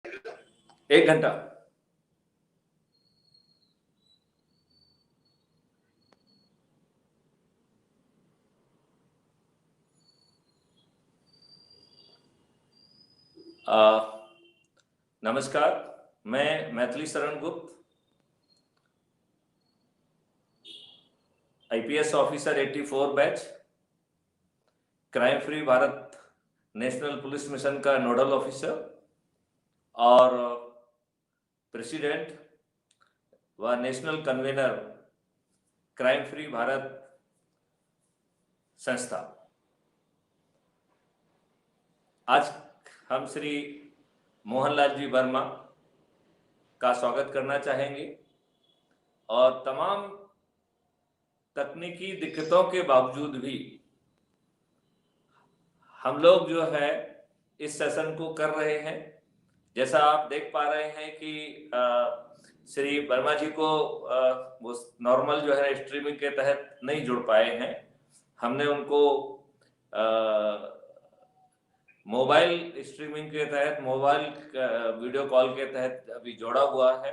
1 घंटा। नमस्कार, मैं Maithili Sharan Gupt, IPS officer 84 batch, crime free Bharat national police mission का नोडल ऑफिसर और प्रेसिडेंट व national convener crime free Bharat संस्था। आज हम श्री मोहनलाल जी वर्मा का स्वागत करना चाहेंगे और तमाम तकनीकी दिक्कतों के बावजूद भी हम लोग जो है इस सेशन को कर रहे हैं। जैसा आप देख पा रहे हैं कि श्री वर्मा जी को वो नॉर्मल जो है स्ट्रीमिंग के तहत नहीं जुड़ पाए हैं। हमने उनको मोबाइल स्ट्रीमिंग के तहत, मोबाइल वीडियो कॉल के तहत अभी जोड़ा हुआ है।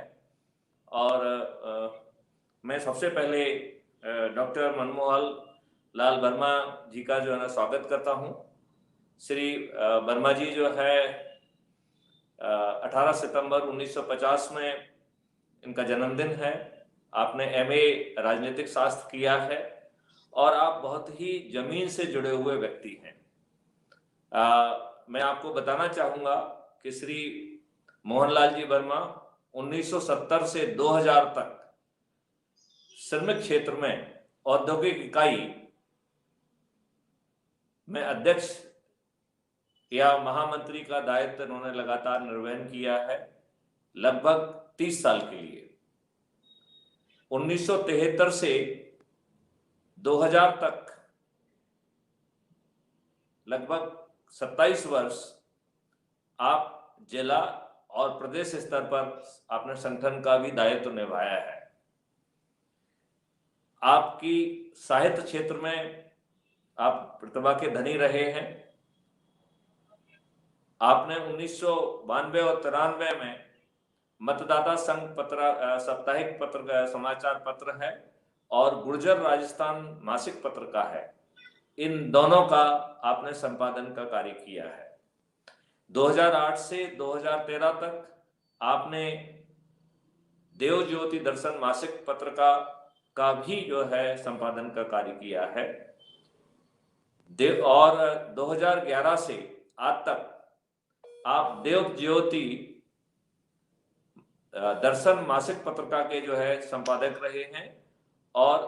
और मैं सबसे पहले डॉक्टर मनमोहन लाल वर्मा जी का जो है ना स्वागत करता हूं। श्री वर्मा जी जो है 18 सितंबर 1950 में इनका जन्मदिन है। आपने एमए राजनीतिक शास्त्र किया है और आप बहुत ही जमीन से जुड़े हुए व्यक्ति हैं। मैं आपको बताना चाहूंगा कि श्री मोहनलाल जी वर्मा 1970 से 2000 तक श्रमिक क्षेत्र में औद्योगिक इकाई में अध्यक्ष या महामंत्री का दायित्व उन्होंने लगातार निर्वहन किया है, लगभग 30 साल के लिए। 1973 से 2000 तक लगभग 27 वर्ष आप जिला और प्रदेश स्तर पर आपने संगठन का भी दायित्व निभाया है। आपकी साहित्य क्षेत्र में आप प्रतिभा के धनी रहे हैं। आपने 1992 और 93 में मतदाता संघ पत्र, साप्ताहिक पत्र, समाचार पत्र है और गुर्जर राजस्थान मासिक पत्र का है, इन दोनों का आपने संपादन का कार्य किया है। 2008 से 2013 तक आपने देव ज्योति दर्शन मासिक पत्र का भी जो है संपादन का कार्य किया है। और 2011 से आज तक आप देव ज्योति दर्शन मासिक पत्रिका के जो है संपादक रहे हैं और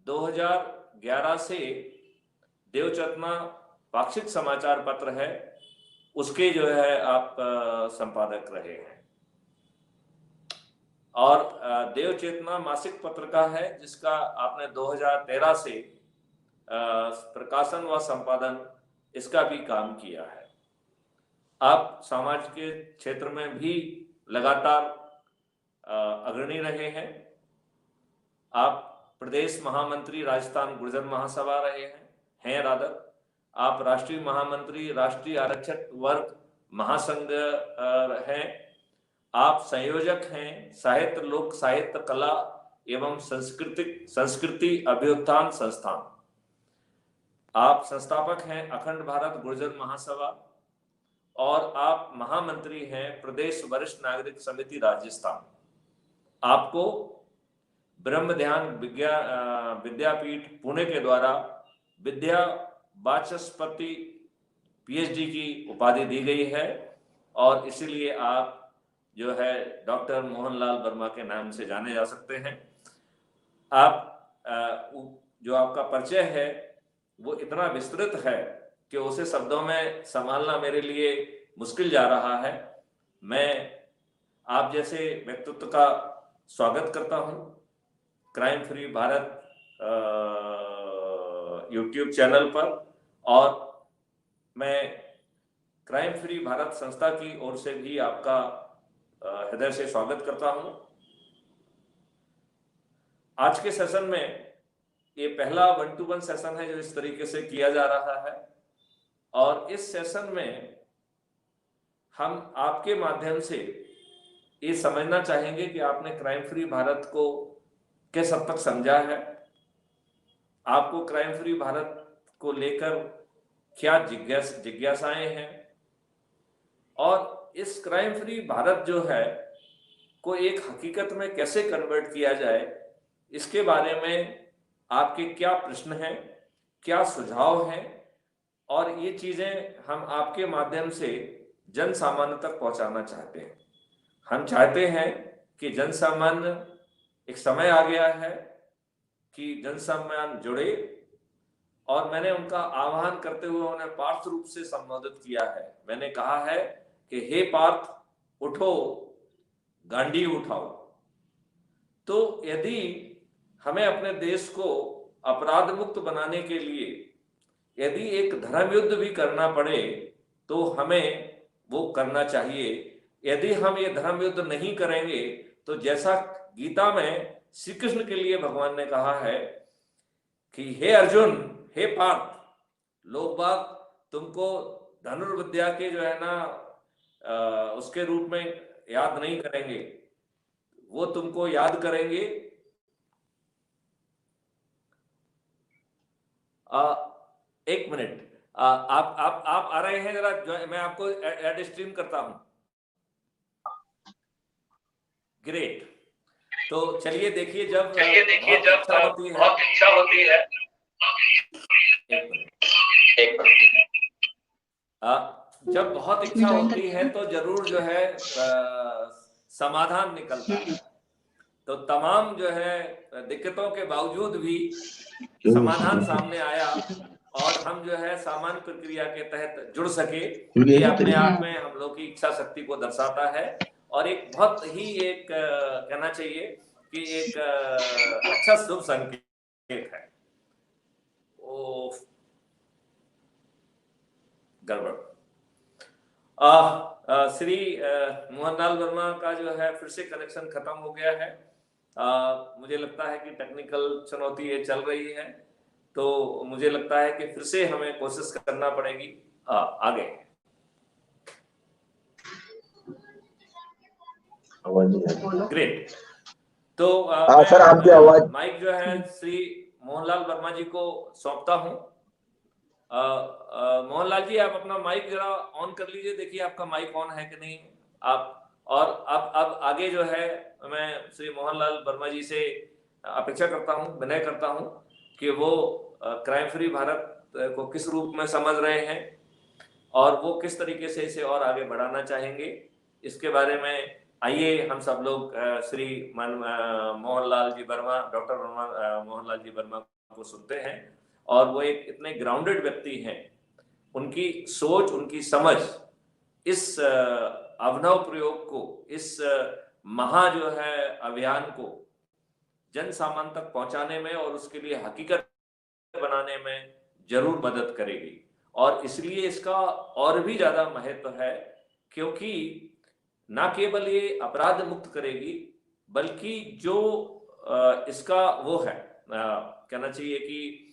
2011 से देव चेतना पाक्षिक समाचार पत्र है, उसके जो है आप संपादक रहे हैं। और देव चेतना मासिक पत्रिका है जिसका आपने 2013 से प्रकाशन व संपादन इसका भी काम किया है। आप समाज के क्षेत्र में भी लगातार अग्रणी रहे हैं। आप प्रदेश महामंत्री राजस्थान गुर्जर महासभा रहे हैं रादर। आप राष्ट्रीय महामंत्री राष्ट्रीय आरक्षित वर्ग महासंघ हैं। आप संयोजक हैं साहित्य, लोक साहित्य, कला एवं संस्कृति अभ्युत्थान संस्थान। आप संस्थापक हैं अखंड भारत गुर्जर महासभा और आप महामंत्री हैं प्रदेश वरिष्ठ नागरिक समिति राजस्थान। आपको ब्रह्म ध्यान विद्यापीठ पुणे के द्वारा विद्या वाचस्पति पीएचडी की उपाधि दी गई है और इसीलिए आप जो है डॉक्टर मोहनलाल वर्मा के नाम से जाने जा सकते हैं। आप जो आपका परिचय है वो इतना विस्तृत है कि उसे शब्दों में संभालना मेरे लिए मुश्किल जा रहा है। मैं आप जैसे व्यक्तित्व का स्वागत करता हूं crime free Bharat YouTube channel पर और मैं क्राइम फ्री भारत संस्था की ओर से भी आपका हृदय से स्वागत करता हूं। आज के सेशन में ये पहला 1-to-1 सेशन है जो इस तरीके से किया जा रहा है और इस सेशन में हम आपके माध्यम से ये समझना चाहेंगे कि आपने क्राइम फ्री भारत को किस हद तक समझा है, आपको क्राइम फ्री भारत को लेकर क्या जिज्ञासाएं हैं, और इस क्राइम फ्री भारत जो है को एक हकीकत में कैसे कन्वर्ट किया जाए, इसके बारे में आपके क्या प्रश्न हैं, क्या सुझाव हैं, और ये चीजें हम आपके माध्यम से जन सामान्य तक पहुंचाना चाहते हैं। हम चाहते हैं कि जन सामान्य, एक समय आ गया है कि जन सामान्य जुड़े, और मैंने उनका आह्वान करते हुए उन्हें पार्थ रूप से संबोधित किया है। मैंने कहा है कि हे पार्थ, उठो, गांडी उठाओ। तो यदि हमें अपने देश को अपराध मुक्त बनाने के लिए यदि एक धर्म युद्ध भी करना पड़े तो हमें वो करना चाहिए। यदि हम ये धर्म युद्ध नहीं करेंगे तो जैसा गीता में श्री कृष्ण के लिए भगवान ने कहा है कि हे अर्जुन, हे पार्थ, लोग बाग तुमको धनुर्विद्या के जो है ना उसके रूप में याद नहीं करेंगे, वो तुमको याद करेंगे एक मिनट, आप आ रहे हैं जरा, जो मैं आपको एड स्ट्रीम करता हूं। ग्रेट। तो चलिए देखिए, जब बहुत इच्छा होती है, एक मिनट, जब बहुत इच्छा होती है तो जरूर जो है समाधान निकलता है। तो तमाम जो है दिक्कतों के बावजूद भी समाधान सामने आया और हम जो है सामान्य प्रक्रिया के तहत जुड़ सके। ये अपने आप में हम लोग की इच्छा शक्ति को दर्शाता है, और एक बहुत ही एक कहना चाहिए कि एक अच्छा शुभ संकेत है। ओ गड़बड़। श्री मोहनलाल वर्मा का जो है फिर से कनेक्शन खत्म हो गया है। मुझे लगता है कि टेक्निकल चुनौती ये चल रही है, तो मुझे लगता है कि फिर से हमें कोशिश करना पड़ेगी। आगे ग्रेट। तो सर आपकी आवाज, माइक जो है श्री मोहनलाल वर्मा जी को सौंपता हूं। मोहनलाल जी, आप अपना माइक जरा ऑन कर लीजिए, देखिए आपका माइक ऑन है कि नहीं। आप और अब आगे जो है मैं श्री मोहनलाल वर्मा जी से अपेक्षा करता हूं, विनय करता हूं कि वो क्राइम फ्री भारत को किस रूप में समझ रहे हैं और वो किस तरीके से इसे और आगे बढ़ाना चाहेंगे, इसके बारे में आइए हम सब लोग श्री मोहनलाल जी वर्मा, डॉक्टर मोहनलाल जी वर्मा को सुनते हैं। और वो एक इतने ग्राउंडेड व्यक्ति हैं, उनकी सोच, उनकी समझ इस अभिनव प्रयोग को, इस महा जो है अभियान को जन सामान्य तक पहुंचाने में और उसके लिए हकीकत बनाने में जरूर मदद करेगी। और इसलिए इसका और भी ज्यादा महत्व है, क्योंकि ना केवल ये अपराध मुक्त करेगी, बल्कि जो इसका वो है, कहना चाहिए कि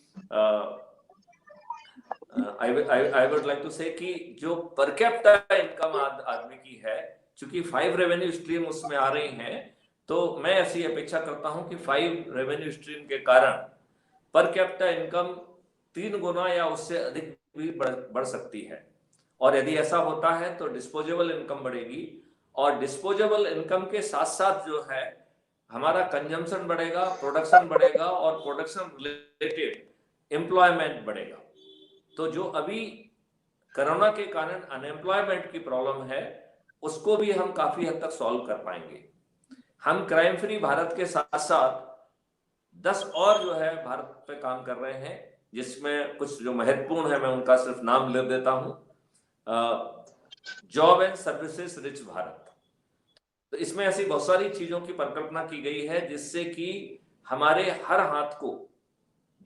आई वुड लाइक टू से कि जो पर कैपिटा इनकम आदमी की है, चूंकि 5 रेवेन्यू स्ट्रीम उसमें आ रही हैं, तो मैं ऐसी अपेक्षा करता हूं कि 5 रेवेन्यू स्ट्रीम के कारण पर कैपिटा इनकम 3 गुना या उससे अधिक भी बढ़ सकती है। और यदि ऐसा होता है तो डिस्पोजेबल इनकम बढ़ेगी, और डिस्पोजेबल इनकम के साथ साथ जो है हमारा कंजम्पशन बढ़ेगा, प्रोडक्शन बढ़ेगा, और प्रोडक्शन रिलेटेड एम्प्लॉयमेंट बढ़ेगा। तो जो अभी कोरोना के कारण अनएम्प्लॉयमेंट की प्रॉब्लम है, उसको भी हम काफी हद तक सॉल्व कर पाएंगे। हम क्राइम फ्री भारत के साथ साथ 10 और जो है भारत पे काम कर रहे हैं, जिसमें कुछ जो महत्वपूर्ण है मैं उनका सिर्फ नाम ले देता हूं। Job and services rich Bharat, तो इसमें ऐसी बहुत सारी चीजों की परिकल्पना की गई है जिससे कि हमारे हर हाथ को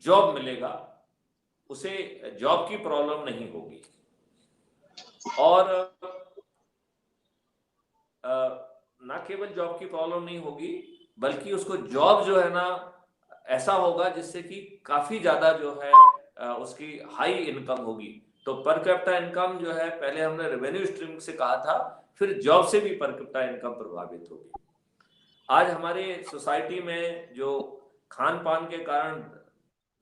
जॉब मिलेगा, उसे जॉब की प्रॉब्लम नहीं होगी। और ना केवल जॉब की प्रॉब्लम नहीं होगी, बल्कि उसको जॉब जो है ना ऐसा होगा जिससे कि काफी ज्यादा जो है उसकी हाई इनकम होगी। तो पर कैपिटा इनकम जो है, पहले हमने रेवेन्यू स्ट्रीम से कहा था, फिर जॉब से भी पर कैपिटा इनकम प्रभावित होगी। आज हमारे सोसाइटी में जो खान पान के कारण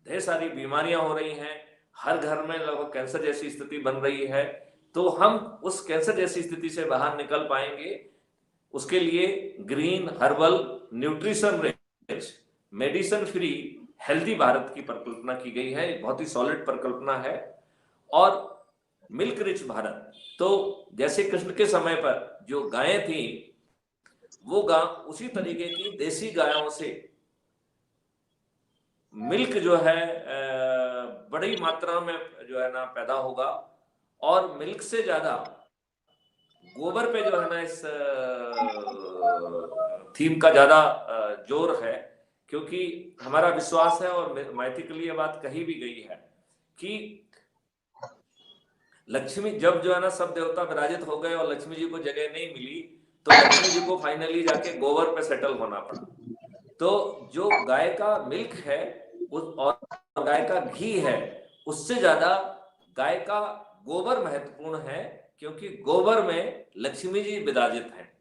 ढेर सारी बीमारियां हो रही हैं, हर घर में लगभग कैंसर जैसी स्थिति बन रही है, तो हम उस कैंसर जैसी स्थिति से बाहर निकल पाएंगे, उसके लिए green herbal nutrition rich medicine free healthy Bharat की परिकल्पना की गई है। बहुत ही सॉलिड परिकल्पना है। और मिल्क रिच भारत, तो जैसे कृष्ण के समय पर जो गायें थी, वो उसी तरीके की देसी गायों से मिल्क जो है बड़ी मात्रा में जो है ना पैदा होगा, और मिल्क से ज्यादा गोबर पे जो है ना इस थीम का ज्यादा जोर है, क्योंकि हमारा विश्वास है और मैथिकली ये बात कही भी गई है कि लक्ष्मी जब जो है ना सब देवता विराजित हो गए और लक्ष्मी जी को जगह नहीं मिली, तो लक्ष्मी जी को फाइनली जाके गोबर पे सेटल होना पड़ा। तो जो गाय का मिल्क है और गाय का घी है, उससे ज्यादा गाय का गोबर महत्वपूर्ण है, क्योंकि गोबर में लक्ष्मी जी विराजित हैं।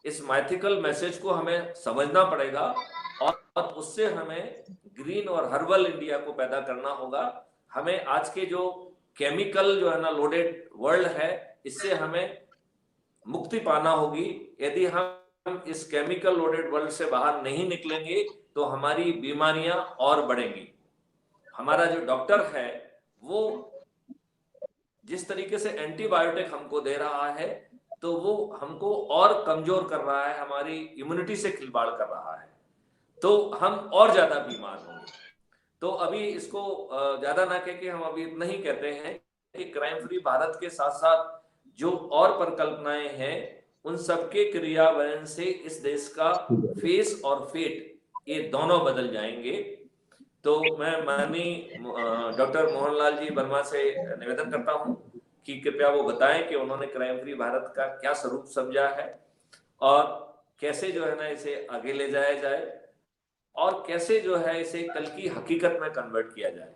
इस माइथिकल मैसेज को हमें समझना पड़ेगा और उससे हमें ग्रीन और हर्बल इंडिया को पैदा करना होगा। हमें आज के जो केमिकल जो है ना लोडेड वर्ल्ड है, इससे हमें मुक्ति पाना होगी। यदि हम इस केमिकल लोडेड वर्ल्ड से बाहर नहीं निकलेंगे तो हमारी बीमारियां और बढ़ेंगी। हमारा जो डॉक्टर है वो जिस तरीके से एंटीबायोटिक हमको दे रहा है, तो वो हमको और कमजोर कर रहा है, हमारी इम्यूनिटी से खिलवाड़ कर रहा है, तो हम और ज्यादा बीमार होंगे। तो अभी इसको ज्यादा ना कह के हम अभी इतना ही कहते हैं कि क्राइम फ्री भारत के साथ साथ जो और परिकल्पनाएं हैं, उन सबके क्रियान्वयन से इस देश का फेस और फेट ये दोनों बदल जाएंगे। तो मैं माननीय डॉक्टर मोहनलाल जी वर्मा से निवेदन करता हूं कि कृपया वो बताएं कि उन्होंने क्राइम फ्री भारत का क्या स्वरूप समझा है और कैसे जो है ना इसे आगे ले जाया जाए, और कैसे जो है इसे कल की हकीकत में कन्वर्ट किया जाए।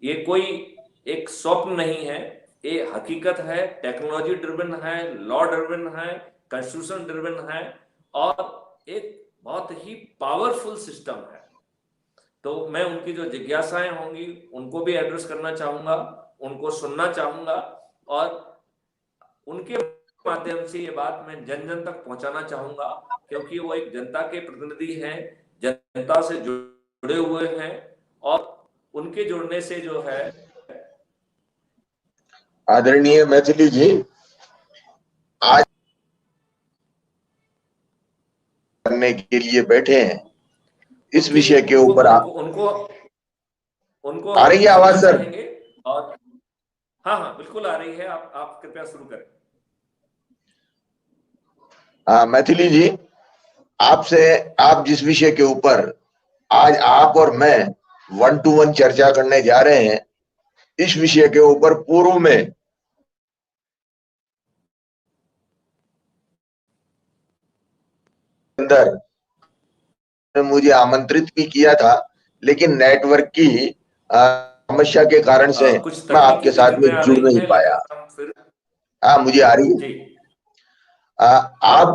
ये कोई एक स्वप्न नहीं है, ये हकीकत है, टेक्नोलॉजी ड्रिवन है, लॉ ड्रिवन है, कॉन्स्टिट्यूशन ड्रिवन है, और एक बहुत ही पावरफुल सिस्टम है। तो मैं उनकी जो जिज्ञासाएं होंगी उनको भी एड्रेस करना चाहूंगा, उनको सुनना चाहूंगा, और उनके माध्यम से ये बात मैं जन जन तक पहुंचाना चाहूंगा, क्योंकि वो एक जनता के प्रतिनिधि हैं, जनता से जुड़े हुए हैं, और उनके जुड़ने से जो है। आदरणीय मैथिली जी, आज करने के लिए बैठे हैं इस विषय के ऊपर। उनको आ रही है आवाज सर? और हाँ हाँ बिल्कुल आ रही है, आप कृपया शुरू करें। हाँ मैथिली जी, आप जिस विषय के ऊपर आज आप और मैं 1-to-1 चर्चा करने जा रहे हैं, इस विषय के ऊपर पूर्व में अंदर मुझे आमंत्रित भी किया था, लेकिन नेटवर्क की समस्या के कारण से मैं आपके साथ में जुड़ नहीं पाया। हाँ मुझे आ रही है। आप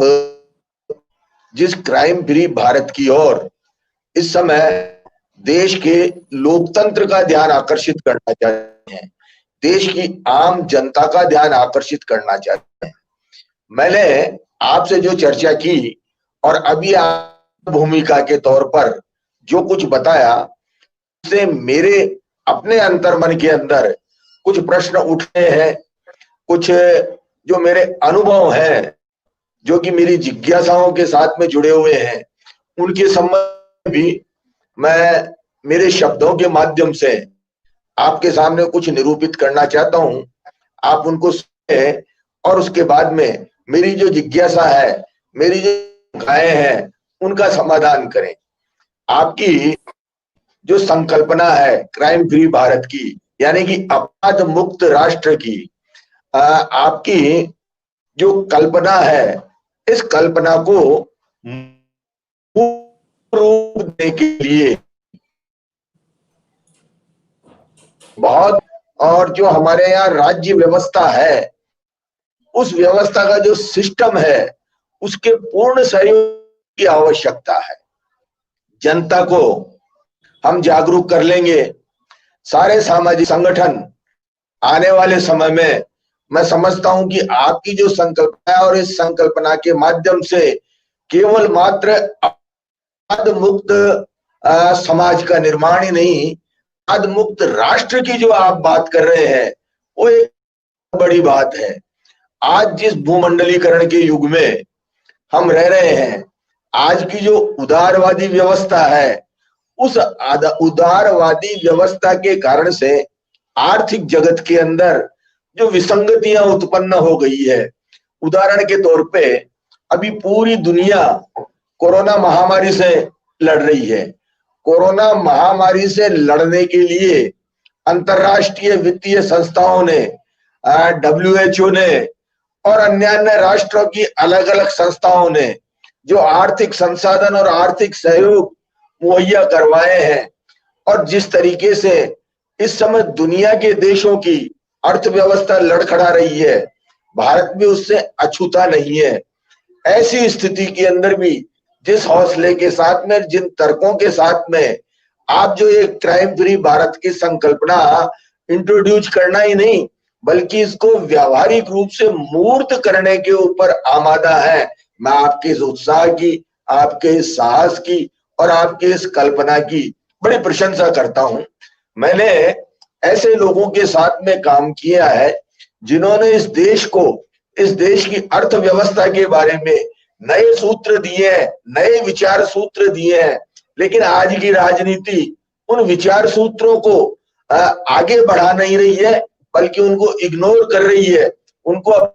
जिस क्राइम फ्री भारत की ओर इस समय देश के लोकतंत्र का ध्यान आकर्षित करना चाहते हैं, देश की आम जनता का ध्यान आकर्षित करना चाहते हैं, मैंने आपसे जो चर्चा की और अभी आप भूमिका के तौर पर जो कुछ बताया, उससे मेरे अपने अंतर्मन के अंदर कुछ प्रश्न उठे हैं, कुछ जो मेरे अनुभव हैं, जो कि मेरी जिज्ञासाओं के साथ में जुड़े हुए हैं, उनके संबंध में भी मैं मेरे शब्दों के माध्यम से आपके सामने कुछ निरूपित करना चाहता हूं। आप उनको सुने और उसके बाद में मेरी जो जिज्ञासा है, मेरी जो शंकाएं हैं, उनका समाधान करें। आपकी जो संकल्पना है क्राइम फ्री भारत की, यानी कि अपराध मुक्त राष्ट्र की, आपकी जो कल्पना है, इस कल्पना को रूप देने के लिए बहुत और जो हमारे यहाँ राज्य व्यवस्था है, उस व्यवस्था का जो सिस्टम है, उसके पूर्ण सहयोग की आवश्यकता है। जनता को हम जागरूक कर लेंगे, सारे सामाजिक संगठन आने वाले समय में, मैं समझता हूं कि आपकी जो संकल्पना है और इस संकल्पना के माध्यम से केवल मात्र अपराध मुक्त समाज का निर्माण ही नहीं, अपराध मुक्त राष्ट्र की जो आप बात कर रहे हैं, वो एक बड़ी बात है। आज जिस भूमंडलीकरण के युग में हम रह रहे हैं, आज की जो उदारवादी व्यवस्था है, उस उदारवादी व्यवस्था के कारण से आर्थिक जगत के अंदर जो विसंगतियां उत्पन्न हो गई है। उदाहरण के तौर पे अभी पूरी दुनिया कोरोना महामारी से लड़ रही है। कोरोना महामारी से लड़ने के लिए अंतरराष्ट्रीय वित्तीय संस्थाओं ने, WHO ने और अन्य राष्ट्रों की अलग अलग संस्थाओं ने जो आर्थिक संसाधन और आर्थिक सहयोग मुहैया करवाए हैं, और जिस तरीके से इस समय दुनिया के देशों की अर्थव्यवस्था लड़खड़ा रही है, भारत भी उससे अछूता नहीं है। ऐसी स्थिति के अंदर भी जिस हौसले के साथ में, जिन तर्कों के साथ में आप जो एक क्राइम फ्री भारत की संकल्पना इंट्रोड्यूस करना ही नहीं, बल्कि इसको व्यावहारिक रूप से मूर्त करने के ऊपर आमादा है, मैं आपके इस उत्साह की, आपके इस साहस की और आपके इस कल्पना की बड़ी प्रशंसा करता हूं। मैंने ऐसे लोगों के साथ में काम किया है जिन्होंने इस देश को, इस देश की अर्थव्यवस्था के बारे में नए सूत्र दिए हैं, नए विचार सूत्र दिए हैं, लेकिन आज की राजनीति उन विचार सूत्रों को आगे बढ़ा नहीं रही है, बल्कि उनको इग्नोर कर रही है, उनको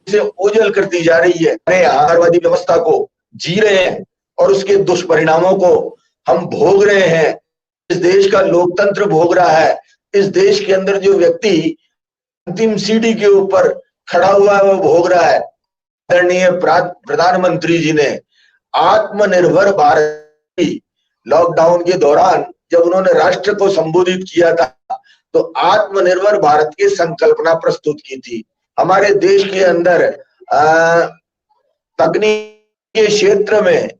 से ओझल करती जा रही है। आहारवादी व्यवस्था को जी रहे हैं और उसके दुष्परिणामों को हम भोग रहे हैं। इस देश का लोकतंत्र भोग रहा है। इस देश के अंदर जो व्यक्ति अंतिम सीढ़ी के ऊपर खड़ा हुआ है वो भोग रहा है। आदरणीय प्रधानमंत्री जी ने आत्मनिर्भर भारत की लॉकडाउन के दौरान जब उन्होंने राष्ट्र को संबोधित किया था, तो आत्मनिर्भर भारत की संकल्पना प्रस्तुत की थी। हमारे देश के अंदर तकनीक के क्षेत्र में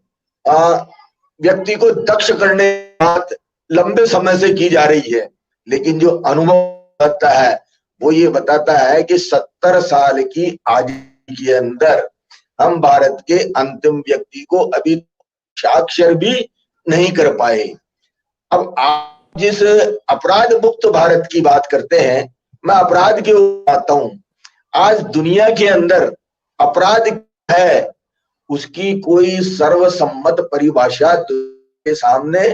व्यक्ति को दक्ष करने की बात लंबे समय से की जा रही है, लेकिन जो अनुभव बताता है वो ये बताता है कि 70 साल की आजादी के अंदर हम भारत के अंतिम व्यक्ति को अभी साक्षर भी नहीं कर पाए। अब आप जिस अपराध मुक्त भारत की बात करते हैं, मैं अपराध के ऊपर आता हूं। आज दुनिया के अंदर अपराध है, उसकी कोई सर्वसम्मत परिभाषा के सामने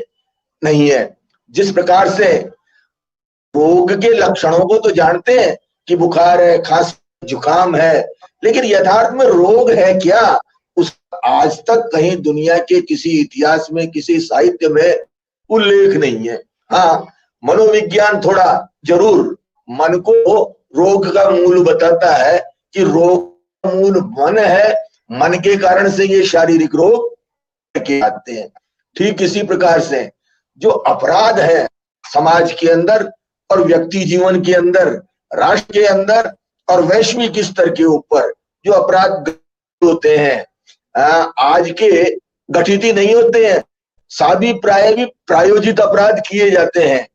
नहीं है। जिस प्रकार से रोग के लक्षणों को तो जानते हैं कि बुखार है, खांसी, जुकाम है, लेकिन यथार्थ में रोग है क्या, उस आज तक कहीं दुनिया के किसी इतिहास में, किसी साहित्य में उल्लेख नहीं है। हाँ, मनोविज्ञान थोड़ा जरूर मन को रोग का मूल बताता है कि रोग का मूल मन है, मन के कारण से ये शारीरिक रोग के आते हैं। ठीक इसी प्रकार से जो अपराध है समाज के अंदर और व्यक्ति जीवन के अंदर, राष्ट्र के अंदर और वैश्विक स्तर के ऊपर जो अपराध होते हैं, आज के गठित ही नहीं होते हैं, साभी प्राय भी प्रायोजित अपराध किए जाते हैं।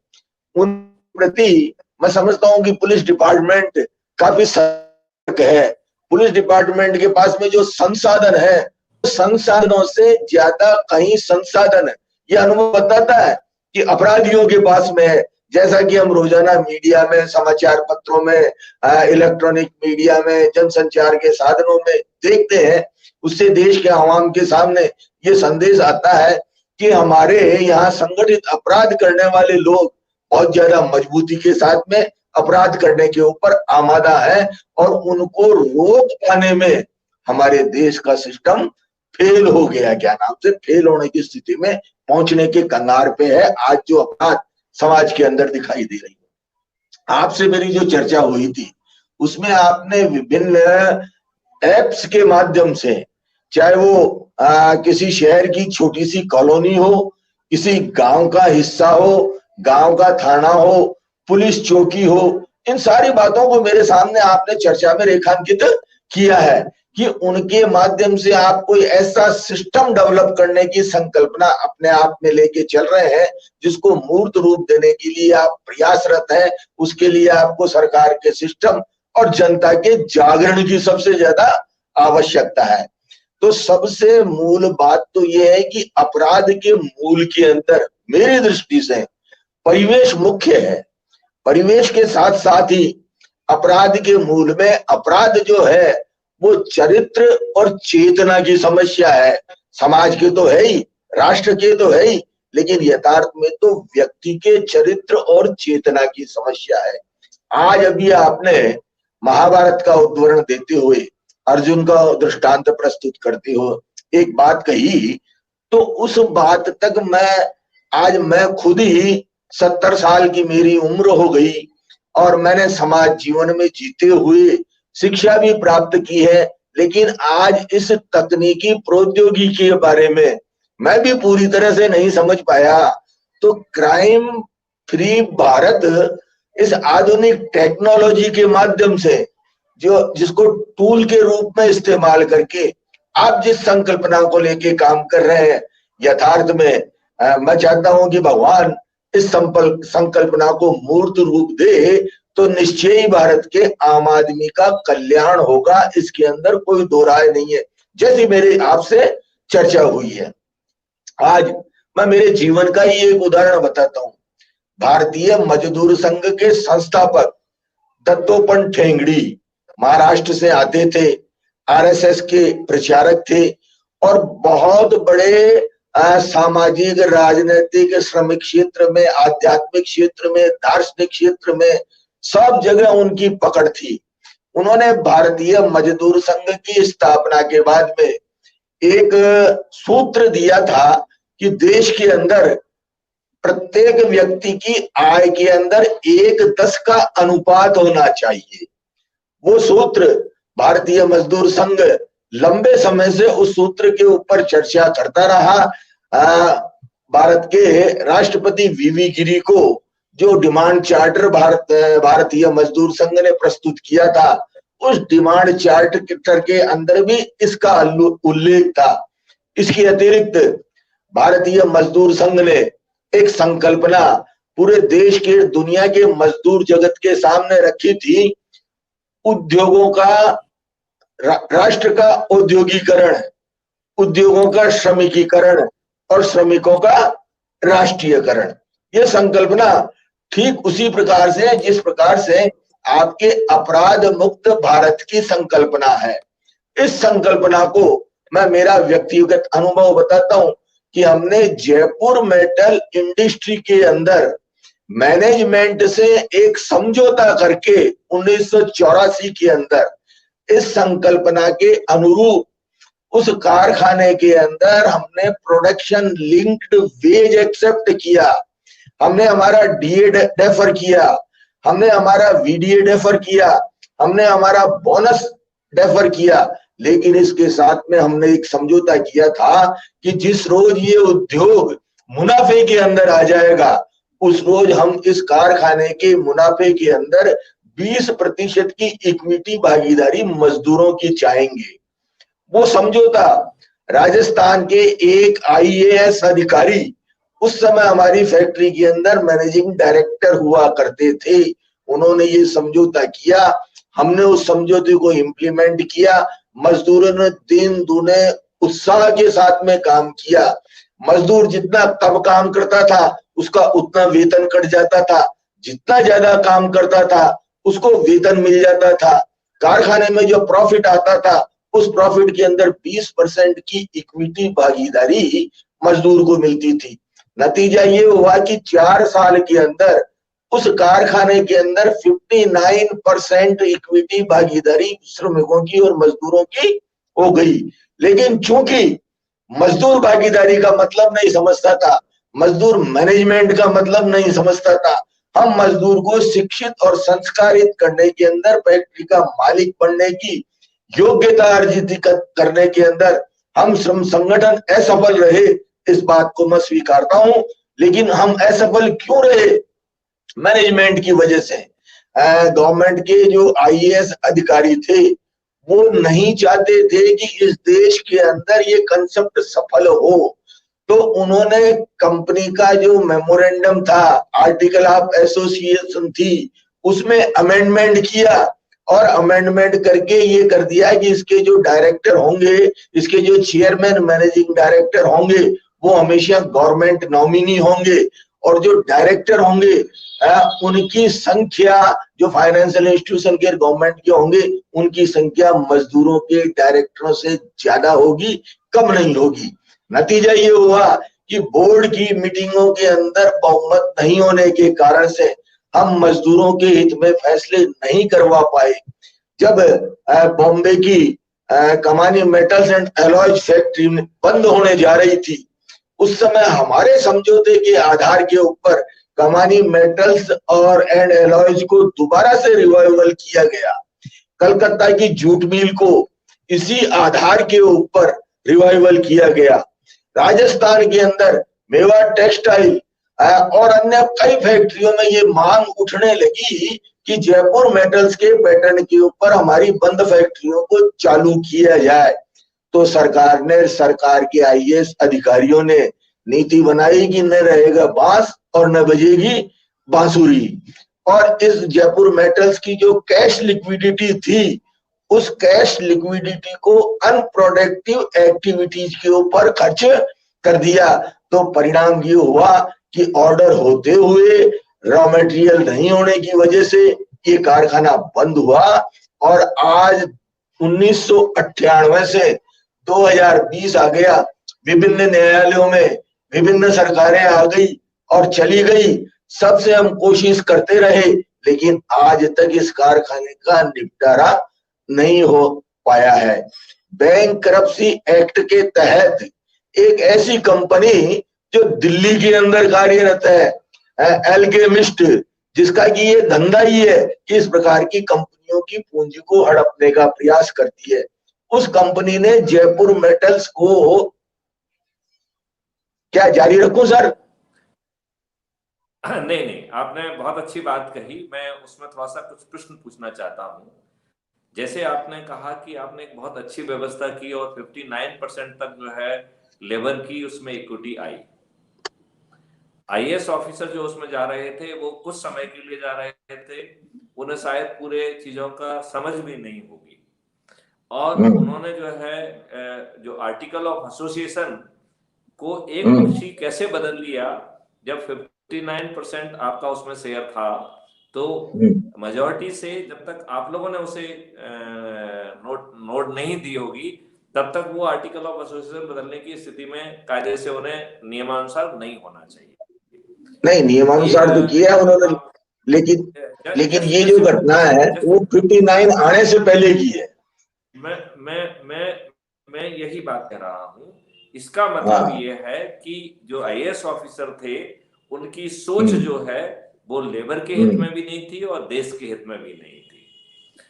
उन प्रति मैं समझता हूं कि पुलिस डिपार्टमेंट काफी सतर्क है। पुलिस डिपार्टमेंट के पास में जो संसाधन है, संसाधनों से ज्यादा कहीं संसाधन है, यह अनुभव बताता है कि अपराधियों के पास में है। जैसा कि हम रोजाना मीडिया में, समाचार पत्रों में, इलेक्ट्रॉनिक मीडिया में, जनसंचार के साधनों में देखते हैं, उससे देश के आवाम के सामने ये संदेश आता है कि हमारे यहाँ संगठित अपराध करने वाले लोग बहुत ज्यादा मजबूती के साथ में अपराध करने के ऊपर आमादा है, और उनको रोक पाने में हमारे देश का सिस्टम फेल हो गया, क्या नाम से फेल होने की स्थिति में पहुंचने के कगार पे है आज जो अपराध समाज के अंदर दिखाई दे रही है। आपसे मेरी जो चर्चा हुई थी उसमें आपने विभिन्न एप्स के माध्यम से, चाहे वो किसी शहर की छोटी सी कॉलोनी हो, किसी गांव का हिस्सा हो, गांव का थाना हो, पुलिस चौकी हो, इन सारी बातों को मेरे सामने आपने चर्चा में रेखांकित किया है कि उनके माध्यम से आप कोई ऐसा सिस्टम डेवलप करने की संकल्पना अपने आप में लेके चल रहे हैं जिसको मूर्त रूप देने के लिए आप प्रयासरत हैं। उसके लिए आपको सरकार के सिस्टम और जनता के जागरण की सबसे ज्यादा आवश्यकता है। तो सबसे मूल बात तो यह है कि अपराध के मूल के अंदर मेरी दृष्टि से परिवेश मुख्य है। परिवेश के साथ साथ ही अपराध के मूल में अपराध जो है वो चरित्र और चेतना की समस्या है। समाज के तो है ही, राष्ट्र के तो है ही, लेकिन यथार्थ में तो व्यक्ति के चरित्र और चेतना की समस्या है। आज अभी आपने महाभारत का उदाहरण देते हुए, अर्जुन का दृष्टांत प्रस्तुत करते हुए एक बात कही, तो उस बात तक मैं खुद ही 70 साल की मेरी उम्र हो गई और मैंने समाज जीवन में जीते हुए शिक्षा भी प्राप्त की है, लेकिन आज इस तकनीकी प्रौद्योगिकी के बारे में मैं भी पूरी तरह से नहीं समझ पाया। तो क्राइम फ्री भारत इस आधुनिक टेक्नोलॉजी के माध्यम से जिसको टूल के रूप में इस्तेमाल करके आप जिस संकल्पना को लेके काम कर रहे हैं, यथार्थ में मैं चाहता हूं कि भगवान इस संकल्पना को मूर्त रूप दे तो निश्चय ही भारत के आम आदमी का कल्याण होगा, इसके अंदर कोई दो राय नहीं है। जैसी मेरे आपसे चर्चा हुई है, आज मैं मेरे जीवन का ही एक उदाहरण बताता हूं। भारतीय मजदूर संघ के संस्थापक दत्तोपंत ठेंगड़ी महाराष्ट्र से आते थे, आरएसएस के प्रचारक थे और बहुत बड़े सामाजिक, राजनीतिक, श्रमिक क्षेत्र में, आध्यात्मिक क्षेत्र में, दार्शनिक क्षेत्र में सब जगह उनकी पकड़ थी। उन्होंने भारतीय मजदूर संघ की स्थापना के बाद में एक सूत्र दिया था कि देश के अंदर प्रत्येक व्यक्ति की आय के अंदर 1:10 का अनुपात होना चाहिए। वो सूत्र भारतीय मजदूर संघ लंबे समय से उस सूत्र के ऊपर चर्चा करता रहा। भारत के राष्ट्रपति वीवी गिरी को जो डिमांड चार्टर भारतीय मजदूर संघ ने प्रस्तुत किया था, उस डिमांड चार्टर के अंदर भी इसका उल्लेख था। इसके अतिरिक्त भारतीय मजदूर संघ ने एक संकल्पना पूरे देश के, दुनिया के मजदूर जगत के सामने रखी थी, उद्योगों का, राष्ट्र का औद्योगिकरण, उद्योगों का श्रमिकीकरण और श्रमिकों का राष्ट्रीयकरण। ये संकल्पना ठीक उसी प्रकार से जिस प्रकार से आपके अपराध मुक्त भारत की संकल्पना है। इस संकल्पना को मैं मेरा व्यक्तिगत अनुभव बताता हूं कि हमने जयपुर मेटल इंडस्ट्री के अंदर मैनेजमेंट से एक समझौता करके 1984 के अंदर इस संकल्पना के अनुरूप उस कारखाने के अंदर हमने प्रोडक्शन लिंक्ड वेज एक्सेप्ट किया, हमने हमारा डीए डेफर किया, हमने हमारा वीडीए डेफर किया, हमने हमारा बोनस डेफर किया। लेकिन इसके साथ में हमने एक समझौता किया था कि जिस रोज ये उद्योग मुनाफे के अंदर आ जाएगा, उस रोज हम इस कारखाने के मुनाफे के अंदर 20% की इक्विटी भागीदारी मजदूरों की चाहेंगे। वो समझौता राजस्थान के एक आईएएस अधिकारी, उस समय हमारी फैक्ट्री के अंदर मैनेजिंग डायरेक्टर हुआ करते थे, उन्होंने ये समझौता किया। हमने उस समझौते को इम्प्लीमेंट किया। मजदूरों ने दिन दूने उत्साह के साथ में काम किया। मजदूर जितना कम काम करता था उसका उतना वेतन कट जाता था, जितना ज्यादा काम करता था उसको वेतन मिल जाता था। कारखाने में जो प्रॉफिट आता था उस प्रॉफिट के अंदर 20% की इक्विटी भागीदारी मजदूर को मिलती थी। नतीजा ये हुआ कि 4 साल के अंदर उस कारखाने के अंदर 59% इक्विटी भागीदारी श्रमिकों की और मजदूरों की हो गई। लेकिन चूंकि मजदूर भागीदारी का मतलब नहीं समझता था, मजदूर मैनेजमेंट का मतलब नहीं समझता था, हम मजदूर को शिक्षित और संस्कारित करने के अंदर, फैक्ट्री का मालिक बनने की योग्यता अर्जित करने के अंदर हम श्रम संगठन असफल रहे, इस बात को मैं स्वीकारता हूं, लेकिन हम असफल क्यों रहे? मैनेजमेंट की वजह से। गवर्नमेंट के जो आईएएस अधिकारी थे वो नहीं चाहते थे कि इस देश के अंदर ये कंसेप्ट सफल हो, तो उन्होंने कंपनी का जो मेमोरेंडम था, आर्टिकल ऑफ एसोसिएशन थी, उसमें अमेंडमेंट किया और अमेंडमेंट करके ये कर दिया कि इसके जो डायरेक्टर होंगे, इसके जो चेयरमैन मैनेजिंग डायरेक्टर होंगे, वो हमेशा गवर्नमेंट नॉमिनी होंगे, और जो डायरेक्टर होंगे उनकी संख्या, जो फाइनेंशियल इंस्टीट्यूशन के गवर्नमेंट के होंगे, उनकी संख्या मजदूरों के डायरेक्टरों से ज्यादा होगी, कम नहीं होगी। नतीजा ये हुआ कि बोर्ड की मीटिंगों के अंदर बहुमत नहीं होने के कारण से हम मजदूरों के हित में फैसले नहीं करवा पाए। जब बॉम्बे की कमानी मेटल्स एंड एलॉयज फैक्ट्री बंद होने जा रही थी, उस समय हमारे समझौते के आधार के ऊपर कमानी मेटल्स और एंड एलॉयज को दोबारा से रिवाइवल किया गया। कलकत्ता की जूट मिल को इसी आधार के ऊपर रिवाइवल किया गया। राजस्थान के अंदर मेवाड़ टेक्सटाइल और अन्य कई फैक्ट्रियों में ये मांग उठने लगी कि जयपुर मेटल्स के पैटर्न के ऊपर हमारी बंद फैक्ट्रियों को चालू किया जाए। तो सरकार के आईएएस अधिकारियों ने नीति बनाई कि न रहेगा बांस और न बजेगी बांसुरी। और इस जयपुर मेटल्स की जो कैश लिक्विडिटी थी, उस कैश लिक्विडिटी को अनप्रोडक्टिव एक्टिविटीज के ऊपर खर्च कर दिया। तो परिणाम ये हुआ कि ऑर्डर होते हुए रॉ मटेरियल नहीं होने की वजह से ये कारखाना बंद हुआ। और आज 1998 से 2020 आ गया, विभिन्न न्यायालयों में विभिन्न सरकारें आ गई और चली गई, सबसे हम कोशिश करते रहे, लेकिन आज तक इस कारखाने का निपटारा नहीं हो पाया है। बैंकरप्सी एक्ट के तहत एक ऐसी कंपनी जो दिल्ली के अंदर कार्यरत है, एल्केमिस्ट, जिसका कि ये धंधा ही है कि इस प्रकार की कंपनियों की पूंजी को हड़पने का प्रयास करती है, उस कंपनी ने जयपुर मेटल्स को, क्या जारी रखूं सर? नहीं नहीं, आपने बहुत अच्छी बात कही। मैं उसमें थोड़ा सा कुछ प्रश्न पूछना चाहता हूं। जैसे आपने कहा कि आपने एक बहुत अच्छी व्यवस्था की और 59% तक जो है लेबर की उसमें इक्विटी आई। आईएएस ऑफिसर जो उसमें जा रहे थे वो कुछ समय के लिए जा रहे थे, उन्हें शायद पूरे चीजों का समझ भी नहीं होगी, और उन्होंने जो है जो आर्टिकल ऑफ एसोसिएशन को एक पक्षी कैसे बदल लिया। जब 59% आपका उसमें शेयर था, तो मेजॉरिटी से जब तक आप लोगों ने उसे नोट नहीं दी होगी, तब तक वो आर्टिकल ऑफ एसोसिएशन बदलने की स्थिति में कायदे से उन्हें नियमानुसार नहीं होना चाहिए। नहीं, नियमानुसार तो किया उन्होंने, लेकिन ये जो घटना है वो 59 आने से पहले की है। मैं यही बात कह रहा हूं। इसका मतलब ये है कि जो आईएएस ऑफिसर थे उनकी सोच जो है वो लेबर के हित में भी नहीं थी और देश के हित में भी नहीं थी।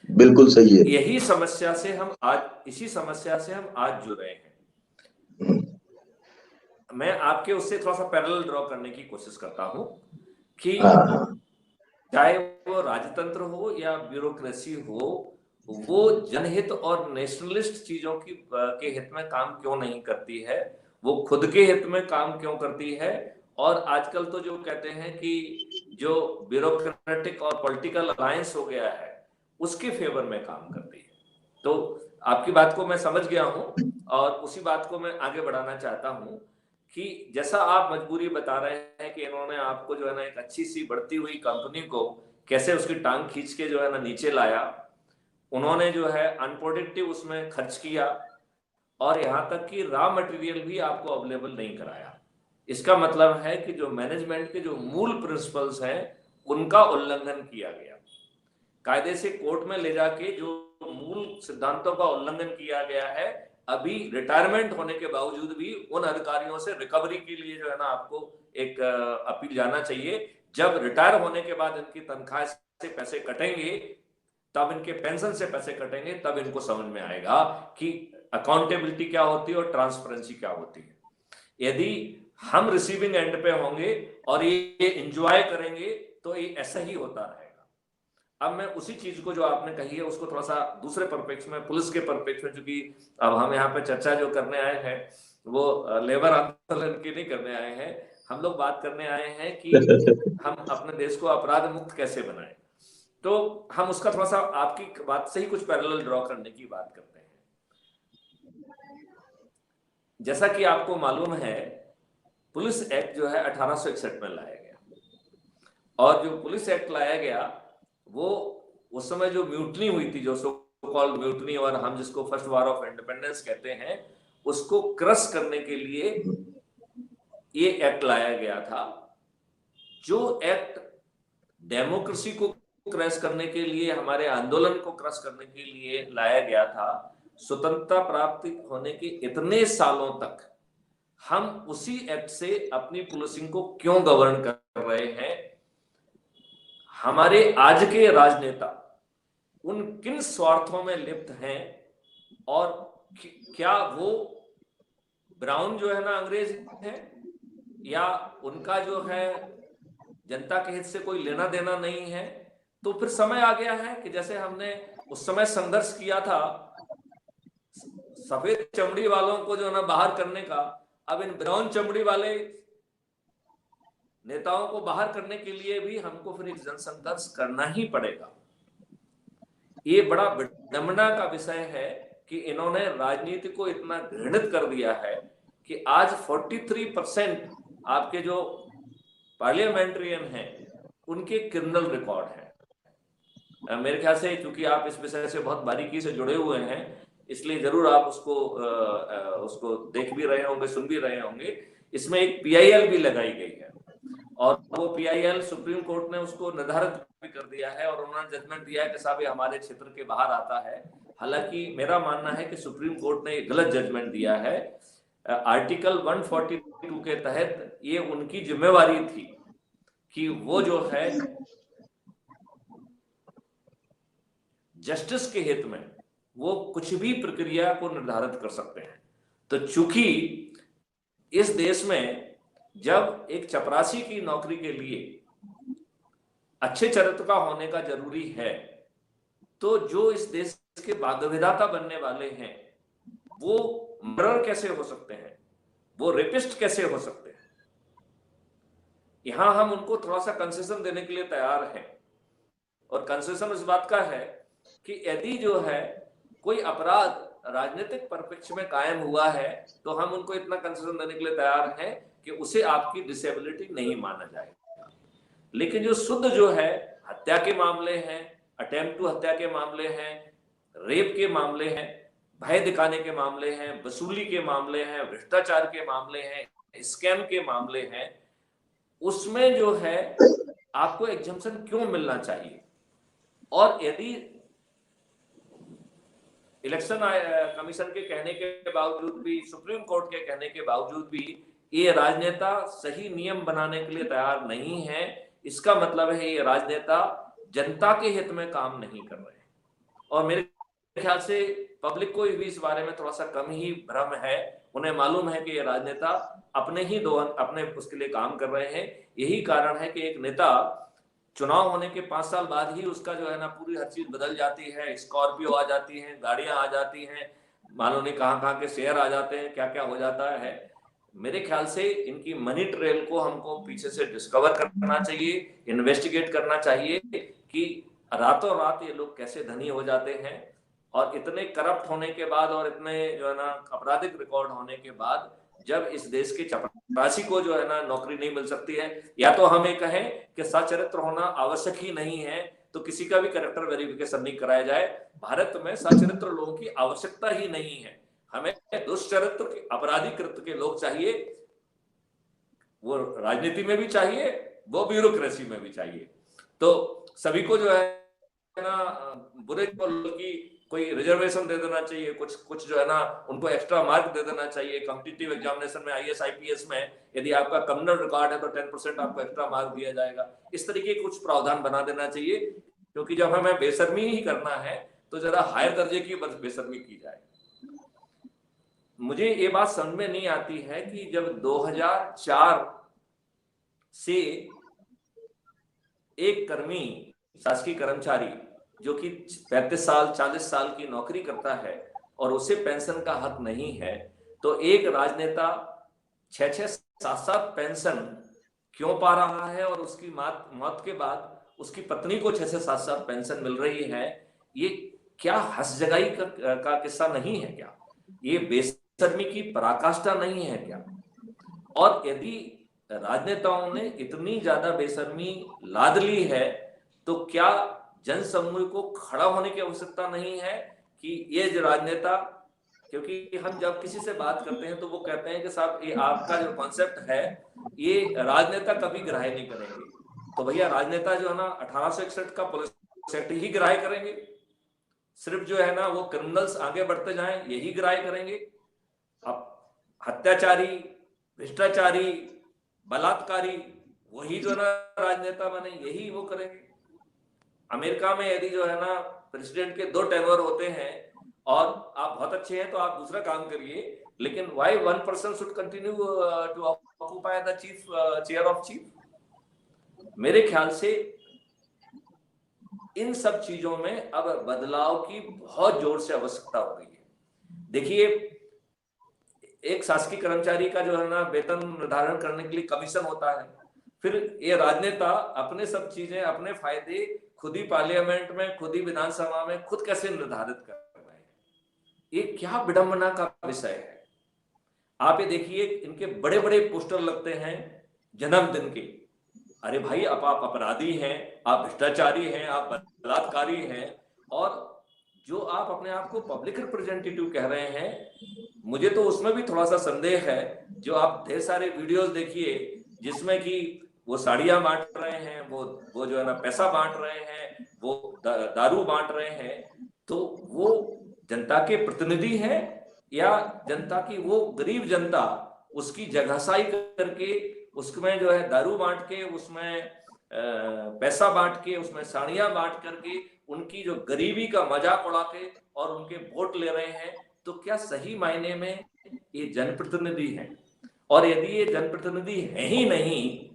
बिल्कुल सही है। इसी समस्या से हम आज जुड़ रहे हैं। मैं आपके उससे थोड़ा सा पैरेलल ड्रॉ करने की कोशिश करता हूं कि चाहे वो राजतंत्र हो या ब्यूरोक्रेसी हो, वो जनहित और नेशनलिस्ट चीजों के हित में काम क्यों नहीं करती है, वो खुद के हित में काम क्यों करती है। और आजकल तो जो कहते हैं कि जो ब्यूरोक्रेटिक और पॉलिटिकल अलायंस हो गया है उसके फेवर में काम करती है। तो आपकी बात को मैं समझ गया हूं और उसी बात को मैं आगे बढ़ाना चाहता हूं कि जैसा आप मजबूरी बता रहे हैं कि इन्होंने आपको जो है ना एक अच्छी सी बढ़ती हुई कंपनी को कैसे उसकी टांग खींच के जो है ना नीचे लाया, उन्होंने जो है अनप्रोडक्टिव उसमें खर्च किया और यहां तक कि रॉ मटेरियल भी आपको अवेलेबल नहीं कराया। इसका मतलब है कि जो मैनेजमेंट के जो मूल प्रिंसिपल्स हैं उनका उल्लंघन किया गया। कायदे से कोर्ट में ले जाके जो मूल सिद्धांतों का उल्लंघन किया गया है, अभी रिटायरमेंट होने के बावजूद भी उन अधिकारियों से रिकवरी के लिए जो है ना आपको एक अपील जाना चाहिए। जब रिटायर होने के बाद इनकी तनख्वाह से पैसे कटेंगे तब इनके पेंशन से पैसे कटेंगे, तब इनको समझ में आएगा कि अकाउंटेबिलिटी क्या होती है और ट्रांसपेरेंसी क्या होती है। यदि हम रिसीविंग एंड पे होंगे और ये एंजॉय करेंगे तो ये ऐसा ही होता रहेगा। अब मैं उसी चीज को जो आपने कही है उसको थोड़ा सा दूसरे परपेक्स में, पुलिस के परपेक्स में, क्योंकि अब हम यहाँ पे चर्चा जो करने आए हैं वो लेबर आंदोलन की नहीं करने आए हैं, हम लोग बात करने आए हैं कि हम अपने देश को अपराध मुक्त कैसे बनाएं। तो हम उसका थोड़ा सा आपकी बात से ही कुछ पैरेलल ड्रॉ करने की बात करते हैं। जैसा कि आपको मालूम है, पुलिस एक्ट जो है 1861 में लाया गया, और जो पुलिस एक्ट लाया गया वो उस समय जो म्यूटनी हुई थी, जो सो कॉल्ड म्यूटनी, और हम जिसको फर्स्ट वॉर ऑफ इंडिपेंडेंस कहते हैं, उसको क्रश करने के लिए ये एक्ट लाया गया था। जो एक्ट डेमोक्रेसी को क्रश करने के लिए, हमारे आंदोलन को क्रश करने के लिए लाया गया था, स्वतंत्रता प्राप्ति होने के इतने सालों तक हम उसी एक्ट से अपनी पुलिसिंग को क्यों गवर्न कर रहे हैं? हमारे आज के राजनेता उन किन स्वार्थों में लिप्त हैं, और क्या वो ब्राउन जो है ना अंग्रेज है, या उनका जो है जनता के हित से कोई लेना देना नहीं है? तो फिर समय आ गया है कि जैसे हमने उस समय संघर्ष किया था सफेद चमड़ी वालों को जो है ना बाहर करने का, अब इन ब्राउन चमड़ी वाले नेताओं को बाहर करने के लिए भी हमको फिर एक जनसंघर्ष करना ही पड़ेगा। ये बड़ा विडंबना का विषय है कि इन्होंने राजनीति को इतना घृणित कर दिया है कि आज 43% आपके जो पार्लियामेंट्रियन हैं उनके क्रिमिनल रिकॉर्ड हैं। मेरे ख्याल से क्योंकि आप इस विषय से बहुत बारीकी से जुड़े हुए हैं, इसलिए जरूर आप उसको देख भी रहे होंगे, सुन भी रहे होंगे। इसमें एक PIL भी लगाई गई है, और वो PIL सुप्रीम कोर्ट ने उसको निर्धारित भी कर दिया है, और उन्होंने जजमेंट दिया है कि साहब ये हमारे क्षेत्र के बाहर आता है। हालांकि मेरा मानना है कि सुप्रीम कोर्ट ने गलत जजमेंट दिया है। आर्टिकल 142 के तहत ये उनकी जिम्मेवारी थी कि वो जो है जस्टिस के हित में वो कुछ भी प्रक्रिया को निर्धारित कर सकते हैं। तो चूंकि इस देश में जब एक चपरासी की नौकरी के लिए अच्छे चरित्र का होने का जरूरी है, तो जो इस देश के भाग्यविधाता बनने वाले हैं वो मर्डरर कैसे हो सकते हैं, वो रेपिस्ट कैसे हो सकते हैं? यहां हम उनको थोड़ा सा कंसेशन देने के लिए तैयार हैं, और कंसेशन इस बात का है कि यदि जो है कोई अपराध राजनीतिक परिप्रेक्ष्य में कायम हुआ है तो हम उनको इतना कंसेशन देने के लिए तैयार हैं कि उसे आपकी डिसेबिलिटी नहीं माना जाएगा। लेकिन जो शुद्ध जो है हत्या के मामले हैं, अटेम्प्ट टू हत्या के मामले हैं, रेप के मामले हैं, भय दिखाने के मामले हैं, वसूली के मामले हैं, भ्रष्टाचार के मामले हैं, स्कैम के मामले हैं, उसमें जो है आपको एग्जम्पशन क्यों मिलना चाहिए? और यदि इलेक्शन कमीशन के कहने के बावजूद भी, सुप्रीम कोर्ट के कहने के बावजूद भी ये राजनेता सही नियम बनाने के लिए तैयार नहीं है, इसका मतलब है ये राजनेता जनता के हित में काम नहीं कर रहे हैं। और मेरे ख्याल से पब्लिक को भी इस बारे में थोड़ा सा कम ही भ्रम है। उन्हें मालूम है कि ये राजनेता अपने उसके लिए काम कर रहे हैं। यही कारण है कि एक नेता चुनाव होने के 5 साल बाद ही उसका जो है ना पूरी हर चीज बदल जाती है। स्कॉर्पियो आ जाती है, गाड़ियां आ जाती हैं, मालूम नहीं कहाँ के शेयर आ जाते हैं, क्या क्या हो जाता है। मेरे ख्याल से इनकी मनी ट्रेल को हमको पीछे से डिस्कवर करना चाहिए, इन्वेस्टिगेट करना चाहिए कि रातों रात ये लोग कैसे धनी हो जाते हैं, और इतने करप्ट होने के बाद और इतने जो है ना आपराधिक रिकॉर्ड होने के बाद जब इस देश के चपरासी को जो है ना नौकरी नहीं मिल सकती है। या तो हम ये कहें कि सचरित्र होना आवश्यक ही नहीं है, तो किसी का भी कैरेक्टर वेरिफिकेशन नहीं कराया जाए। भारत में सचरित्र लोगों की आवश्यकता ही नहीं है, हमें दुष्चरित्र के अपराधी कृत्य के लोग चाहिए। वो राजनीति में भी चाहिए, वो ब्यूरोक्रेसी में भी चाहिए। तो सभी को जो है ना बुरे की कोई रिजर्वेशन दे देना चाहिए, कुछ जो है ना उनको एक्स्ट्रा मार्क दे देना चाहिए। कॉम्पिटिटिव एग्जामिनेशन में IAS IPS में यदि आपका क्रिमिनल रिकॉर्ड है तो 10% आपको एक्स्ट्रा मार्क दिया जाएगा। इस तरीके के कुछ प्रावधान बना देना चाहिए क्योंकि जब हमें बेशर्मी ही करना है तो जरा हायर दर्जे की बेशर्मी की जाए। मुझे ये बात समझ में नहीं आती है कि जब 2004 से एक कर्मी, शासकीय कर्मचारी जो कि 35 साल 40 साल की नौकरी करता है और उसे पेंशन का हक नहीं है, तो एक राजनेता 6-6 7-7 पेंशन क्यों पा रहा है और उसकी मौत के बाद उसकी पत्नी को 6 से 7-7 पेंशन मिल रही है। ये क्या हंस जगाई का किस्सा नहीं है क्या? ये बेशर्मी की पराकाष्ठा नहीं है क्या? और यदि राजनेताओं ने इतनी ज्यादा बेशर्मी लाद ली है तो क्या जनसमूह को खड़ा होने की आवश्यकता नहीं है कि ये जो राजनेता, क्योंकि हम जब किसी से बात करते हैं तो वो कहते हैं कि साहब ये आपका जो कॉन्सेप्ट है ये राजनेता कभी ग्राह्य नहीं करेंगे। तो भैया राजनेता जो है ना 1861 का पुलिस एक्ट ही ग्राह्य करेंगे, सिर्फ जो है ना वो क्रिमिनल्स आगे बढ़ते जाएं यही ग्राह्य करेंगे। अब हत्याचारी, भ्रष्टाचारी, बलात्कारी वही जो ना राजनेता बने, यही वो करेंगे। अमेरिका में यदि जो है ना प्रेसिडेंट के 2 टेन्योर होते हैं और आप बहुत अच्छे हैं तो आप दूसरा काम करिए, लेकिन why one person should continue to occupy the chief chair of chief? मेरे ख्याल से इन सब चीजों में अब बदलाव की बहुत जोर से आवश्यकता हो गई है। देखिए, एक शासकीय कर्मचारी का जो है ना वेतन निर्धारण करने के लिए कमीशन होता है, फिर ये राजनेता अपने सब चीजें, अपने फायदे खुद ही पार्लियामेंट में, खुद ही विधानसभा में खुद कैसे निर्धारित कर रहे हैं। ये क्या विडंबना का विषय है। आप ये देखिए, इनके बड़े बड़े पोस्टर लगते हैं जन्मदिन के। अरे भाई, अब आप अपराधी हैं, आप भ्रष्टाचारी हैं, आप बलात्कारी हैं, और जो आप अपने आप को पब्लिक रिप्रेजेंटेटिव कह रहे हैं, मुझे तो उसमें भी थोड़ा सा संदेह है। जो आप ढेर सारे वीडियोस देखिए जिसमें कि वो साड़ियां बांट रहे हैं, वो जो है ना पैसा बांट रहे हैं, वो दारू बांट रहे हैं, तो वो जनता के प्रतिनिधि हैं या जनता की वो गरीब जनता उसकी जगहसाई करके उसमें जो है दारू बांट के, उसमें पैसा बांट के, उसमें साड़ियां बांट करके उनकी जो गरीबी का मजाक उड़ा के और उनके वोट ले रहे हैं? तो क्या सही मायने में ये जनप्रतिनिधि हैं? और यदि ये जनप्रतिनिधि है ही नहीं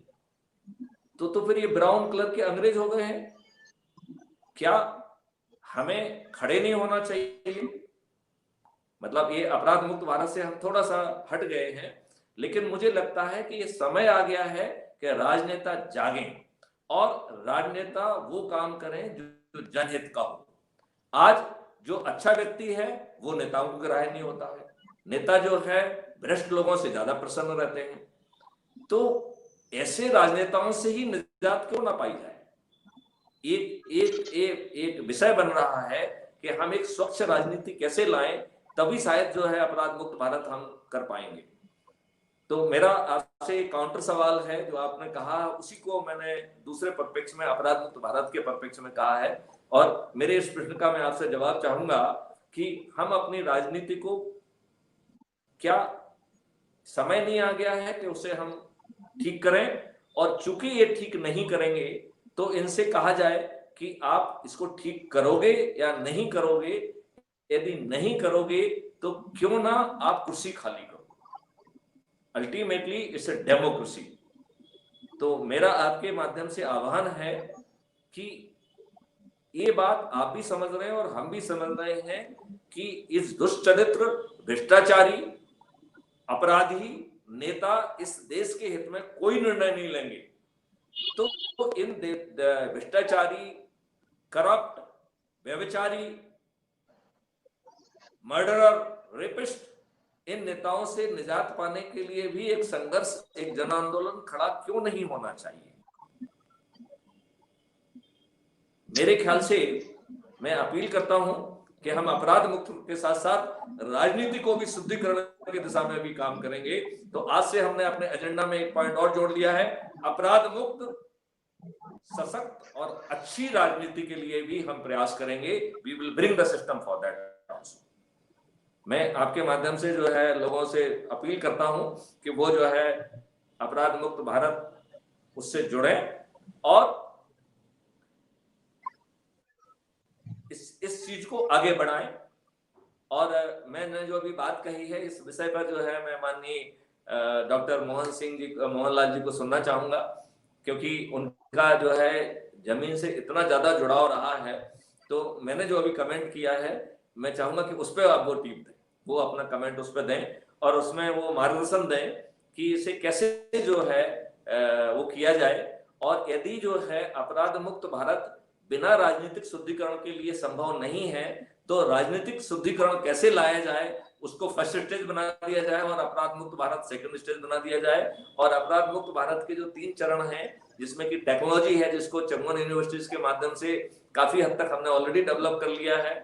तो फिर ये ब्राउन कलर के अंग्रेज हो गए हैं। क्या हमें खड़े नहीं होना चाहिए? मतलब ये अपराध मुक्त भारत से हम थोड़ा सा हट गए हैं, लेकिन मुझे लगता है कि ये समय आ गया है कि राजनेता जागें और राजनेता वो काम करें जो जनहित का हो। आज जो अच्छा व्यक्ति है वो नेताओं को ग्राह्य नहीं होता है। नेता जो है भ्रष्ट लोगों से ज्यादा प्रसन्न रहते हैं। तो ऐसे राजनेताओं से ही निजात क्यों ना पाई जाए? एक विषय बन रहा है कि हम एक स्वच्छ राजनीति कैसे लाएं, तभी शायद जो है अपराध मुक्त भारत हम कर पाएंगे। तो मेरा आपसे काउंटर सवाल है, जो आपने कहा उसी को मैंने दूसरे परिप्रेक्ष्य में, अपराध मुक्त भारत के परिप्रेक्ष्य में कहा है, और मेरे इस प्रश्न का मैं आपसे जवाब चाहूंगा कि हम अपनी राजनीति को, क्या समय नहीं आ गया है कि उसे हम ठीक करें? और चूंकि ये ठीक नहीं करेंगे तो इनसे कहा जाए कि आप इसको ठीक करोगे या नहीं करोगे। यदि नहीं करोगे तो क्यों ना आप कुर्सी खाली करो। Ultimately it's a democracy. तो मेरा आपके माध्यम से आह्वान है कि ये बात आप भी समझ रहे हैं और हम भी समझ रहे हैं कि इस दुष्चरित्र, भ्रष्टाचारी, अपराधी नेता इस देश के हित में कोई निर्णय नहीं लेंगे। तो इन भ्रष्टाचारी, करप्ट, व्यभिचारी, मर्डरर, रेपिस्ट, इन नेताओं से निजात पाने के लिए भी एक संघर्ष, एक जन आंदोलन खड़ा क्यों नहीं होना चाहिए? मेरे ख्याल से मैं अपील करता हूं कि हम अपराध मुक्त के साथ साथ राजनीति को भी शुद्धिकरण की दिशा में भी काम करेंगे। तो आज से हमने अपने एजेंडा में एक पॉइंट और जोड़ लिया है, अपराध मुक्त, सशक्त और अच्छी राजनीति के लिए भी हम प्रयास करेंगे। We will bring the system for that also. मैं आपके माध्यम से जो है लोगों से अपील करता हूं कि वो जो है अपराध मुक्त भारत उससे जुड़े और इस चीज को आगे बढ़ाएं। और मैंने जो अभी बात कही है इस विषय पर जो है मैं माननीय डॉक्टर मोहनलाल जी को सुनना चाहूंगा, क्योंकि उनका जो है जमीन से इतना ज्यादा जुड़ाव रहा है। तो मैंने जो अभी कमेंट किया है मैं चाहूंगा कि उस पर आप वो टिप दें, वो अपना कमेंट उस पर दें और उसमें वो मार्गदर्शन दें कि इसे कैसे जो है वो किया जाए। और यदि जो है अपराध मुक्त भारत बिना राजनीतिक शुद्धिकरण के लिए संभव नहीं है, तो राजनीतिक शुद्धिकरण कैसे लाया जाए, उसको फर्स्ट स्टेज बना दिया जाए और अपराध मुक्त भारत सेकंड स्टेज बना दिया जाए। और अपराध मुक्त भारत के जो 3 चरण हैं, जिसमें कि टेक्नोलॉजी है, जिसको चंगन यूनिवर्सिटीज के माध्यम से काफी हद तक हमने ऑलरेडी डेवलप कर लिया है।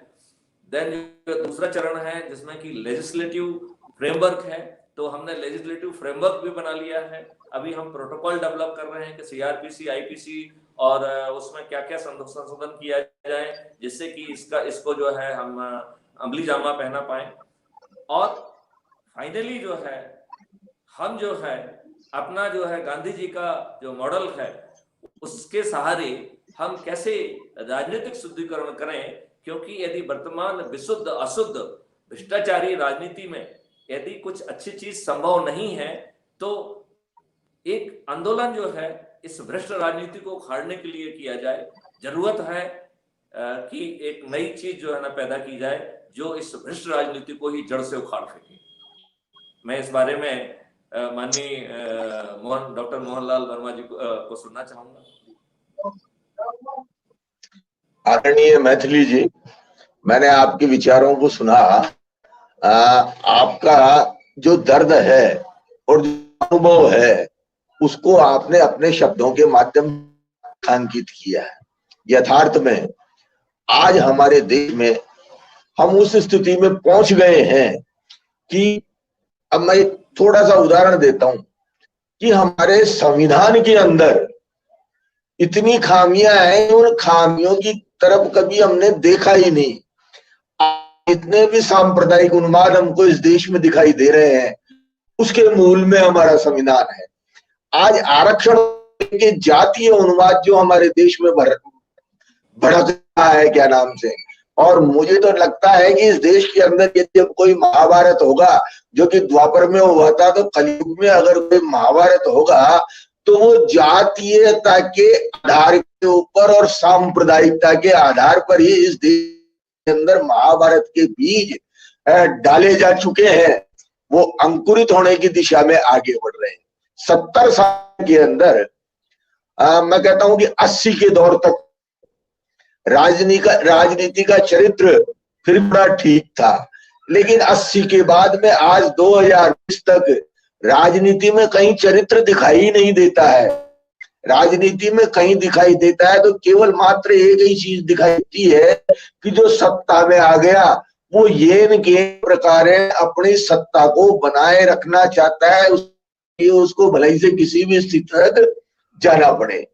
देन जो दूसरा चरण है जिसमें कि लेजिस्लेटिव फ्रेमवर्क है, तो हमने लेजिस्लेटिव फ्रेमवर्क भी बना लिया है। अभी हम प्रोटोकॉल डेवलप कर रहे हैं कि सीआरपीसी, आईपीसी और उसमें क्या क्या संशोधन किया जाए जिससे कि इसको जो है हम अमली जामा पहना पाए। और फाइनली जो है हम जो है अपना जो है गांधी जी का जो मॉडल है उसके सहारे हम कैसे राजनीतिक शुद्धिकरण करें, क्योंकि यदि वर्तमान विशुद्ध अशुद्ध भ्रष्टाचारी राजनीति में यदि कुछ अच्छी चीज संभव नहीं है, तो एक आंदोलन जो है इस भ्रष्ट राजनीति को उखाड़ने के लिए किया जाए। जरूरत है कि एक नई चीज जो है ना पैदा की जाए जो इस भ्रष्ट राजनीति को ही जड़ से उखाड़ सके। मैं इस बारे में माननीय डॉक्टर मोहनलाल वर्मा जी को सुनना चाहूंगा। आदरणीय मैथिली जी, मैंने आपके विचारों को सुना। आपका जो दर्द है और जो अनुभव है उसको आपने अपने शब्दों के माध्यम से अंकित किया है। यथार्थ में आज हमारे देश में हम उस स्थिति में पहुंच गए हैं कि अब मैं थोड़ा सा उदाहरण देता हूं कि हमारे संविधान के अंदर इतनी खामियां हैं, उन खामियों की तरफ कभी हमने देखा ही नहीं। इतने भी सांप्रदायिक उन्माद हमको इस देश में दिखाई दे रहे हैं, उसके मूल में हमारा संविधान है। आज आरक्षण के जातीय उन्माद जो हमारे देश में भड़क रहा है क्या नाम से, और मुझे तो लगता है कि इस देश के अंदर जब कोई महाभारत होगा, जो कि द्वापर में हुआ था, तो कलयुग में अगर कोई महाभारत होगा तो वो जातीयता के आधार के ऊपर और सांप्रदायिकता के आधार पर ही इस देश के अंदर महाभारत के बीज डाले जा चुके हैं। वो अंकुरित होने की दिशा में आगे बढ़ रहे हैं। 70 साल के अंदर मैं कहता हूं कि 80 के दौर तक राजनीति का चरित्र फिर बड़ा ठीक था, लेकिन 80 के बाद में आज 2020 तक राजनीति में कहीं चरित्र दिखाई ही नहीं देता है। राजनीति में कहीं दिखाई देता है तो केवल मात्र एक ही चीज दिखाई देती है कि जो सत्ता में आ गया वो येन के प्रकार अपनी सत्ता को बनाए रखना चाहता है, उसको भलाई से किसी भी स्थिति तक जाना पड़े।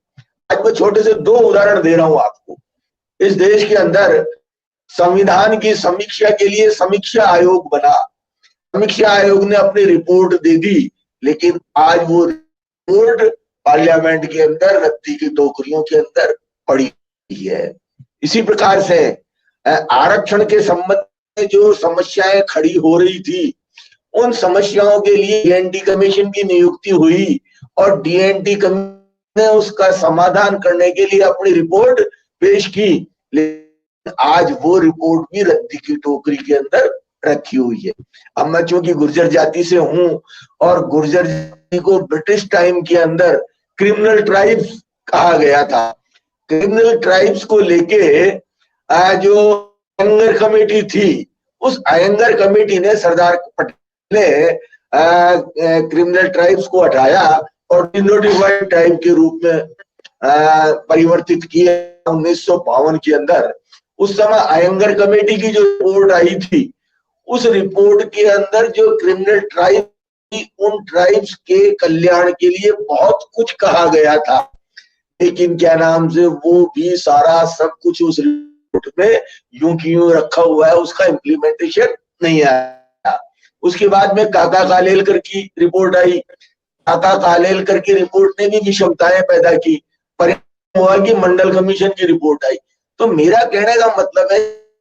आज मैं छोटे से 2 उदाहरण दे रहा हूं आपको। इस देश के अंदर संविधान की समीक्षा के लिए समीक्षा आयोग बना, समीक्षा आयोग ने अपनी रिपोर्ट दे दी, लेकिन आज वो रिपोर्ट पार्लियामेंट के अंदर रद्दी की टोकरियों के अंदर पड़ी है। इसी प्रकार से आरक्षण के संबंध में जो समस्याएं खड़ी हो रही थी, उन समस्याओं के लिए डीएनटी कमीशन की नियुक्ति हुई और डीएनटी कमीशन ने उसका समाधान करने के लिए अपनी रिपोर्ट पेश की, लेकिन आज वो रिपोर्ट भी रद्दी की टोकरी के अंदर रखी हुई है। अब मैं चूंकि गुर्जर जाति से हूं और गुर्जर जाति को ब्रिटिश टाइम के अंदर क्रिमिनल ट्राइब्स कहा गया था। क्रिमिनल ट्राइब्स को लेके जो अयंगर कमेटी थी, उस अयंगर कमेटी ने सरदार पटेल ने क्रिमिनल ट्राइब्स को हटाया और डिनोटिफाइड ट्राइब के रूप में परिवर्तित किया 1952 के अंदर। उस समय अयंगर कमेटी की जो रिपोर्ट आई थी, उस रिपोर्ट के अंदर जो क्रिमिनल ट्राइब, उन ट्राइब्स के कल्याण के लिए बहुत कुछ कहा गया था, लेकिन क्या नाम से वो भी सारा सब कुछ उस रिपोर्ट में यूं की यूं रखा हुआ है, उसका इम्प्लीमेंटेशन नहीं आया। उसके बाद में काका कालेलकर की रिपोर्ट आई। काका कालेलकर की रिपोर्ट ने भी विषमताएं पैदा की। परिणाम हुआ कि मंडल कमीशन की रिपोर्ट आई। तो मेरा कहने का मतलब है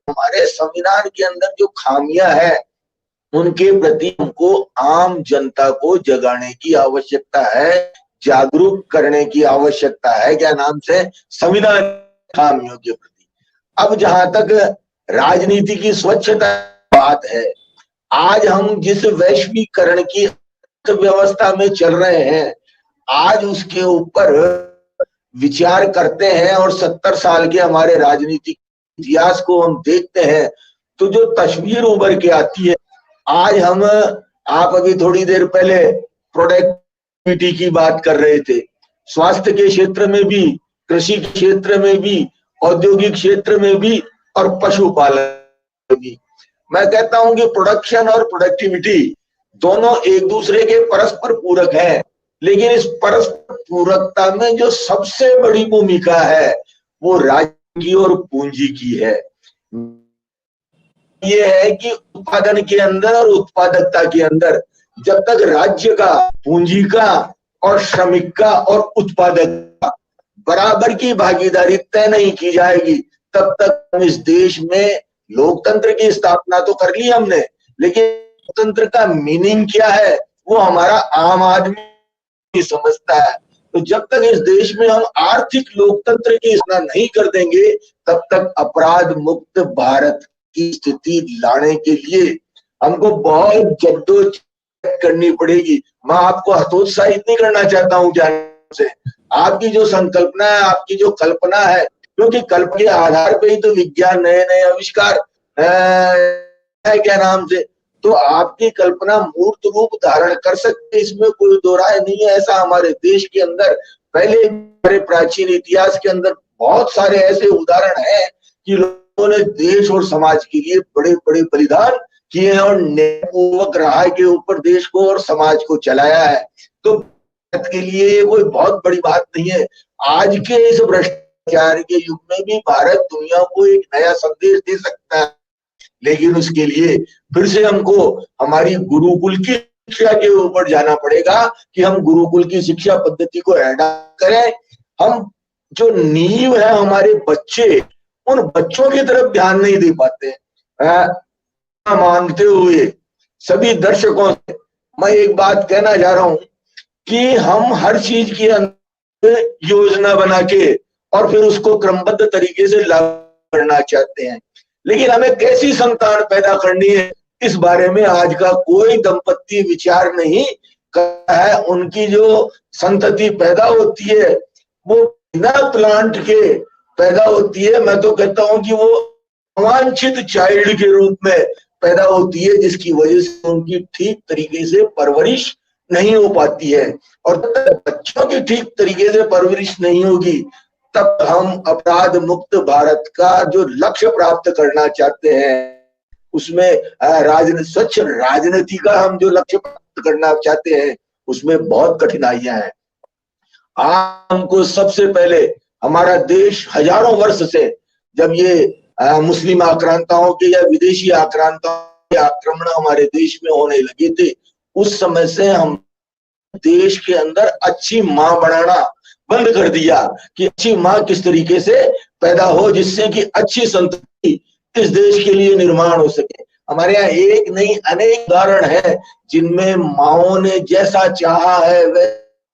हमारे संविधान के अंदर जो खामियां है उनके प्रति हमको आम जनता को जगाने की आवश्यकता है, जागरूक करने की आवश्यकता है। क्या नाम से संविधान खामियों के प्रति। अब जहां तक राजनीति की स्वच्छता बात है, आज हम जिस वैश्वीकरण की व्यवस्था में चल रहे हैं, आज उसके ऊपर विचार करते हैं और 70 साल के हमारे राजनीतिक इतिहास को हम देखते हैं तो जो तस्वीर उभर के आती है, आज आप अभी थोड़ी देर पहले प्रोडक्टिविटी की बात कर रहे थे, स्वास्थ्य के क्षेत्र में भी, कृषि के क्षेत्र में भी, औद्योगिक क्षेत्र में भी और पशुपालन में भी। मैं कहता हूं कि प्रोडक्शन और प्रोडक्टिविटी दोनों एक दूसरे के परस्पर पूरक हैं, लेकिन इस परस्पर पूरकता में जो सबसे बड़ी भूमिका है वो राज्य की और पूंजी की है। ये है कि उत्पादन के अंदर और उत्पादकता के अंदर जब तक राज्य का, पूंजी का और श्रमिक का और उत्पादक का बराबर की भागीदारी तय नहीं की जाएगी, तब तक हम इस देश में लोकतंत्र की स्थापना तो कर ली हमने, लेकिन लोकतंत्र का मीनिंग क्या है वो हमारा आम आदमी समझता है। तो जब तक इस देश में हम आर्थिक लोकतंत्र की स्थापना नहीं कर देंगे, तब तक अपराध मुक्त भारत की स्थिति लाने के लिए हमको बहुत जद्दोजहद करनी पड़ेगी। मैं आपको हतोत्साहित नहीं करना चाहता हूं जानने से, आपकी जो संकल्पना है, आपकी जो कल्पना है, क्योंकि कल्पना के आधार पे ही तो विज्ञान नए नए आविष्कार है, क्या नाम से, तो आपकी कल्पना मूर्त रूप धारण कर सकते, इसमें कोई दो राय नहीं है। ऐसा हमारे देश के अंदर पहले हमारे प्राचीन इतिहास के अंदर बहुत सारे ऐसे उदाहरण हैं कि लोगों ने देश और समाज के लिए बड़े बड़े बलिदान किए और न्यायपूर्वक राह के ऊपर देश को और समाज को चलाया है। तो भारत के लिए ये कोई बहुत बड़ी बात नहीं है। आज के इस भ्रष्टाचार के युग में भी भारत दुनिया को एक नया संदेश दे सकता है, लेकिन उसके लिए फिर से हमको हमारी गुरुकुल की शिक्षा के ऊपर जाना पड़ेगा कि हम गुरुकुल की शिक्षा पद्धति को एडॉप्ट करें। हम जो नींव है हमारे बच्चे, उन बच्चों की तरफ ध्यान नहीं दे पाते। मांगते हुए सभी दर्शकों से मैं एक बात कहना चाह रहा हूं कि हम हर चीज की योजना बना के और फिर उसको क्रमबद्ध तरीके से लागू करना चाहते हैं, लेकिन हमें कैसी संतान पैदा करनी है इस बारे में आज का कोई दंपति विचार नहीं करता है। उनकी जो संतति पैदा होती है वो बिना प्लांट के पैदा होती है। मैं तो कहता हूं कि वो अवांछित चाइल्ड के रूप में पैदा होती है, जिसकी वजह से उनकी ठीक तरीके से परवरिश नहीं हो पाती है। और तब बच्चों की ठीक तरीके से परवरिश नहीं होगी, तब हम अपराध मुक्त भारत का जो लक्ष्य प्राप्त करना चाहते हैं उसमें स्वच्छ राजनीति का हम जो लक्ष्य प्राप्त करना चाहते हैं उसमें बहुत कठिनाइयां हैं। हमको सबसे पहले हमारा देश हजारों वर्ष से, जब ये मुस्लिम आक्रांताओं के या विदेशी आक्रांताओं के आक्रमण हमारे देश में होने लगे थे, उस समय से हम देश के अंदर अच्छी मां बनाना बंद कर दिया कि अच्छी मां किस तरीके से पैदा हो जिससे कि अच्छी संतति इस देश के लिए निर्माण हो सके। हमारे यहाँ एक नहीं अनेक उदाहरण है जिनमें माओ ने जैसा चाहा है वह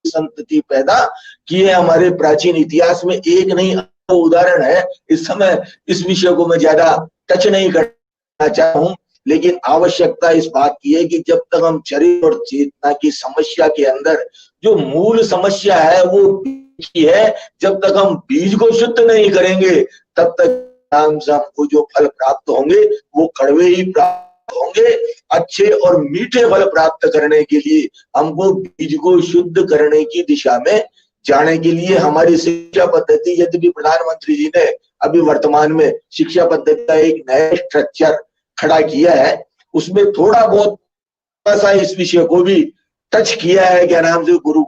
संतति पैदा की है। हमारे प्राचीन इतिहास में एक नहीं उदाहरण है। इस समय इस विषय को मैं ज्यादा टच नहीं करना चाहता हूं, लेकिन आवश्यकता इस बात की है कि जब तक हम चरित्र और चेतना की समस्या के अंदर जो मूल समस्या है वो बीज की है, जब तक हम बीज को शुद्ध नहीं करेंगे तब तक हमको जो फल प्राप्त होंगे वो कड़वे ही प्राप्त होंगे। अच्छे और मीठे फल प्राप्त करने के लिए हमको बीज को शुद्ध करने की दिशा में जाने के लिए हमारी शिक्षा पद्धति, यद्यपि प्रधानमंत्री जी ने अभी वर्तमान में शिक्षा पद्धति का एक नया स्ट्रक्चर खड़ा किया है, उसमें थोड़ा बहुत सा इस विषय को भी टच किया है, क्या नाम से, गुरु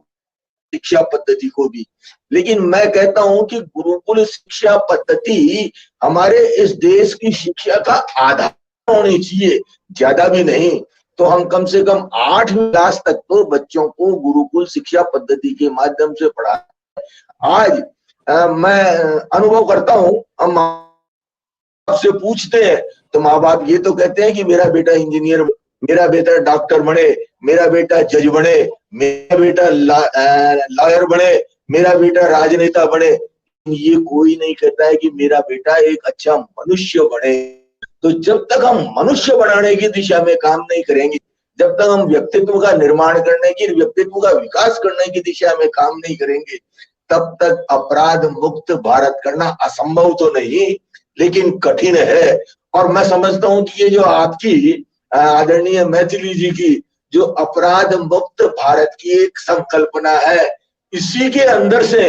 शिक्षा पद्धति को भी। लेकिन मैं कहता हूं कि गुरुकुल शिक्षा पद्धति हमारे इस देश की शिक्षा का आधार होनी चाहिए, ज्यादा भी नहीं तो हम कम से कम 8वीं क्लास तक तो बच्चों को गुरुकुल शिक्षा पद्धति के माध्यम से पढ़ा। आज मैं अनुभव करता हूं, हम से पूछते हैं तो माँ बाप ये तो कहते हैं कि मेरा बेटा इंजीनियर, मेरा बेटा डॉक्टर बने, मेरा बेटा जज बने, मेरा बेटा लॉयर बने, मेरा बेटा राजनेता बने। ये कोई नहीं कहता है कि मेरा बेटा एक अच्छा मनुष्य बने। तो जब तक हम मनुष्य बनाने की दिशा में काम नहीं करेंगे, जब तक हम व्यक्तित्व का निर्माण करने की, व्यक्तित्व का विकास करने की दिशा में काम नहीं करेंगे, तब तक अपराध मुक्त भारत करना असंभव तो नहीं लेकिन कठिन है। और मैं समझता हूं कि ये जो आपकी आदरणीय मैथिली जी की जो अपराध मुक्त भारत की एक संकल्पना है, इसी के अंदर से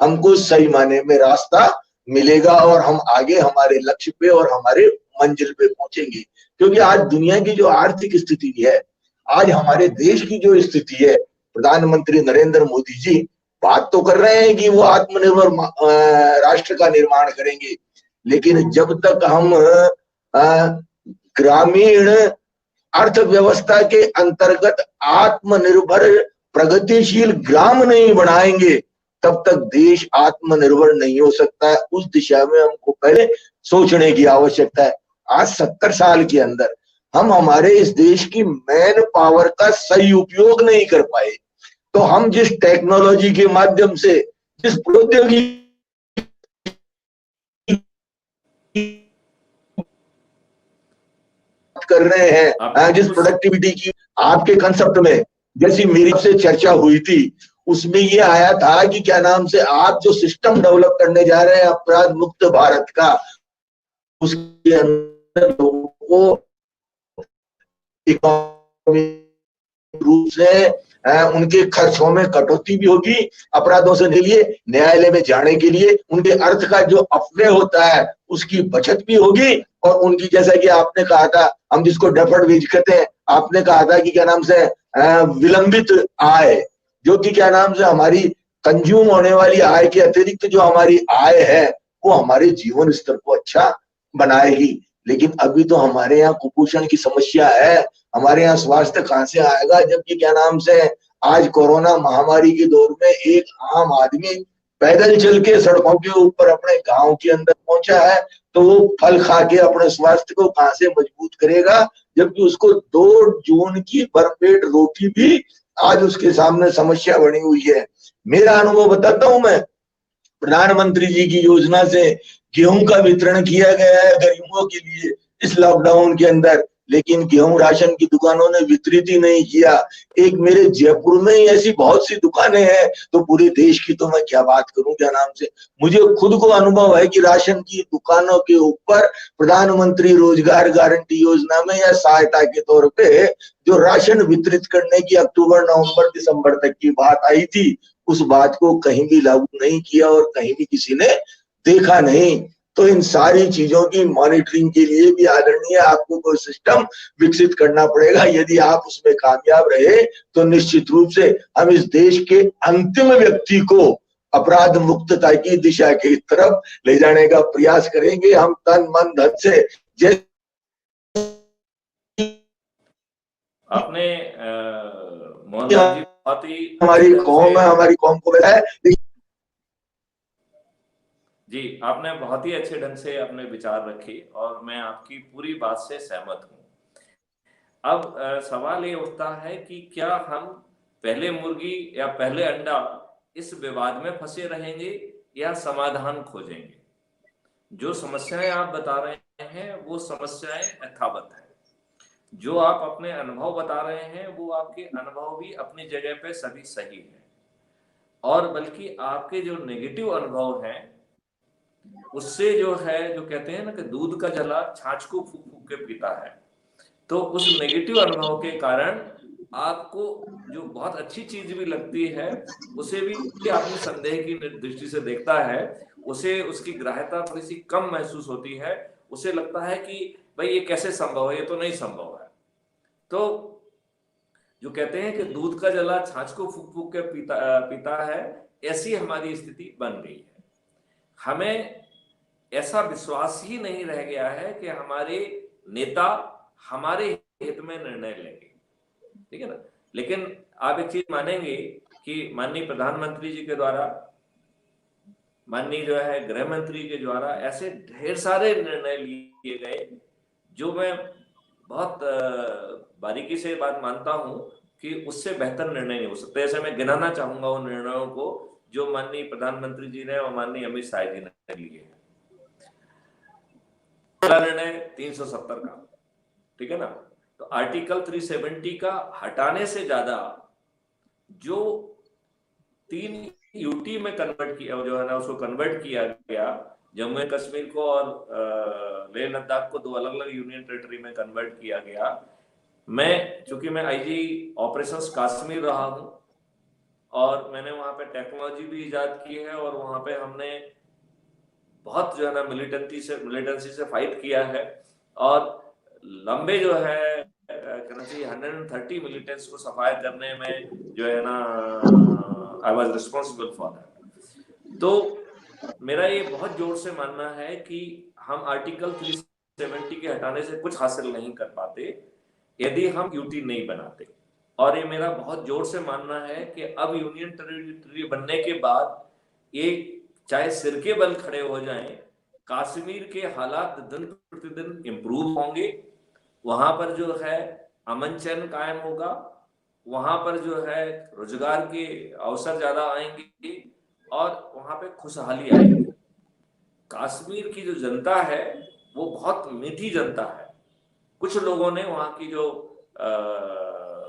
हमको सही माने में रास्ता मिलेगा और हम आगे हमारे लक्ष्य पे और हमारे मंजिल पे पहुंचेंगे। क्योंकि आज दुनिया की जो आर्थिक स्थिति है, आज हमारे देश की जो स्थिति है, प्रधानमंत्री नरेंद्र मोदी जी बात तो कर रहे हैं कि वो आत्मनिर्भर राष्ट्र का निर्माण करेंगे, लेकिन जब तक हम ग्रामीण अर्थव्यवस्था के अंतर्गत आत्मनिर्भर प्रगतिशील ग्राम नहीं बनाएंगे, तब तक देश आत्मनिर्भर नहीं हो सकता है। उस दिशा में हमको पहले सोचने की आवश्यकता है। आज 70 साल के अंदर हम हमारे इस देश की मैन पावर का सही उपयोग नहीं कर पाए। तो हम जिस टेक्नोलॉजी के माध्यम से, जिस प्रौद्योगिकी कर रहे हैं, जिस प्रोडक्टिविटी की आपके कंसेप्ट में जैसी मेरी से चर्चा हुई थी, उसमें ये आया था कि क्या नाम से आप जो सिस्टम डेवलप करने जा रहे हैं अपराध मुक्त भारत का, उसके अंदर लोगों को इकोनॉमिक रूप से उनके खर्चों में कटौती भी होगी, अपराधों से लिए न्यायालय में जाने के लिए उनके अर्थ का जो अपव्यय होता है उसकी बचत भी होगी, और उनकी जैसा कि आपने कहा था, हम जिसको डेफर्ड वेज कहते हैं, आपने कहा था कि क्या नाम से विलंबित आय, जो कि क्या नाम से हमारी कंज्यूम होने वाली आय के अतिरिक्त जो हमारी आय है वो हमारे जीवन स्तर को अच्छा बनाएगी। लेकिन अभी तो हमारे यहाँ कुपोषण की समस्या है, हमारे यहाँ स्वास्थ्य कहां से आएगा, जबकि क्या नाम से आज कोरोना महामारी के दौर में एक आम आदमी पैदल चल के सड़कों के ऊपर अपने गांव के अंदर पहुंचा है, तो वो फल खा के अपने स्वास्थ्य को कहां से मजबूत करेगा, जबकि उसको 2 जून की भरपेट रोटी भी आज उसके सामने समस्या बनी हुई है। मेरा अनुभव बताता हूं मैं, प्रधानमंत्री जी की योजना से गेहूं का वितरण किया गया है गरीबों के लिए इस लॉकडाउन के अंदर, लेकिन गेहूं राशन की दुकानों ने वितरित ही नहीं किया। एक मेरे जयपुर में ही ऐसी बहुत सी दुकानें हैं, तो पूरे देश की तो मैं क्या बात करूं, क्या नाम से मुझे खुद को अनुभव है कि राशन की दुकानों के ऊपर प्रधानमंत्री रोजगार गारंटी योजना में या सहायता के तौर पे जो राशन वितरित करने की अक्टूबर नवंबर दिसंबर तक की बात आई थी, उस बात को कहीं भी लागू नहीं किया और कहीं भी किसी ने देखा नहीं। तो इन सारी चीजों की मॉनिटरिंग के लिए भी आदरणीय आपको कोई सिस्टम विकसित करना पड़ेगा। यदि आप उसमें कामयाब रहे तो निश्चित रूप से हम इस देश के अंतिम व्यक्ति को अपराध मुक्तता की दिशा की तरफ ले जाने का प्रयास करेंगे। हम तन मन धन से आपने मोहनलाल जी बहुत ही हमारी कौम है, हमारी कौम को मिला है जी, आपने बहुत ही अच्छे ढंग से अपने विचार रखे और मैं आपकी पूरी बात से सहमत हूं। अब सवाल ये उठता है कि क्या हम पहले मुर्गी या पहले अंडा इस विवाद में फंसे रहेंगे या समाधान खोजेंगे। जो समस्याएं आप बता रहे हैं वो समस्याएं यथावत है, जो आप अपने अनुभव बता रहे हैं वो आपके अनुभव भी अपनी जगह पे सभी सही है, और बल्कि आपके जो नेगेटिव अनुभव हैं उससे जो है, जो कहते हैं ना कि दूध का जला छाछ को फूक फूक के पीता है, तो उस नेगेटिव अनुभव के कारण आपको जो बहुत अच्छी चीज भी लगती है उसे भी आदमी संदेह की दृष्टि से देखता है, उसे उसकी ग्राह्यता थोड़ी सी कम महसूस होती है, उसे लगता है कि भाई ये कैसे संभव है, ये तो नहीं संभव है। तो जो कहते हैं कि दूध का जला छाछ को फूक फूक के पीता है, ऐसी हमारी स्थिति बन गई है। हमें ऐसा विश्वास ही नहीं रह गया है कि हमारे नेता हमारे हित में निर्णय लेंगे, ठीक है ना। लेकिन आप एक चीज मानेंगे कि माननीय प्रधानमंत्री जी के द्वारा माननीय जो है गृह मंत्री के द्वारा ऐसे ढेर सारे निर्णय लिए गए जो मैं बहुत बारीकी से बात मानता हूं कि उससे बेहतर निर्णय नहीं हो सकते। ऐसे मैं गिनाना चाहूंगा उन निर्णयों को जो माननीय प्रधानमंत्री जी ने और माननीय अमित शाह जी ने लिए। पहला निर्णय 370 का, ठीक है ना, तो आर्टिकल 370 का हटाने से ज्यादा जो 3 यूटी में कन्वर्ट किया जो है ना उसको कन्वर्ट किया गया, जम्मू एंड कश्मीर को और लेह लद्दाख को 2 अलग अलग यूनियन टेरिटरी में कन्वर्ट किया गया। चूंकि मैं आईजी ऑपरेशंस कश्मीर रहा हूं और मैंने वहां पे टेक्नोलॉजी भी इजाद की है और वहां पे हमने बहुत जो है ना मिलिटेंसी से फाइट किया है और लंबे जो है 130 मिलिटेंट्स को सफाया करने में जो है ना I was responsible for that. तो मेरा ये बहुत जोर से मानना है कि हम आर्टिकल 370 के हटाने से कुछ हासिल नहीं कर पाते यदि हम यूटी नहीं बनाते। और ये मेरा बहुत जोर से मानना है कि अब यूनियन टेरिटरी बनने के बाद ये चाहे सिर के बल खड़े हो जाएं, कश्मीर के हालात दिन प्रतिदिन इंप्रूव होंगे, वहां पर जो है अमन चैन कायम होगा, वहां पर जो है रोजगार के अवसर ज्यादा आएंगे और वहां पे खुशहाली आएगी। कश्मीर की जो जनता है वो बहुत मीठी जनता है। कुछ लोगों ने वहां की जो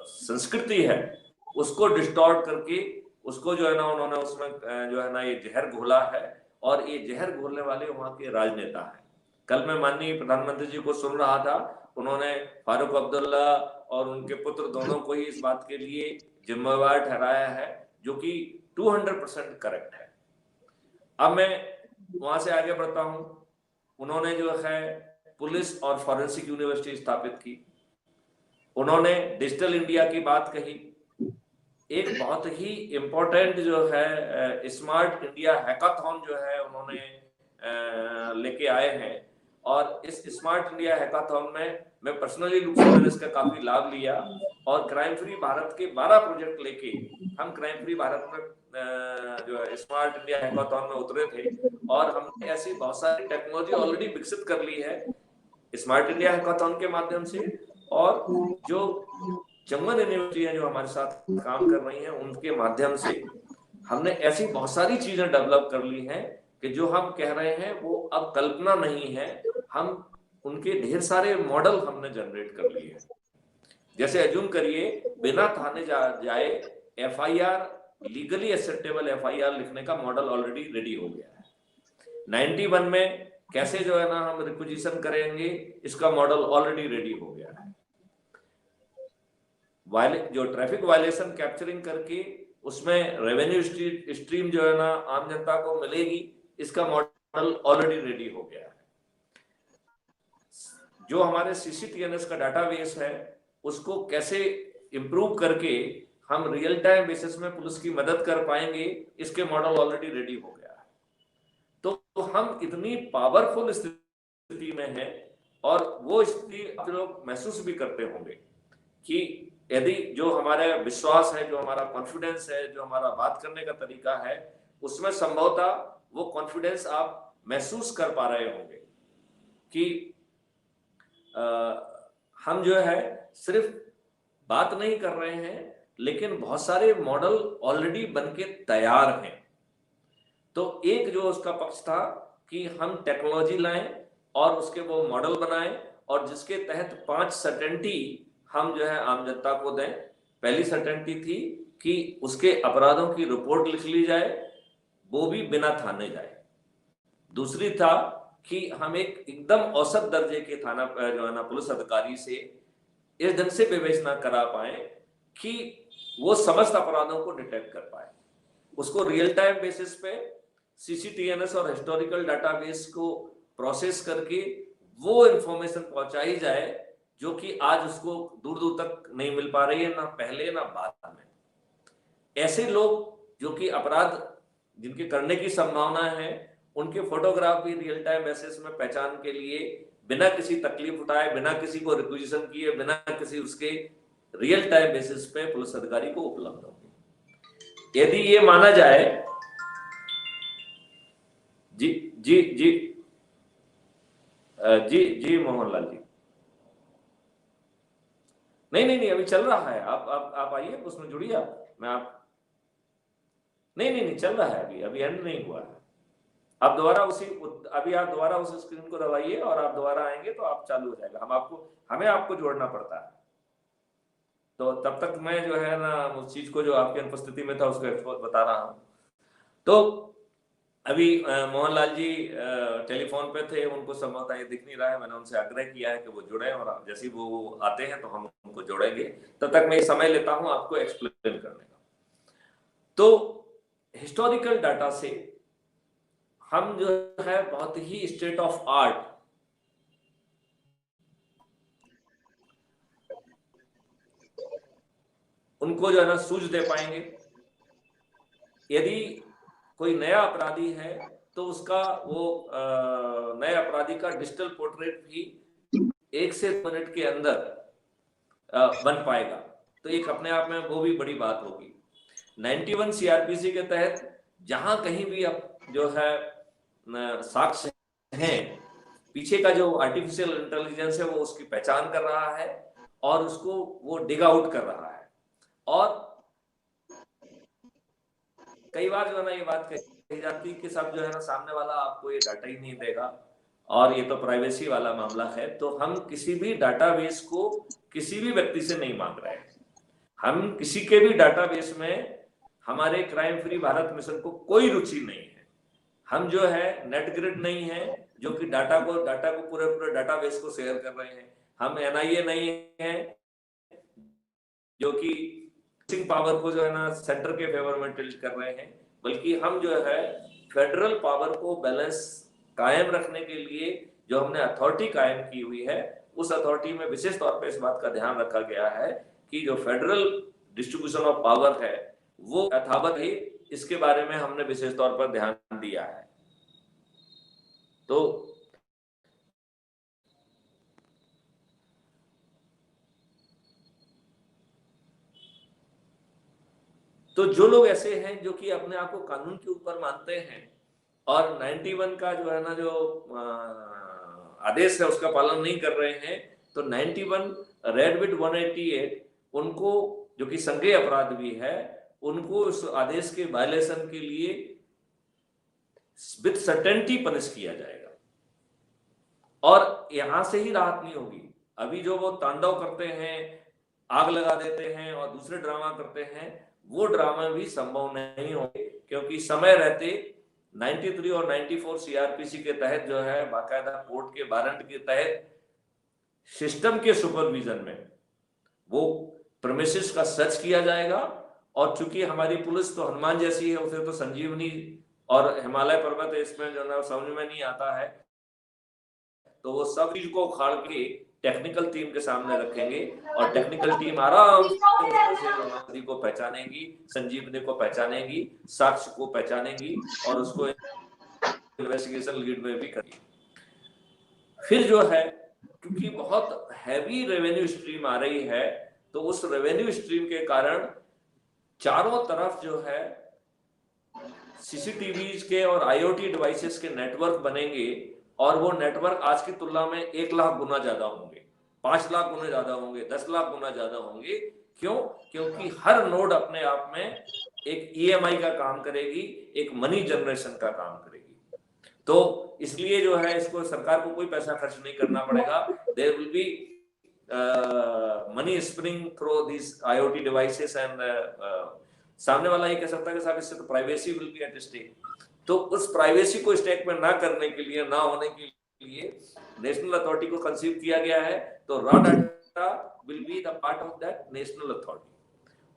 संस्कृति है उसको डिस्टॉर्ट करके उसको जो है ना उन्होंने उसमें जो है ना ये जहर घोला है और ये जहर घोलने वाले वहां के राजनेता हैं। कल मैं माननीय प्रधानमंत्री जी को सुन रहा था, उन्होंने फारूक अब्दुल्ला और उनके पुत्र दोनों को ही इस बात के लिए जिम्मेवार ठहराया है, जो कि 200% करेक्ट है। अब मैं वहां से आगे बढ़ता हूं। उन्होंने जो है पुलिस और फॉरेंसिक यूनिवर्सिटी स्थापित की, उन्होंने डिजिटल इंडिया की बात कही, एक बहुत ही इंपॉर्टेंट जो है स्मार्ट इंडिया हैकाथॉन जो है उन्होंने लेके आए हैं और इस स्मार्ट इंडिया हैकाथॉन में मैं पर्सनली रूप से मैंने इसका काफी लाभ लिया और क्राइम फ्री भारत के 12 प्रोजेक्ट लेके हम क्राइम फ्री भारत में जो है स्मार्ट इंडिया हैकाथॉन में उतरे थे और हमने ऐसी बहुत सारी टेक्नोलॉजी ऑलरेडी विकसित कर ली है स्मार्ट इंडिया हैकाथॉन के माध्यम से। और जो चंबल यूनिवर्सिटी है जो हमारे साथ काम कर रही हैं उनके माध्यम से हमने ऐसी बहुत सारी चीजें डेवलप कर ली हैं कि जो हम कह रहे हैं वो अब कल्पना नहीं है, हम उनके ढेर सारे मॉडल हमने जनरेट कर लिए हैं। जैसे एज्यूम करिए बिना थाने जाए एफआईआर लीगली एक्सेप्टेबल एफआईआर लिखने का मॉडल ऑलरेडी रेडी हो गया है। 91 में कैसे जो है ना हम रिक्विजिशन करेंगे इसका मॉडल ऑलरेडी रेडी हो गया है। जो ट्रैफिक वायलेशन कैप्चरिंग करके उसमें रेवेन्यू स्ट्रीम जो है ना आम जनता को मिलेगी, इसका मॉडल ऑलरेडी रेडी हो गया है। जो हमारे सीसीटीएनएस का डाटाबेस है उसको कैसे इंप्रूव करके हम रियल टाइम बेसिस में पुलिस की मदद कर पाएंगे, इसके मॉडल ऑलरेडी रेडी हो गया है। तो हम इतनी पावरफुल स्थिति में हैं और वो स्थिति आप लोग महसूस भी करते होंगे कि यदि जो हमारा विश्वास है, जो हमारा कॉन्फिडेंस है, जो हमारा बात करने का तरीका है, उसमें संभवतः वो कॉन्फिडेंस आप महसूस कर पा रहे होंगे कि हम जो है सिर्फ बात नहीं कर रहे हैं लेकिन बहुत सारे मॉडल ऑलरेडी बनके तैयार हैं। तो एक जो उसका पक्ष था कि हम टेक्नोलॉजी लाएं और उसके वो मॉडल बनाएं और जिसके तहत 5 सर्टेनिटी हम जो है आम जनता को दें। पहली सर्टेनिटी थी कि उसके अपराधों की रिपोर्ट लिख ली जाए, वो भी बिना थाने जाए। दूसरी था कि हम एकदम औसत दर्जे के थाना जो है ना पुलिस अधिकारी से इस ढंग से विवेचना करा पाए कि वो समस्त अपराधों को डिटेक्ट कर पाए, उसको रियल टाइम बेसिस पे सीसीटीएनएस और हिस्टोरिकल डाटाबेस को प्रोसेस करके वो इंफॉर्मेशन पहुंचाई जाए जो कि आज उसको दूर दूर तक नहीं मिल पा रही है, ना पहले ना बाद में। ऐसे लोग जो कि अपराध जिनके करने की संभावना है उनके फोटोग्राफ भी रियल टाइम बेसिस में पहचान के लिए बिना किसी तकलीफ उठाए, बिना किसी को रिक्विजिशन किए, बिना किसी उसके रियल टाइम बेसिस पे पुलिस अधिकारी को उपलब्ध होगी। यदि ये माना जाए जी जी जी जी जी मोहनलाल जी, नहीं नहीं नहीं, अभी चल रहा है। आप आइए, उसमें जुड़िए आप। मैं आप नहीं नहीं नहीं, चल रहा है अभी, अभी एंड नहीं हुआ है। आप दोबारा अभी आप दोबारा उस स्क्रीन को दबाइए और आप दोबारा आएंगे तो आप चालू हो जाएगा। हमें आपको जोड़ना पड़ता है। तो तब तक मैं जो है ना उस चीज को जो आपकी अनुपस्थिति में था उसको एक्सपोज बता रहा हूँ। तो अभी मोहनलाल जी टेलीफोन पे थे, उनको संभवतः ये दिख नहीं रहा है। मैंने उनसे आग्रह किया है कि वो जुड़े, और जैसे ही वो आते हैं तो हम उनको जोड़ेंगे। तब तक मैं समय लेता हूं आपको एक्सप्लेन करने का। तो हिस्टोरिकल डाटा से हम जो है बहुत ही स्टेट ऑफ आर्ट उनको जो है ना सूझ दे पाएंगे। यदि कोई नया अपराधी है तो उसका वो नए अपराधी का डिजिटल पोर्ट्रेट भी 1 से 2 मिनट के अंदर बन पाएगा। तो एक अपने आप में वो भी बड़ी बात होगी। 91 सीआरपीसी के तहत जहां कहीं भी अब जो है साक्ष्य हैं, पीछे का जो आर्टिफिशियल इंटेलिजेंस है वो उसकी पहचान कर रहा है और उसको वो डिग आउट कर रहा है। और कई बार जो है ना ये बात कही जाती है कि सब जो है ना सामने वाला आपको ये डाटा ही नहीं देगा, और ये तो प्राइवेसी वाला मामला है। तो हम किसी भी डाटाबेस को किसी भी व्यक्ति से नहीं मांग रहे हैं। हम किसी के भी डाटाबेस में हमारे क्राइम फ्री भारत मिशन को कोई रुचि नहीं है। हम जो है नेट ग्रिड नहीं है जो कि डाटा को पूरे डाटाबेस को शेयर कर रहे हैं। हम एनआईए नहीं है जो कि पावर को जो है ना सेंटर के फेवर में टिल्ट कर रहे हैं, बल्कि हम जो है फेडरल पावर को बैलेंस कायम रखने के लिए जो हमने अथॉरिटी कायम की हुई है, उस अथॉरिटी में विशेष तौर पे इस बात का ध्यान रखा गया है कि जो फेडरल डिस्ट्रीब्यूशन ऑफ पावर है वो यथावत ही, इसके बारे में हमने विशेष तौर पर ध्यान दिया है। तो जो लोग ऐसे हैं जो कि अपने आप को कानून के ऊपर मानते हैं और 91 का जो है ना जो आदेश है उसका पालन नहीं कर रहे हैं, तो 91 रेड विद 188 उनको, जो कि संज्ञेय अपराध भी है, उनको उस आदेश के वायलेशन के लिए विद सर्टेनिटी पनिश किया जाएगा। और यहां से ही राहत नहीं होगी। अभी जो वो तांडव करते हैं, आग लगा देते हैं और दूसरे ड्रामा करते हैं, वो ड्रामा भी संभव नहीं होंगे, क्योंकि समय रहते 93 और 94 सीआरपीसी के तहत जो है बाकायदा कोर्ट के वारंट के तहत सिस्टम के सुपरविजन में वो प्रेमिसेस का सर्च किया जाएगा। और चूंकि हमारी पुलिस तो हनुमान जैसी है, उसे तो संजीवनी और हिमालय पर्वत है, इसमें जो है समझ में नहीं आता है, तो वो सब चीज को उखाड़ के टेक्निकल टीम के सामने रखेंगे और टेक्निकल टीम आराम से को पहचानेगी, संजीवनी को पहचानेगी, साक्ष्य को पहचानेगी और उसको इन्वेस्टिगेशन लीड में भी करेगी। फिर जो है क्योंकि बहुत हैवी रेवेन्यू स्ट्रीम आ रही है, तो उस रेवेन्यू स्ट्रीम के कारण चारों तरफ जो है सीसीटीवीज के और आईओटी डिवाइसेस के नेटवर्क बनेंगे, और वो नेटवर्क आज की तुलना में 1 लाख गुना ज्यादा होंगे, 5 लाख गुना ज्यादा होंगे, 10 लाख गुना ज्यादा होंगे। क्यों? क्योंकि हर नोड अपने आप में एक ईएमआई का काम करेगी, एक मनी जनरेशन का काम करेगी। तो इसलिए जो है इसको सरकार को कोई पैसा खर्च नहीं करना पड़ेगा। There will be money spring through this IoT devices and सामने वाला ये कह सकता है कि साहब इससे तो privacy will be at stake. तो उस प्राइवेसी को स्टेक में ना करने के लिए, ना होने के लिए नेशनल अथॉरिटी को कंसीव किया गया है। तो raw data will be the part of that national authority,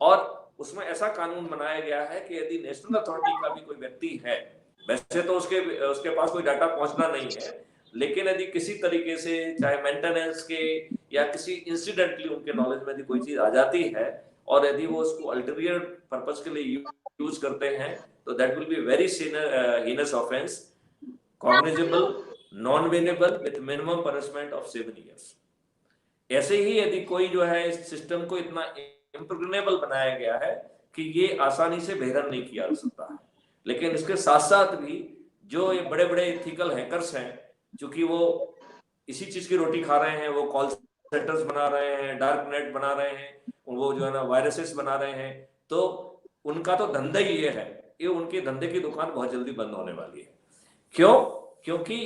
और उसमें ऐसा कानून बनाया गया है कि यदि नेशनल अथॉरिटी का भी कोई व्यक्ति है, वैसे तो उसके पास कोई डाटा पहुंचना नहीं है, लेकिन यदि किसी तरीके से चाहे मेंटेनेंस के या किसी इंसिडेंटली उनके नॉलेज में यदि कोई चीज आ जाती है और यदि वो उसको अल्टीरियर पर्पस के लिए यूज करते हैं, तो that will be very heinous offence, cognizable, non bailable with minimum punishment of 7 years। ऐसे ही यदि कोई जो है इस सिस्टम को इतना इम्प्रेग्नेबल बनाया गया है कि ये आसानी से भेदन नहीं किया जा सकता है, लेकिन इसके साथ साथ भी जो ये बड़े बड़े इथिकल हैकर्स हैं, क्योंकि वो इसी चीज की रोटी खा रहे हैं, वो कॉल सेंटर्स बना रहे हैं, डार्क नेट बना रहे हैं, वो जो है ना वायरसेस बना रहे हैं, तो उनका तो धंधा ही ये है, ये उनके धंधे की दुकान बहुत जल्दी बंद होने वाली है। क्यों? क्योंकि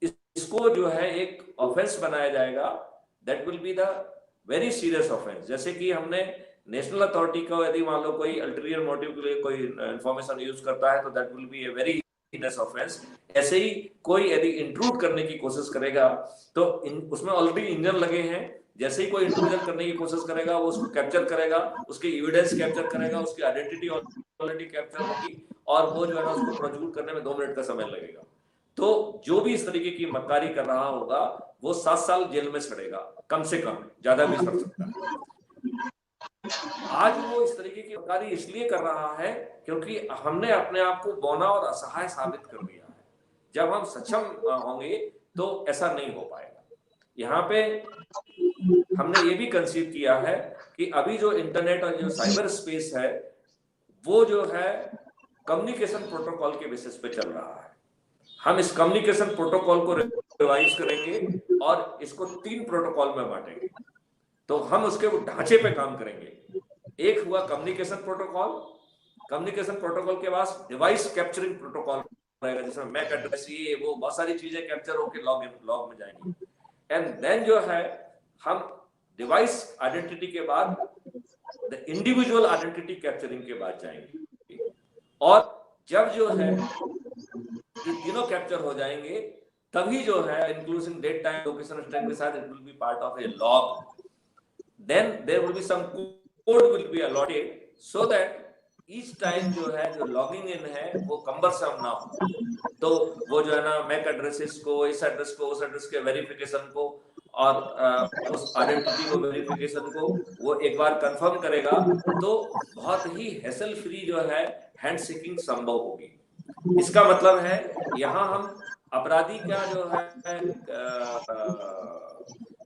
इसको जो है एक ऑफेंस बनाया जाएगा, that will be the very serious offence. जैसे कि हमने नेशनल अथॉरिटी को यदि मान लो कोई अल्टीरियर मोटिव के लिए कोई इंफॉर्मेशन यूज करता है तो that will B a very serious offence. ऐसे ही कोई यदि इंट्रूड करने की कोशिश करेगा तो उसमें ऑलरेडी इंजन लगे हैं, जैसे ही कोई इंट्रूजन करने की कोशिश करेगा वो उसको कैप्चर करेगा, उसके एविडेंस कैप्चर करेगा, उसकी आइडेंटिटी ऑलरेडी कैप्चर होगी, और वो जो है ना उसको प्रोसिक्यूट करने में 2 मिनट का समय लगेगा। तो जो भी इस तरीके की मक्कारी कर रहा होगा वो 7 साल जेल में सड़ेगा, कम से कम, ज्यादा भी सड़ सकता है। आज वो इस तरीके की मक्कारी इसलिए कर रहा है क्योंकि हमने अपने आप को बौना और असहाय साबित कर दिया है। जब हम सक्षम होंगे तो ऐसा नहीं हो पाएगा। यहाँ पे हमने ये भी कंसीव किया है कि अभी जो इंटरनेट और जो साइबर स्पेस है वो जो है कम्युनिकेशन प्रोटोकॉल के बेसिस पे चल रहा है। हम इस कम्युनिकेशन प्रोटोकॉल को रिवाइज करेंगे और इसको 3 प्रोटोकॉल में बांटेंगे। तो हम उसके ढांचे पे काम करेंगे। एक हुआ कम्युनिकेशन प्रोटोकॉल, कम्युनिकेशन प्रोटोकॉल के बाद डिवाइस कैप्चरिंग प्रोटोकॉल रहेगा, जिसमें मैक एड्रेस, ये वो बहुत सारी चीजें कैप्चर होकर लॉग में जाएंगी। एंड देन जो है हम डिवाइस आइडेंटिटी के बाद द इंडिविजुअल आइडेंटिटी कैप्चरिंग के बाद जाएंगे। और जब जो है ये तीनों कैप्चर हो जाएंगे तभी जो है including date, time, location, string के साथ it will be part of a log. Then there will be some code will be allotted so that each time जो है जो लॉगिंग इन है वो कम्बरसम ना हो। तो वो जो है ना मैक एड्रेसेस को, इस एड्रेस को, उस एड्रेस के वेरिफिकेशन को और उस आइडेंटिटी को, वेरिफिकेशन को वो एक बार कंफर्म करेगा तो बहुत ही हैसल फ्री जो है हैंड शेकिंग संभव होगी। इसका मतलब है यहाँ हम अपराधी का जो है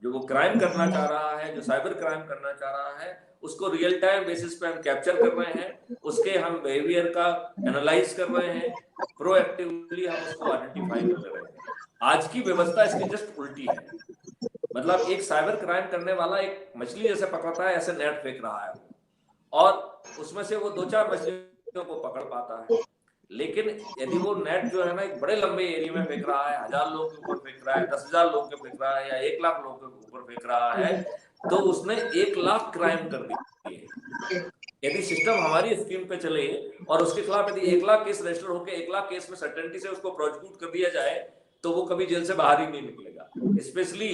जो वो क्राइम करना चाह रहा है, जो साइबर क्राइम करना चाह रहा है, उसको रियल टाइम बेसिस पे हम कैप्चर कर रहे हैं, उसके हम बिहेवियर का एनालाइज कर रहे हैं, प्रोएक्टिवली हम उसको आइडेंटिफाई कर रहे हैं। आज की व्यवस्था इसकी जस्ट उल्टी है। मतलब एक साइबर क्राइम करने वाला एक मछली जैसे पकड़ता है ऐसे नेट फेंक रहा है और उसमें से वो 2-4 मछलियों को पकड़ पाता है। लेकिन यदि वो नेट जो है ना एक बड़े लंबे एरिया में फेंक रहा है, 1000 लोगों के ऊपर फेंक रहा है, 10,000 लोगों के फेंक रहा है या 1 लाख लोगों के ऊपर फेंक रहा है, तो उसने 1 लाख क्राइम कर दिए। यदि सिस्टम हमारी स्कीम पे चले और उसके खिलाफ यदि 1 लाख केस रजिस्टर होकर 1 लाख केस में सर्टेनिटी से उसको प्रोसिक्यूट कर दिया जाए तो वो कभी जेल से बाहर ही नहीं निकलेगा। स्पेशली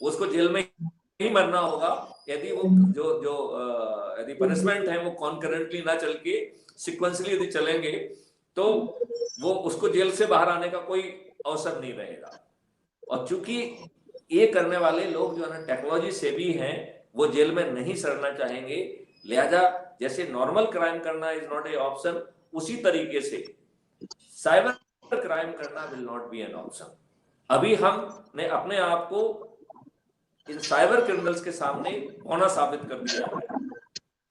उसको जेल में ही मरना होगा यदि वो जो यदि पनिशमेंट है वो कॉन्करेंटली ना चल के सिक्वेंसली यदि चलेंगे तो वो उसको जेल से बाहर आने का कोई अवसर नहीं रहेगा। और चूंकि ये करने वाले लोग जो है ना टेक्नोलॉजी से भी हैं, वो जेल में नहीं सड़ना चाहेंगे, लिहाजा जैसे नॉर्मल क्राइम करना इज नॉट ए ऑप्शन, उसी तरीके से साइबर क्राइम करना will not B an option. अभी हमने अपने आप को इन साइबर क्रिमिनल्स के सामने होना साबित कर दिया है।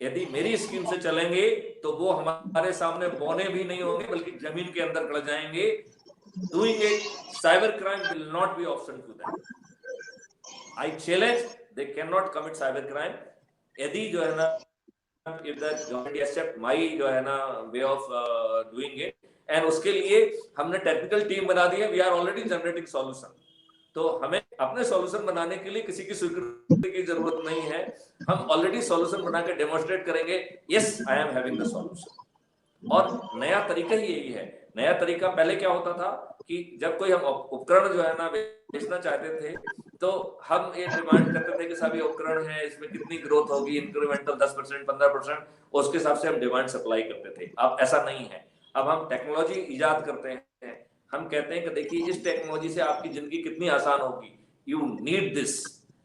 यदि मेरी स्कीम से चलेंगे तो वो हमारे सामने बौने भी नहीं होंगे बल्कि जमीन के अंदर गड़ जाएंगे। Doing it, cyber crime will not be option to them. I challenge, they can not commit cyber crime. यदि जो है ना if the government accept my जो है ना way of doing it, and उसके लिए हमने टेक्निकल टीम बना दी है, we are already generating solution. तो हमें अपने सॉल्यूशन बनाने के लिए किसी की स्वीकृति की जरूरत नहीं है, हम ऑलरेडी सॉल्यूशन बना के डेमोन्स्ट्रेट करेंगे, yes I am having the solution. और नया तरीका ही यही है। नया तरीका पहले क्या होता था कि जब कोई हम उपकरण जो है ना बेचना चाहते थे तो हम ये डिमांड करते थे कि साहब ये उपकरण है, इसमें कितनी ग्रोथ होगी, इंक्रीमेंटल 10%, 15%, उसके हिसाब से हम डिमांड सप्लाई करते थे। अब ऐसा नहीं है, अब हम टेक्नोलॉजी इजाद करते हैं, हम कहते हैं कि देखिए इस टेक्नोलॉजी से आपकी जिंदगी कितनी आसान होगी, you need this,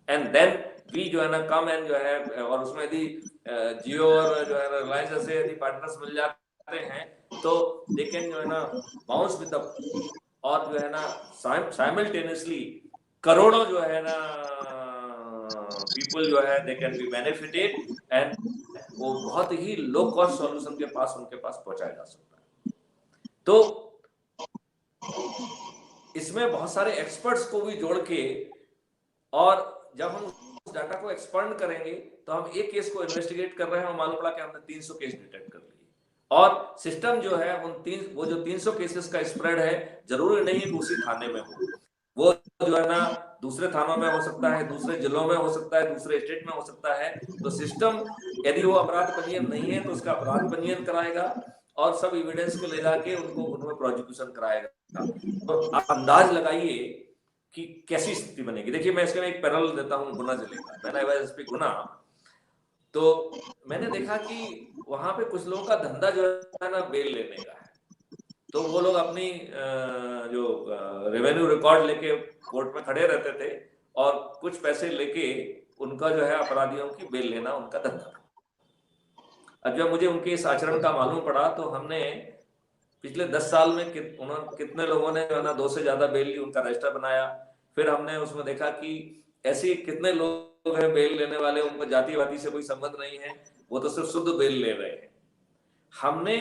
and then we जो है ना कम एंड जो है, और उसमें यदि जियो और जो है रिलायंस जैसे यदि पार्टनर्स मिल जाते हैं तो दे कैन जो है ना बाउंस विद द, और जो है ना साइमल्टेनियसली करोड़ों जो है ना पीपल जो है they can be benefited, and वो बहुत ही लो कॉस्ट सॉल्यूशन के पास उनके पास पहुंचाया जा सकता है। तो इसमें बहुत सारे एक्सपर्ट्स को भी जोड़ के, और जब हम उस डाटा को एक्सपांड करेंगे तो हम एक केस को इन्वेस्टिगेट कर रहे हैं और मालूम पड़ा कि हमने 300 केस डिटेक्ट कर लिए। और सिस्टम जो है वो जो 300 केसेस का स्प्रेड है, जरूरी नहीं कि उसी थाने में हो, वो जो है ना दूसरे थानों में हो सकता है, दूसरे जिलों में हो सकता है, दूसरे स्टेट में हो सकता है। तो सिस्टम यदि वो अपराध पंजीयन नहीं है तो उसका अपराध पंजीयन कराएगा और सब एविडेंस को ले जाके उनको उनमें प्रोसिक्यूशन कराएगा। तो आप अंदाज लगाइए कि कैसी स्थिति बनेगी। देखिए, मैं इसमें एक पैरेलल देता हूँ गुना जिले का। मैंने एसपी गुना, तो मैंने देखा कि वहां पे कुछ लोगों का धंधा जो है ना बेल लेने का है। तो वो लोग अपनी जो रेवेन्यू रिकॉर्ड लेके कोर्ट में खड़े रहते थे और कुछ पैसे लेके उनका जो है अपराधियों की बेल लेना उनका धंधा। अब जब मुझे उनके इस आचरण का मालूम पड़ा तो हमने पिछले 10 साल में कितने लोगों ने जो है ना 2 से ज्यादा बेल ली, उनका रजिस्टर बनाया। फिर हमने उसमें देखा कि ऐसे कितने लोग हैं बेल लेने वाले, उनको जातिवादी से कोई संबंध नहीं है, वो तो सिर्फ शुद्ध बेल ले रहे हैं। हमने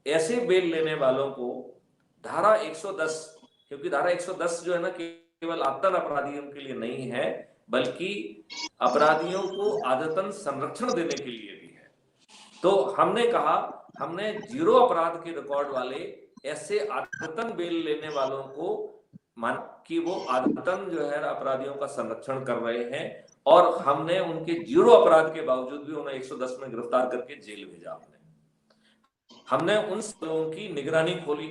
ऐसे बेल लेने वालों को धारा 110, क्योंकि धारा 110 जो है ना केवल आतन अपराधियों के लिए नहीं है, बल्कि अपराधियों को आदतन संरक्षण देने के लिए भी है। तो हमने कहा, हमने 0 अपराध के रिकॉर्ड वाले ऐसे आदतन बेल लेने वालों को मान कि वो आदतन जो है अपराधियों का संरक्षण कर रहे हैं, और हमने उनके 0 अपराध के बावजूद भी उन्हें 110 में गिरफ्तार करके जेल भेजा। हमने उन लोगों की निगरानी खोली,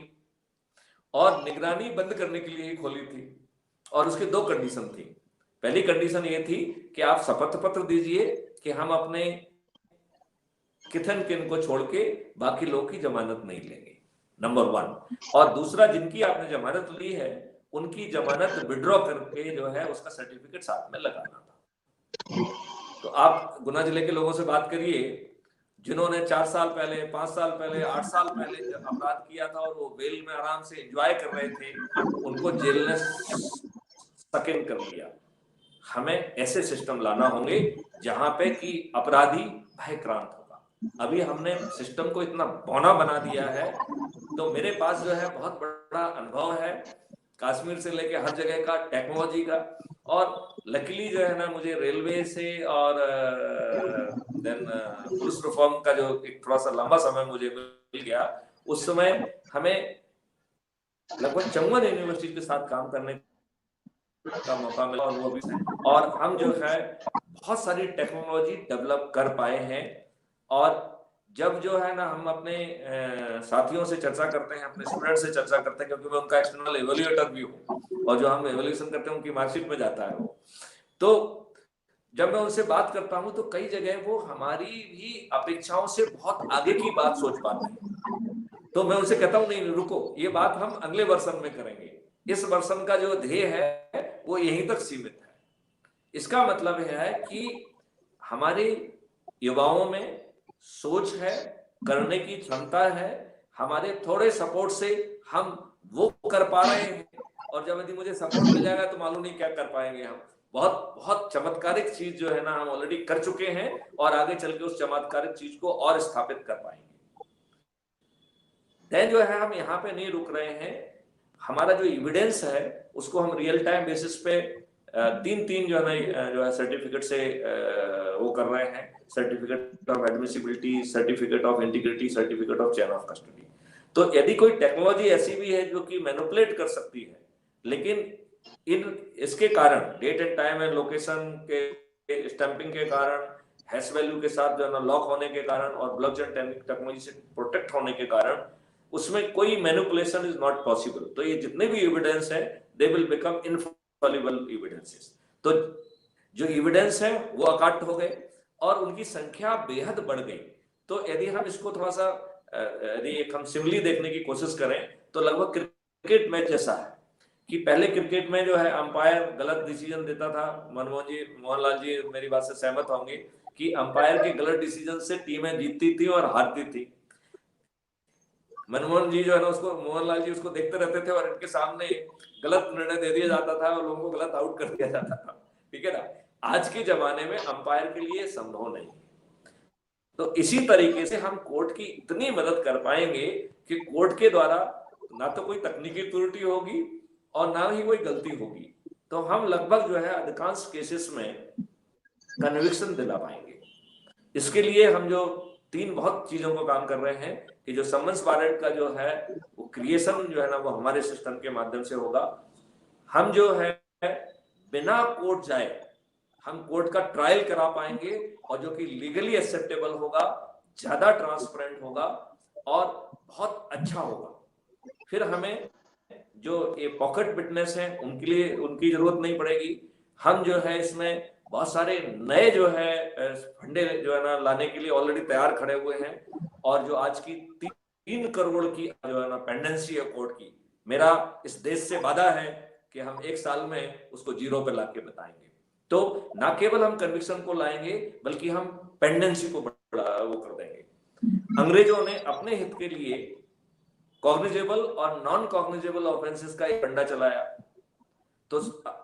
और निगरानी बंद करने के लिए ही खोली थी, और उसके 2 कंडीशन थी। पहली कंडीशन ये थी कि आप शपथ पत्र दीजिए कि हम अपने किथन किन को छोड़ के बाकी लोगों की जमानत नहीं लेंगे, नंबर 1। और दूसरा, जिनकी आपने जमानत ली है उनकी जमानत विड्रॉ करके जो है उसका सर्टिफिकेट साथ में लगाना था। तो आप गुना जिले के लोगों से बात करिए जिन्होंने 4 साल पहले, 5 साल पहले, 8 साल पहले अपराध किया था और वो बेल में आराम से एंजॉय कर रहे थे, उनको जेल ने सक इन कर लिया। हमें ऐसे सिस्टम लाना होंगे जहां पे कि अपराधी भयक्रांत होगा। अभी हमने सिस्टम को इतना बौना बना दिया है। तो मेरे पास जो है बहुत बड़ा अनुभव है कश्मीर से लेके हर जगह का, टेक्नोलॉजी का, और लकीली जो है ना मुझे रेलवे से और देन पुलिस रिफॉर्म का जो एक थोड़ा सा लंबा समय मुझे मिल गया, उस समय हमें लगभग 54 यूनिवर्सिटी के साथ काम करने का मौका मिला, और वो भी, और हम जो है बहुत सारी टेक्नोलॉजी डेवलप कर पाए हैं। और जब जो है ना हम अपने साथियों से चर्चा करते हैं, अपने स्टूडेंट से चर्चा करते हैं, क्योंकि मैं उनका एक्सटर्नल एवेल्यूएटर भी हूँ, और जो हम एवेल्यूएशन करते हैं उनकी मार्कशीट में जाता है वो। तो जब मैं उनसे बात करता हूं तो कई जगह वो हमारी भी अपेक्षाओं से बहुत आगे की बात सोच पाते हैं। तो मैं उनसे कहता हूं, नहीं रुको, ये बात हम अगले वर्षन में करेंगे, इस वर्षन का जो ध्येय है वो यहीं तक सीमित है। इसका मतलब है कि हमारे युवाओं में सोच है, करने की क्षमता है, हमारे थोड़े सपोर्ट से हम वो कर पा रहे हैं, और जब यदि मुझे सपोर्ट मिल जाएगा तो मालूम नहीं क्या कर पाएंगे हम। बहुत बहुत चमत्कारिक चीज जो है ना हम ऑलरेडी कर चुके हैं, और आगे चल के उस चमत्कारिक चीज को और स्थापित कर पाएंगे। देन जो है हम यहाँ पे नहीं रुक रहे हैं, हमारा जो एविडेंस है उसको हम रियल टाइम बेसिस पे 3 जो है सर्टिफिकेट से वो कर रहे हैं, certificate of admissibility, certificate of integrity, certificate of chain of custody. तो यदि कोई टेक्नोलॉजी ऐसी भी है जो कि मैनिपुलेट कर सकती है, लेकिन इसके कारण date and time and location के स्टैंपिंग के कारण, हैश वैल्यू के साथ जो है ना लॉक होने के कारण, और ब्लॉकचेन टेक्नोलॉजी से प्रोटेक्ट होने के कारण उसमें कोई मैनिपुलेशन इज नॉट पॉसिबल। तो ये जितने भी एविडेंस है they will become Infallible evidences. तो जो एविडेंस है वो अकाट हो गए और उनकी संख्या बेहद बढ़ गई। तो यदि हम इसको थोड़ा सा यदि एक हम सिमिली देखने की कोशिश करें तो लगभग क्रिकेट मैच जैसा है कि पहले क्रिकेट में जो है अंपायर गलत डिसीजन देता था। मोहनलाल जी मेरी बात से सहमत होंगे कि अंपायर के गलत डिसीजन से टीमें जीतती थी और हारती थी। मनमोहन जी जो है ना उसको, मोहनलाल जी उसको देखते रहते थे और इनके सामने गलत निर्णय दे दिया जाता था और लोगों को गलत आउट कर दिया जाता था। ठीक है ना, आज के जमाने में अंपायर के लिए संभव नहीं। तो इसी तरीके से हम कोर्ट की इतनी मदद कर पाएंगे कि कोर्ट के द्वारा ना तो कोई तकनीकी त्रुटि होगी, और ना ही कोई गलती होगी, तो हम लगभग जो है अधिकांश केसेस में कन्विक्शन दिला पाएंगे। इसके लिए हम जो 3 बहुत चीजों को काम कर रहे हैं कि जो समन्स वारंट का जो है वो क्रिएशन जो है ना वो हमारे सिस्टम के माध्यम से होगा। हम जो है बिना कोर्ट जाए हम कोर्ट का ट्रायल करा पाएंगे और जो कि लीगली एक्सेप्टेबल होगा, ज्यादा ट्रांसपेरेंट होगा और बहुत अच्छा होगा। फिर हमें जो ये पॉकेट विटनेस है उनके लिए उनकी जरूरत नहीं पड़ेगी। हम जो है इसमें बहुत सारे नए जो है फंडे जो है ना लाने के लिए ऑलरेडी तैयार खड़े हुए हैं। और जो आज की 3 करोड़ की जो है ना पेंडेंसी है कोर्ट की, मेरा इस देश से वादा है कि हम 1 साल में उसको 0 पे लाके बताएंगे। तो ना केवल हम कन्विक्शन को लाएंगे बल्कि हम पेंडेंसी को वो कर देंगे। अंग्रेजों ने अपने हित के लिए कॉग्निजेबल और नॉन कॉग्निजेबल ऑफेंसेस का एक फंडा चलाया। तो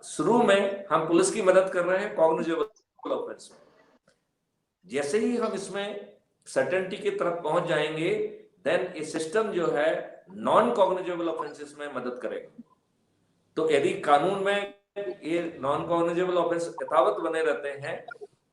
शुरू में हम पुलिस की मदद कर रहे हैं कॉग्निजेबल ऑफेंस में। जैसे ही हम इसमें सर्टेनिटी की तरफ पहुंच जाएंगे, देन ये सिस्टम जो है नॉन कॉग्निजेबल ऑफेंसेस में मदद करेगा। तो यदि कानून में ये नॉन कॉग्निजेबल ऑफेंस यथावत बने रहते हैं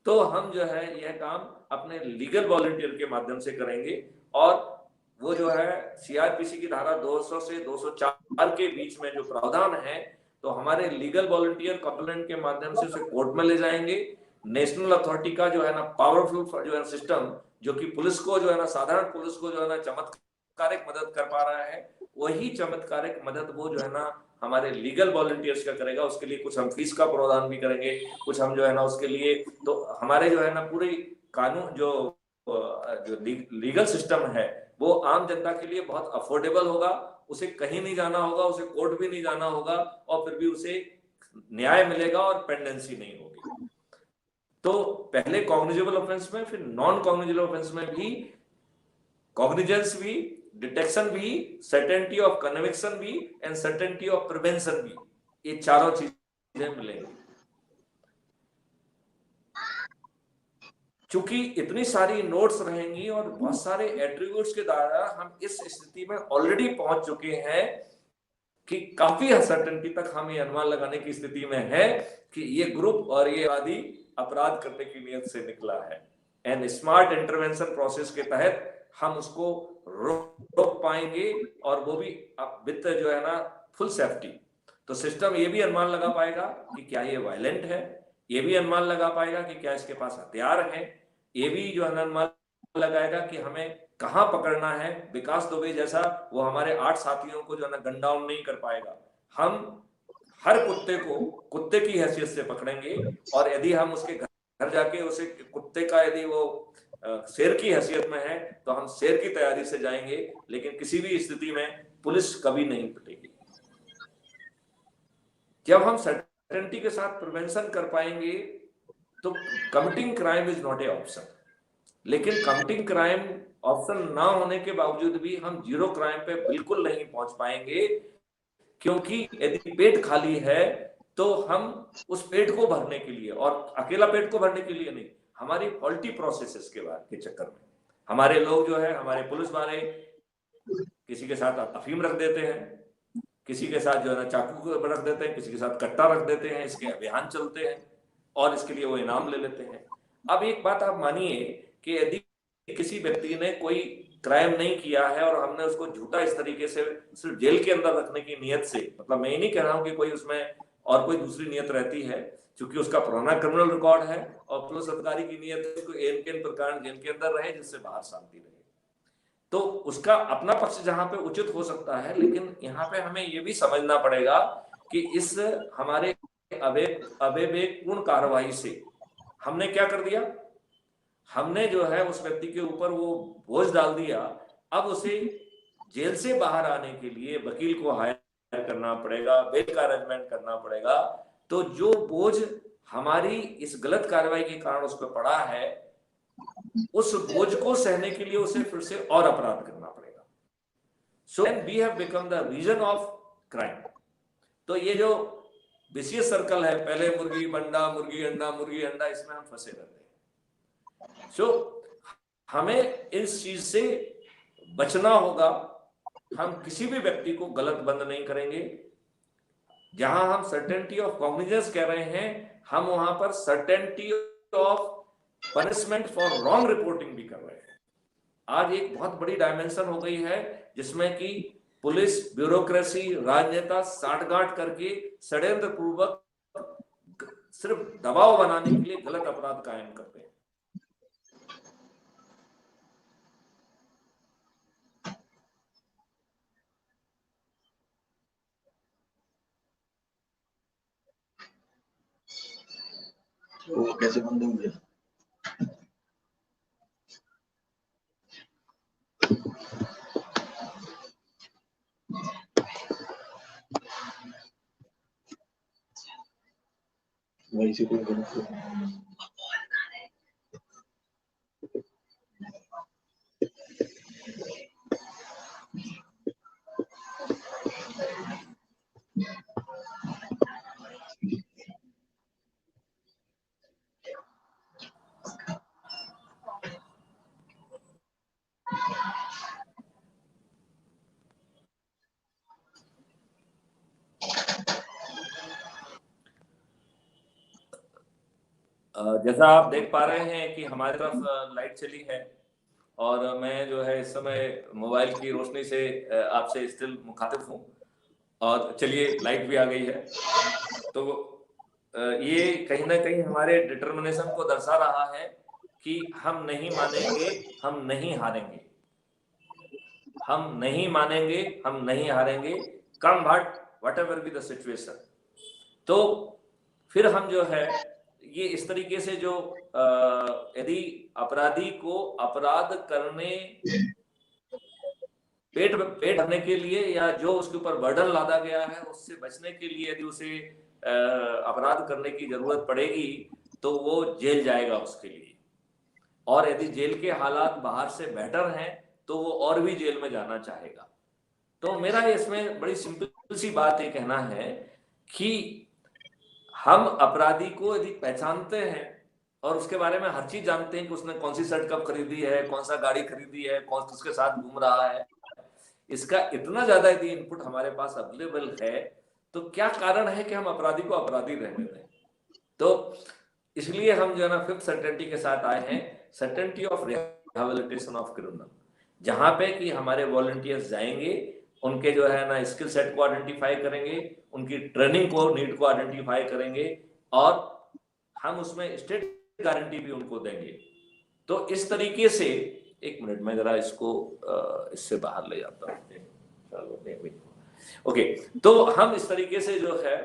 तो हम जो है यह काम अपने लीगल वॉलंटियर के माध्यम से करेंगे। और वो जो है सीआरपीसी की धारा 200 से 204 के बीच में जो प्रावधान है, तो हमारे लीगल वॉलंटियर कंप्लेंट के माध्यम से उसे कोर्ट में ले जाएंगे। नेशनल अथॉरिटी का जो है ना पावरफुल जो है सिस्टम, जो कि पुलिस को जो है ना साधारण पुलिस को जो है ना चमत्कारिक मदद कर पा रहा है, वही चमत्कारिक मदद वो जो है ना हमारे लीगल वॉलंटियर्स का करेगा। उसके लिए कुछ हम फीस का प्रावधान भी करेंगे, कुछ हम जो है ना उसके लिए, तो हमारे जो है ना पूरी कानून जो लीगल सिस्टम है वो आम जनता के लिए बहुत अफोर्डेबल होगा। उसे कहीं नहीं जाना होगा, उसे कोर्ट भी नहीं जाना होगा और फिर भी उसे न्याय मिलेगा और पेंडेंसी नहीं होगी। तो पहले कॉग्निजेबल ऑफेंस में, फिर नॉन कॉग्निजेबल ऑफेंस में भी कॉग्निजेंस भी, डिटेक्शन भी, सर्टेनिटी ऑफ कन्विक्शन भी एंड सर्टेनिटी ऑफ प्रिवेंशन भी, ये चारों चीजें मिलेंगी। चूंकि इतनी सारी नोट्स रहेंगी और बहुत सारे एट्रीब्यूट्स के द्वारा हम इस स्थिति में ऑलरेडी पहुंच चुके हैं कि काफी सर्टेनिटी तक हम ये अनुमान लगाने की स्थिति में है कि ये ग्रुप और ये आदि अपराध करने की नियत से निकला है। एंड स्मार्ट इंटरवेंशन प्रोसेस के तहत हम उसको रोक पाएंगे और वो भी विद जो है ना फुल सेफ्टी। तो सिस्टम ये भी अनुमान लगा पाएगा कि क्या ये वायलेंट है, ये भी अनुमान लगा पाएगा कि क्या इसके पास हथियार है, ये भी जो है अनुमान लगाएगा कि हमें कहां पकड़ना है। विकास दुबे जैसा वो हमारे 8 साथियों को जो है ना गन डाउन नहीं कर पाएगा। हम हर कुत्ते को कुत्ते की हैसियत से पकड़ेंगे और यदि हम उसके घर जाके उसे कुत्ते का यदि वो शेर की हैसियत में है तो हम शेर की तैयारी से जाएंगे, लेकिन किसी भी स्थिति में पुलिस कभी नहीं पिटेगी। जब हम सर्टेनिटी के साथ प्रिवेंशन कर पाएंगे तो committing crime is not a option. लेकिन कमिटिंग क्राइम ऑप्शन ना होने के बावजूद भी हम 0 क्राइम पे बिल्कुल नहीं पहुंच पाएंगे, क्योंकि यदि पेट खाली है तो हम उस पेट को भरने के लिए, और अकेला पेट को भरने के लिए नहीं, हमारी फॉल्टी प्रोसेसेस के चक्कर में हमारे लोग जो है, हमारे पुलिस वाले किसी के साथ अफीम रख देते हैं, किसी के साथ जो है ना चाकू रख देते हैं, किसी के साथ कट्टा रख देते हैं, इसके अभियान चलते हैं और इसके लिए वो इनाम ले लेते हैं। अब एक बात आप मानिए कि यदि किसी व्यक्ति ने कोई क्राइम नहीं किया है और हमने उसको झूठा इस तरीके से सिर्फ जेल के अंदर रखने की नियत से, मतलब मैं ये नहीं कह रहा हूं कि कोई उसमें और कोई दूसरी नियत रहती है, क्योंकि उसका पुराना क्रिमिनल रिकॉर्ड है और पुलिस अधिकारी की नियत है उसको एन प्रकार जेल के अंदर रहे जिससे बाहर शांति रहे। तो उसका अपना पक्ष जहां पे उचित हो सकता है, लेकिन यहाँ पे हमें ये भी समझना पड़ेगा कि इस हमारे अविवेकपूर्ण कार्रवाई से हमने क्या कर दिया, हमने जो है उस व्यक्ति के ऊपर वो बोझ डाल दिया। अब उसे जेल से बाहर आने के लिए वकील को हायर करना पड़ेगा, बेल का अरेंजमेंट करना पड़ेगा। तो जो बोझ हमारी इस गलत कार्रवाई के कारण उस पर पड़ा है, उस बोझ को सहने के लिए उसे फिर से और अपराध करना पड़ेगा। So we have become the reason of crime. तो ये जो विशियस सर्कल है, पहले मुर्गी अंडा, मुर्गी अंडा, मुर्गी अंडा, इसमें हम फंसे रहते हैं। सो हमें इस चीज से बचना होगा। हम किसी भी व्यक्ति को गलत बंद नहीं करेंगे। जहां हम सर्टेनिटी ऑफ कॉग्निजेंस कह रहे हैं, हम वहां पर certainty of punishment for wrong reporting भी कर रहे हैं। आज एक बहुत बड़ी डायमेंशन हो गई है जिसमें कि पुलिस, ब्यूरोक्रेसी, राजनेता साठगांठ करके षड्यंत्र पूर्वक सिर्फ दबाव बनाने के लिए गलत अपराध कायम करते हैं। वो कैसे बंद हो गया? वही से कोई जैसा आप देख पा रहे हैं कि हमारी तरफ लाइट चली है और मैं जो है इस समय मोबाइल की रोशनी से आपसे स्टिल मुखातिब हूँ, और चलिए लाइट भी आ गई है। तो ये कहीं ना कहीं हमारे डिटर्मिनेशन को दर्शा रहा है कि हम नहीं मानेंगे, हम नहीं हारेंगे, हम नहीं मानेंगे, हम नहीं हारेंगे, come whatever be the situation. तो फिर हम जो है ये इस तरीके से जो यदि अपराधी को अपराध करने, पेट भरने के लिए या जो उसके ऊपर बर्डन लादा गया है उससे बचने के लिए यदि उसे अपराध करने की जरूरत पड़ेगी तो वो जेल जाएगा उसके लिए। और यदि जेल के हालात बाहर से बेटर हैं तो वो और भी जेल में जाना चाहेगा। तो मेरा इसमें बड़ी सिंपल सी बात ये कहना है कि हम अपराधी को यदि पहचानते हैं और उसके बारे में हर चीज जानते हैं कि उसने कौन सी शर्ट कब खरीदी है, कौन सा गाड़ी खरीदी है, कौन किसके साथ घूम रहा है, इसका इतना ज्यादा यदि इनपुट हमारे पास अवेलेबल है तो क्या कारण है कि हम अपराधी को अपराधी रहने दें। तो इसलिए हम जो है ना फिफ्थ सर्टेनिटी के साथ आए हैं, certainty of rehabilitation of criminal, जहां पे कि हमारे वॉलंटियर्स जाएंगे, उनके जो है ना स्किल सेट को आइडेंटिफाई करेंगे, उनकी ट्रेनिंग को, नीड को आइडेंटिफाई करेंगे और हम उसमें स्टेट गारंटी भी उनको देंगे। तो इस तरीके से, एक मिनट में जरा इसको इससे बाहर ले जाता हूँ। ओके, तो हम इस तरीके से जो है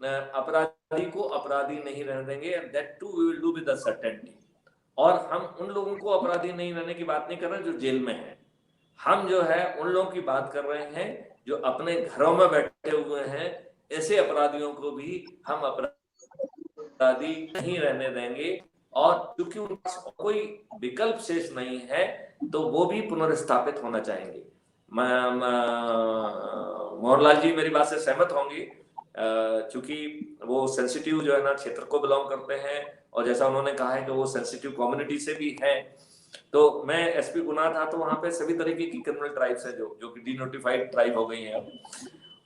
अपराधी को अपराधी नहीं रहने देंगे, and that too we will do with the certainty. और हम उन लोगों को अपराधी नहीं रहने की बात नहीं कर रहे जो जेल में हैं, हम जो है उन लोगों की बात कर रहे हैं जो अपने घरों में बैठे हुए हैं। ऐसे अपराधियों को भी हम अपराधी नहीं रहने देंगे, और क्योंकि उनके पास कोई विकल्प शेष नहीं है तो वो भी पुनर्स्थापित होना चाहेंगे। मोहनलाल जी मेरी बात से सहमत होंगे, चूंकि वो सेंसिटिव जो है ना क्षेत्र को बिलोंग करते हैं, और जैसा उन्होंने कहा है कि वो सेंसिटिव कम्युनिटी से भी हैं। तो मैं एसपी गुना था तो वहां पे सभी तरीके की क्रिमिनल ट्राइब्स है जो कि डीनोटिफाइड ट्राइब हो गई हैं अब।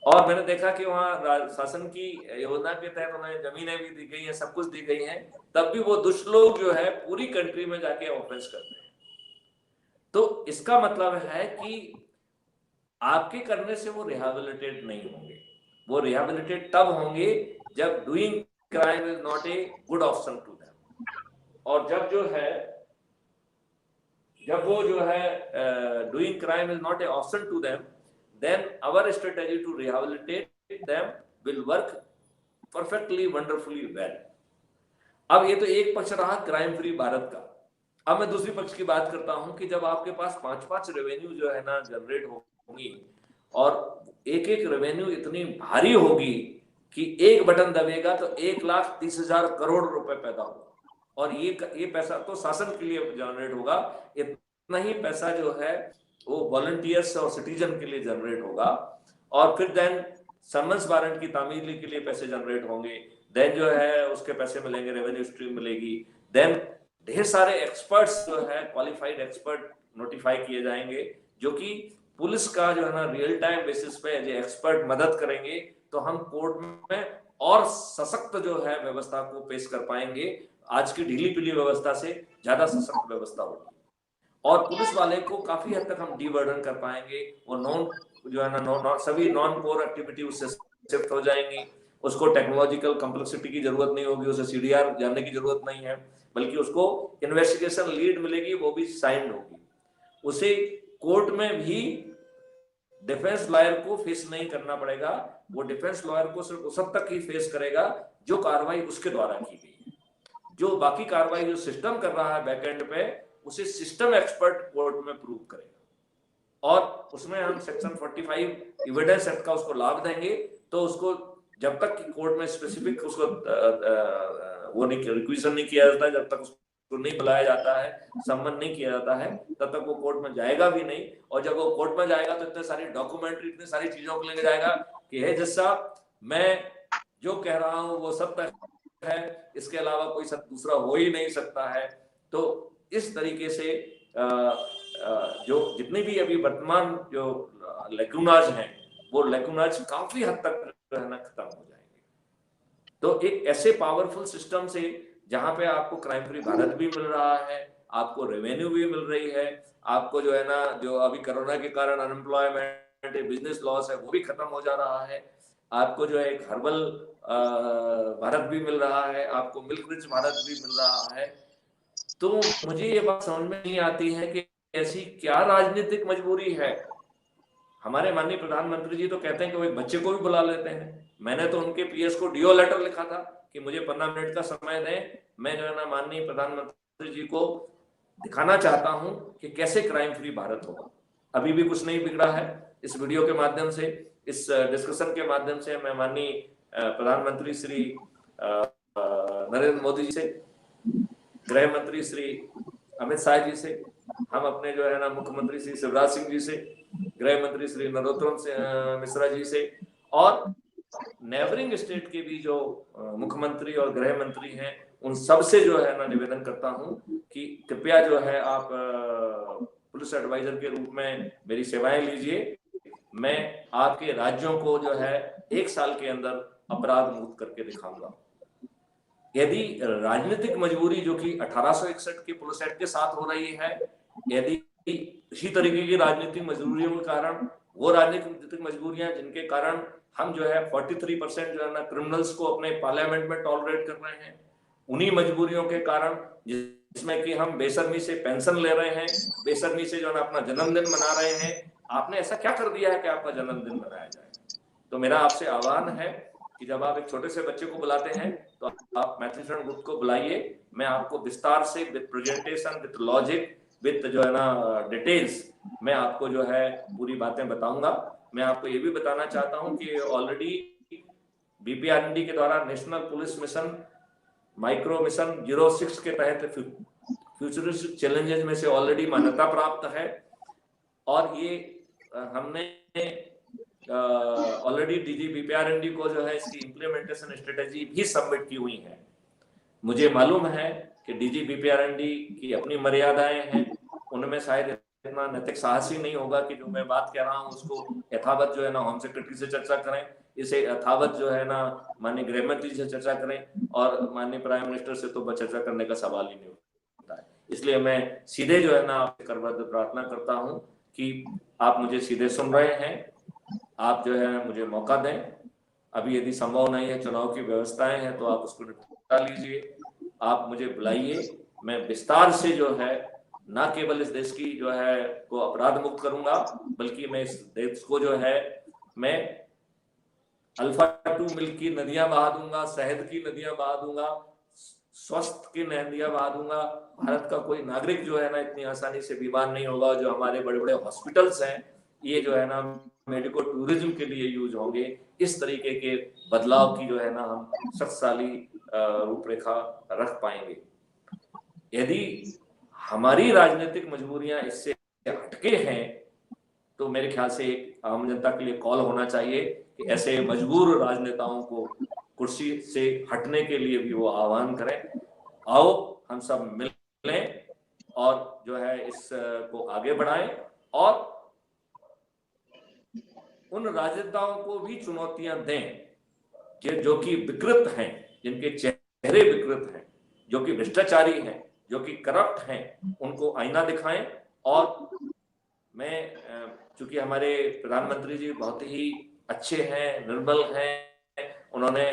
और मैंने देखा कि वहाँ शासन की योजना के तहत उन्हें जमीनें भी दी गई हैं, सब कुछ दी गई हैं, तब भी वो दुष्ट लोग जो है पूरी कंट्री में जाके ऑफेंस करते हैं। तो इसका मतलब है कि आपके करने से वो रिहैबिलिटेट नहीं होंगे। वो रिहैबिलिटेट तब होंगे जब doing crime is not a good option to them, और जब वो जो है doing crime is not a option to them, then our strategy to rehabilitate them will work perfectly wonderfully well। अब ये तो एक पक्ष रहा क्राइम फ्री भारत का। अब मैं दूसरी पक्ष की बात करता हूं कि जब आपके पास 5-5 रेवेन्यू जो है ना जनरेट होंगी, और एक एक रेवेन्यू इतनी भारी होगी कि एक बटन दबेगा तो 1,30,000 करोड़ रुपए पैदा होगा, और ये पैसा तो शासन के लिए जनरेट होगा, इतना ही पैसा जो है वो वॉलंटियर्स और सिटीजन के लिए जनरेट होगा, और फिर देन समन्स वारंट की तामील के लिए पैसे जनरेट होंगे, देन जो है उसके पैसे मिलेंगे, रेवेन्यू स्ट्रीम मिलेगी, देन ढेर सारे एक्सपर्ट्स जो है क्वालिफाइड एक्सपर्ट नोटिफाई किए जाएंगे, जो कि पुलिस का जो है ना रियल टाइम बेसिस पे जो एक्सपर्ट मदद करेंगे तो हम कोर्ट में और सशक्त जो है व्यवस्था को पेश कर पाएंगे। आज की ढीली पीली व्यवस्था से ज्यादा सशक्त व्यवस्था होगी और पुलिस वाले को काफी हद तक हम डीबर्डन कर पाएंगे। वो जो है ना सभी नॉन कोर एक्टिविटी उससे शिफ्ट हो जाएंगी। उसको टेक्नोलॉजिकल कॉम्प्लेक्सिटी की जरूरत नहीं होगी, उसे सीडीआर जानने की जरूरत नहीं है, बल्कि उसको इन्वेस्टिगेशन लीड मिलेगी, वो भी साइंड होगी। उसे कोर्ट में भी डिफेंस लॉयर को फेस नहीं करना पड़ेगा, वो डिफेंस लॉयर को सिर्फ उस हद तक ही फेस करेगा जो कार्रवाई उसके द्वारा की गई है। जो बाकी कार्रवाई जो सिस्टम कर रहा है बैकएंड पे, उसे सिस्टम एक्सपर्ट कोर्ट में प्रूव करेगा और उसमें हम सेक्शन 45 एविडेंस एक्ट का उसको लाभ देंगे। तो उसको जब तक कोर्ट में स्पेसिफिक उसको वो नहीं रिक्वेशन नहीं किया जाता, जब तक उसको नहीं बुलाया जाता है, सम्मन नहीं किया जाता है, तब तक वो कोर्ट में जाएगा भी नहीं। और जब वो कोर्ट में जाएगा तो इतने सारी डॉक्यूमेंट्री, इतनी सारी चीजों को लेके जाएगा कि हे जज साहब, मैं जो कह रहा हूं वो सत्य है, इसके अलावा कोई दूसरा हो ही नहीं सकता है। तो इस तरीके से जो जितनी भी अभी वर्तमान जो लेकुनाज हैं, वो लेकुनाज काफी हद तक रहना खत्म हो जाएंगे। तो एक ऐसे पावरफुल सिस्टम से जहां पे आपको क्राइम फ्री भारत भी मिल रहा है, आपको रेवेन्यू भी मिल रही है, आपको जो है ना जो अभी कोरोना के कारण अनएम्प्लॉयमेंट, बिजनेस लॉस है वो भी खत्म हो जा रहा है, आपको जो है एक हर्बल भारत भी मिल रहा है, आपको मिल्क रिच भारत भी मिल रहा है। तो मुझे ये बात समझ में नहीं आती है कि ऐसी क्या राजनीतिक मजबूरी है। हमारे माननीय प्रधानमंत्री जी तो कहते हैं कि वो एक बच्चे को भी बुला लेते हैं। मैंने तो उनके पीएस को डीओ लेटर लिखा था कि मुझे 15 मिनट का समय दें, मैं जो है ना माननीय प्रधानमंत्री जी को दिखाना चाहता हूं कि कैसे क्राइम फ्री भारत होगा। अभी भी कुछ नहीं बिगड़ा है। इस वीडियो के माध्यम से, इस डिस्कशन के माध्यम से मैं माननीय प्रधानमंत्री श्री नरेंद्र मोदी जी से, गृह मंत्री श्री अमित शाह जी से, हम अपने जो है ना मुख्यमंत्री श्री शिवराज सिंह जी से, गृह मंत्री श्री नरोत्तम मिश्रा जी से और नेबरिंग स्टेट के भी जो मुख्यमंत्री और गृह मंत्री हैं, उन सब से जो है ना निवेदन करता हूं कि कृपया जो है आप पुलिस एडवाइजर के रूप में मेरी सेवाएं लीजिए। मैं आपके राज्यों को जो है 1 साल के अंदर अपराध मुक्त करके दिखाऊंगा। यदि राजनीतिक मजबूरी जो कि 1861 के पुलिस एक्ट के साथ हो रही है, यदि इसी तरीके की राजनीतिक मजबूरियों के कारण, वो राजनीतिक मजबूरियां जिनके कारण हम जो है 43% जो है ना क्रिमिनल्स को अपने पार्लियामेंट में टॉलरेट कर रहे हैं, उन्हीं मजबूरियों के कारण जिसमें कि हम बेशर्मी से पेंशन ले रहे हैं, बेशर्मी से जो है ना अपना जन्मदिन मना रहे हैं, आपने ऐसा क्या कर दिया है कि आपका जन्मदिन मनाया जाए? तो मेरा आपसे आह्वान है कि जब आप एक छोटे से बच्चे को बुलाते हैं तो आप मैथिली गुप्त को बुलाइए। मैं आपको विस्तार से with presentation, with logic, with जो है ना डिटेल्स, मैं आपको जो है पूरी बातें बताऊंगा। मैं आपको ये भी बताना चाहता हूं कि ऑलरेडी बीपीआरएनडी के द्वारा national police mission micro mission 06 के तहत फ्यूचरिस्टिक चैलेंजेस में से ऑलरेडी मान्यता प्राप्त है और ये हमने ऑलरेडी डीजी बीपीआरएनडी को जो है इसकी इम्प्लीमेंटेशन स्ट्रेटेजी भी सबमिट की हुई है। मुझे मालूम है कि डीजी बीपीआरएनडी की अपनी मर्यादाएं हैं, उनमें शायद इतना नैतिक साहस ही नहीं होगा कि जो मैं बात कह रहा हूं उसको यथावत जो है ना होम सेक्रेटरी से चर्चा करें, इसे यथावत जो है ना माननीय गृह मंत्री से चर्चा करें और माननीय प्राइम मिनिस्टर से तो चर्चा करने का सवाल ही नहीं होता है। इसलिए मैं सीधे जो है ना आपसे करबद्ध प्रार्थना करता हूं कि आप मुझे सीधे सुन रहे हैं, आप जो है मुझे मौका दें। अभी यदि संभव नहीं है, चुनाव की व्यवस्थाएं हैं, तो आप उसको निपटा लीजिए, आप मुझे बुलाइए। मैं विस्तार से जो है ना केवल इस देश की जो है को अपराध मुक्त करूंगा, बल्कि मैं इस देश को जो है मैं अल्फा 2 मिल्क की नदियां बहा दूंगा, शहद की नदियां बहा दूंगा, स्वस्थ की नदियां बहा दूंगा। भारत का कोई नागरिक जो है ना इतनी आसानी से बीमार नहीं होगा। जो हमारे बड़े बड़े हॉस्पिटल्स हैं, ये जो है ना मेडिको टूरिज्म के लिए यूज होंगे। इस तरीके के बदलाव की जो है ना हम शक्तिशाली रूपरेखा रख पाएंगे। यदि हमारी राजनीतिक मजबूरियां इससे हटके हैं, तो मेरे ख्याल से एक आम जनता के लिए कॉल होना चाहिए कि ऐसे मजबूर राजनेताओं को कुर्सी से हटने के लिए भी वो आह्वान करें। आओ हम सब मिलें और जो है इस को आगे बढ़ाएं और उन राजनेताओं को भी चुनौतियां दें जो कि विकृत हैं, जिनके चेहरे विकृत हैं, जो कि भ्रष्टाचारी हैं, जो कि करप्ट हैं, उनको आईना दिखाएं। और मैं चूंकि हमारे प्रधानमंत्री जी बहुत ही अच्छे हैं, निर्मल हैं, उन्होंने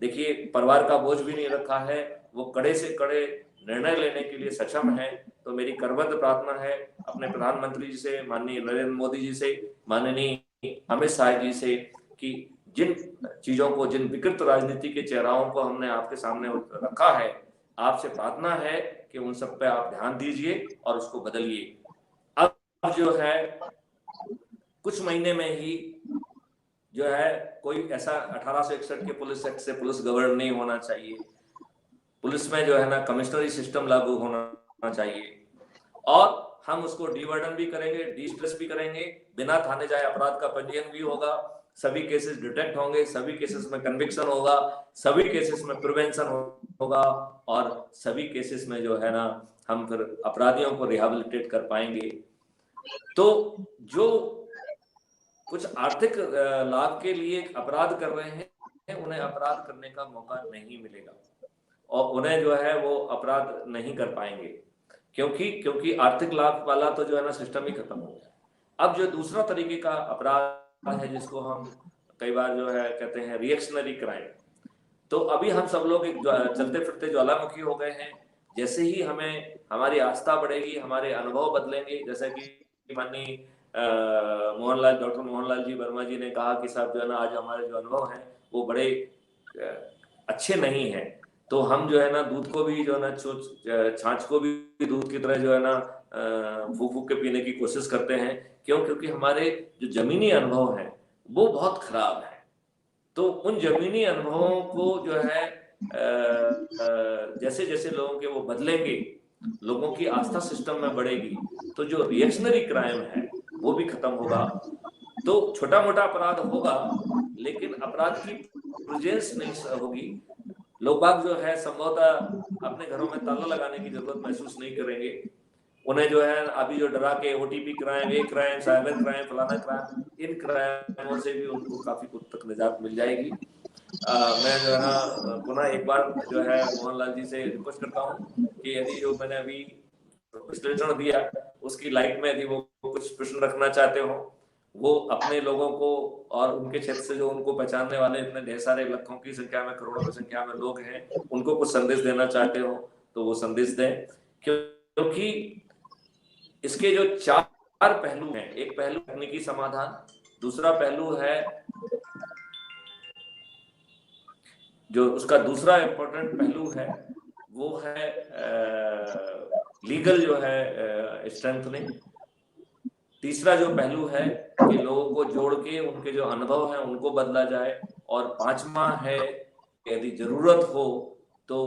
देखिए परिवार का बोझ भी नहीं रखा है, वो कड़े से कड़े निर्णय लेने के लिए सक्षम है। तो मेरी करबद्ध प्रार्थना है अपने प्रधानमंत्री जी से, माननीय नरेंद्र मोदी जी से, माननीय अमित शाह जी से, कि जिन चीजों को, जिन विकृत राजनीति के चेहराओं को हमने आपके सामने रखा है, आपसे प्रार्थना है कि उन सब पे आप ध्यान दीजिए और उसको बदलिए। अब जो है कुछ महीने में ही जो है कोई ऐसा 1861 के पुलिस एक्ट से पुलिस गवर्न नहीं होना चाहिए। पुलिस में जो है ना कमिश्नरी सिस्टम लागू होना चाहिए, और हम उसको डीवर्डन भी करेंगे, डिस्ट्रेस भी करेंगे, बिना थाने जाए अपराध का पंजीयन भी होगा, सभी केसेस डिटेक्ट होंगे, सभी केसेस में कन्विक्शन होगा, सभी केसेस में प्रिवेंशन होगा, और सभी केसेस में जो है ना हम फिर अपराधियों को रिहेबिलिटेट कर पाएंगे। तो जो कुछ आर्थिक लाभ के लिए अपराध कर रहे हैं, उन्हें अपराध करने का मौका नहीं मिलेगा और उन्हें जो है वो अपराध नहीं कर पाएंगे, क्योंकि आर्थिक लाभ वाला तो जो है ना सिस्टम ही खत्म हो गया। अब जो दूसरा तरीके का अपराध है, जिसको हम कई बार जो है कहते हैं रिएक्शनरी क्राइम, तो अभी हम सब लोग एक चलते फिरते ज्वालामुखी हो गए हैं। जैसे ही हमें हमारी आस्था बढ़ेगी, हमारे अनुभव बदलेंगे, जैसे कि माननीय डॉक्टर मोहनलाल जी वर्मा जी ने कहा कि साहब जो है ना आज हमारे जो अनुभव हैं वो बड़े अच्छे नहीं हैं, तो हम जो है ना दूध को भी जो है ना छाछ को भी दूध की तरह जो है ना फूक फूक के पीने की कोशिश करते हैं। क्योंकि हमारे जो जमीनी अनुभव हैं वो बहुत खराब है। तो उन जमीनी अनुभवों को जो है जैसे जैसे लोगों के वो बदलेंगे, लोगों की आस्था सिस्टम में बढ़ेगी, तो जो रिएक्शनरी क्राइम है वो भी खत्म होगा। तो छोटा मोटा अपराध होगा, लेकिन अपराध की प्रेजेंस नहीं होगी। लोग बाग जो है संभवतः अपने घरों में ताला लगाने की जरूरत महसूस नहीं करेंगे। उन्हें जो है अभी जो डरा के OTP crime, a crime, cyber crime, फलाना क्राइम, इन क्राइमों से भी उनको काफी कुछ तक निजात मिल जाएगी। मैं जो है ना पुनः एक बार जो है मोहनलाल जी से रिक्वेस्ट करता हूँ कि यदि जो मैंने अभी विश्लेषण दिया उसकी लाइट में यदि वो कुछ प्रश्न रखना चाहते हो, वो अपने लोगों को और उनके क्षेत्र से जो उनको पहचानने वाले इतने ढेर सारे लाखों की संख्या में, करोड़ों की संख्या में लोग हैं, उनको कुछ संदेश देना चाहते हो तो वो संदेश दें। क्योंकि इसके जो चार पहलू हैं, एक पहलू तकनीकी समाधान, दूसरा पहलू है जो उसका दूसरा इंपॉर्टेंट पहलू है वो है लीगल जो है स्ट्रेंथनिंग। तीसरा जो पहलू है कि लोगों को जोड़ के उनके जो अनुभव हैं उनको बदला जाए, और पांचवा है यदि जरूरत हो तो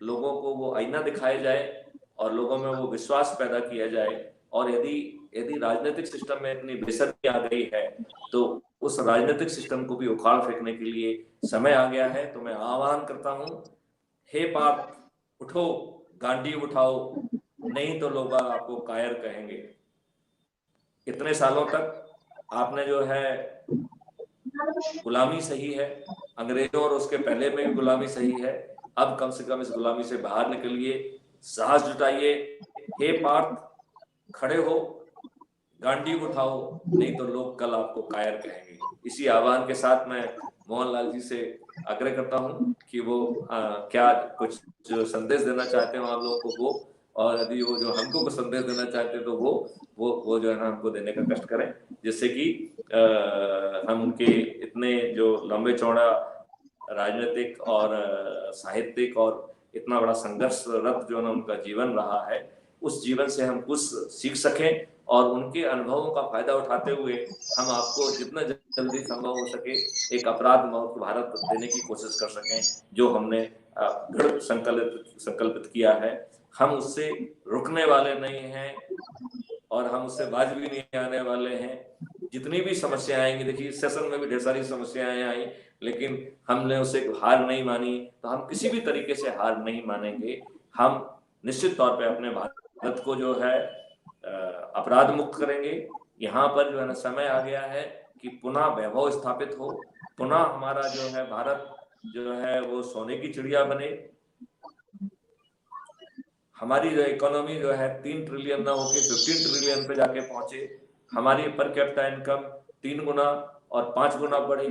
लोगों को वो आईना दिखाया जाए और लोगों में वो विश्वास पैदा किया जाए। और यदि राजनीतिक सिस्टम में इतनी बेसब्री आ गई है तो उस राजनीतिक सिस्टम को भी उखाड़ फेंकने के लिए समय आ गया है। तो मैं आह्वान करता हूं, हे पाप उठो, गांडी उठाओ, नहीं तो लोग आपको कायर कहेंगे। इतने सालों तक आपने जो है गुलामी सही है, अंग्रेजों और उसके पहले में भी गुलामी सही है, अब कम से कम इस गुलामी से बाहर निकलिए, साहस जुटाइए, हे पार्थ खड़े हो, गांडी उठाओ, नहीं तो लोग कल आपको कायर कहेंगे। इसी आह्वान के साथ मैं मोहनलाल जी से आग्रह करता हूं कि वो क्या कुछ जो संदेश देना चाहते हो आप लोगों को वो, और यदि वो जो हमको कुछ संदेश देना चाहते तो वो जो है ना हमको देने का कष्ट करें, जिससे कि हम उनके इतने जो लंबे चौड़ा राजनीतिक और साहित्यिक और इतना बड़ा संघर्षरत जो ना उनका जीवन रहा है, उस जीवन से हम कुछ सीख सकें और उनके अनुभवों का फायदा उठाते हुए हम आपको जितना जल्दी संभव हो सके एक अपराध मुक्त भारत देने की कोशिश कर सकें, जो हमने दृढ़ संकल्पित किया है। हम उससे रुकने वाले नहीं हैं और हम उससे बाज भी नहीं आने वाले हैं। जितनी भी समस्याएं आएंगी, देखिए इस सेशन में भी ढेर सारी समस्याएं आई, लेकिन हमने उसे हार नहीं मानी, तो हम किसी भी तरीके से हार नहीं मानेंगे। हम निश्चित तौर पे अपने भारत को जो है अपराध मुक्त करेंगे। यहाँ पर जो है ना समय आ गया है कि पुनः वैभव स्थापित हो, पुनः हमारा जो है भारत जो है वो सोने की चिड़िया बने, हमारी जो इकोनॉमी जो है 3 ट्रिलियन ना होके 15 ट्रिलियन पे जाके पहुंचे, हमारी पर कैपिटा इनकम 3 गुना और 5 गुना बढ़े,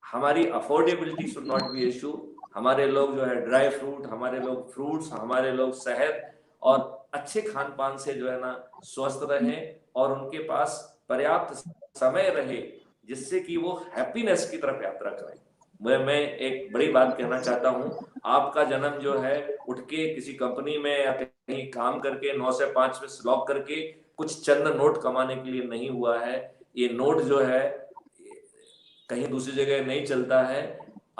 हमारी affordability should not be issue, हमारे लोग जो है ड्राई फ्रूट, हमारे लोग फ्रूट्स, हमारे लोग शहद और अच्छे खान पान से जो है ना स्वस्थ रहे और उनके पास पर्याप्त समय रहे जिससे कि वो हैप्पीनेस की तरफ यात्रा करें। मैं एक बड़ी बात कहना चाहता हूं, आपका जन्म जो है उठ के किसी कंपनी में या कहीं काम करके 9 से 5 में स्लॉक करके कुछ चंद नोट कमाने के लिए नहीं हुआ है। ये नोट जो है कहीं दूसरी जगह नहीं चलता है।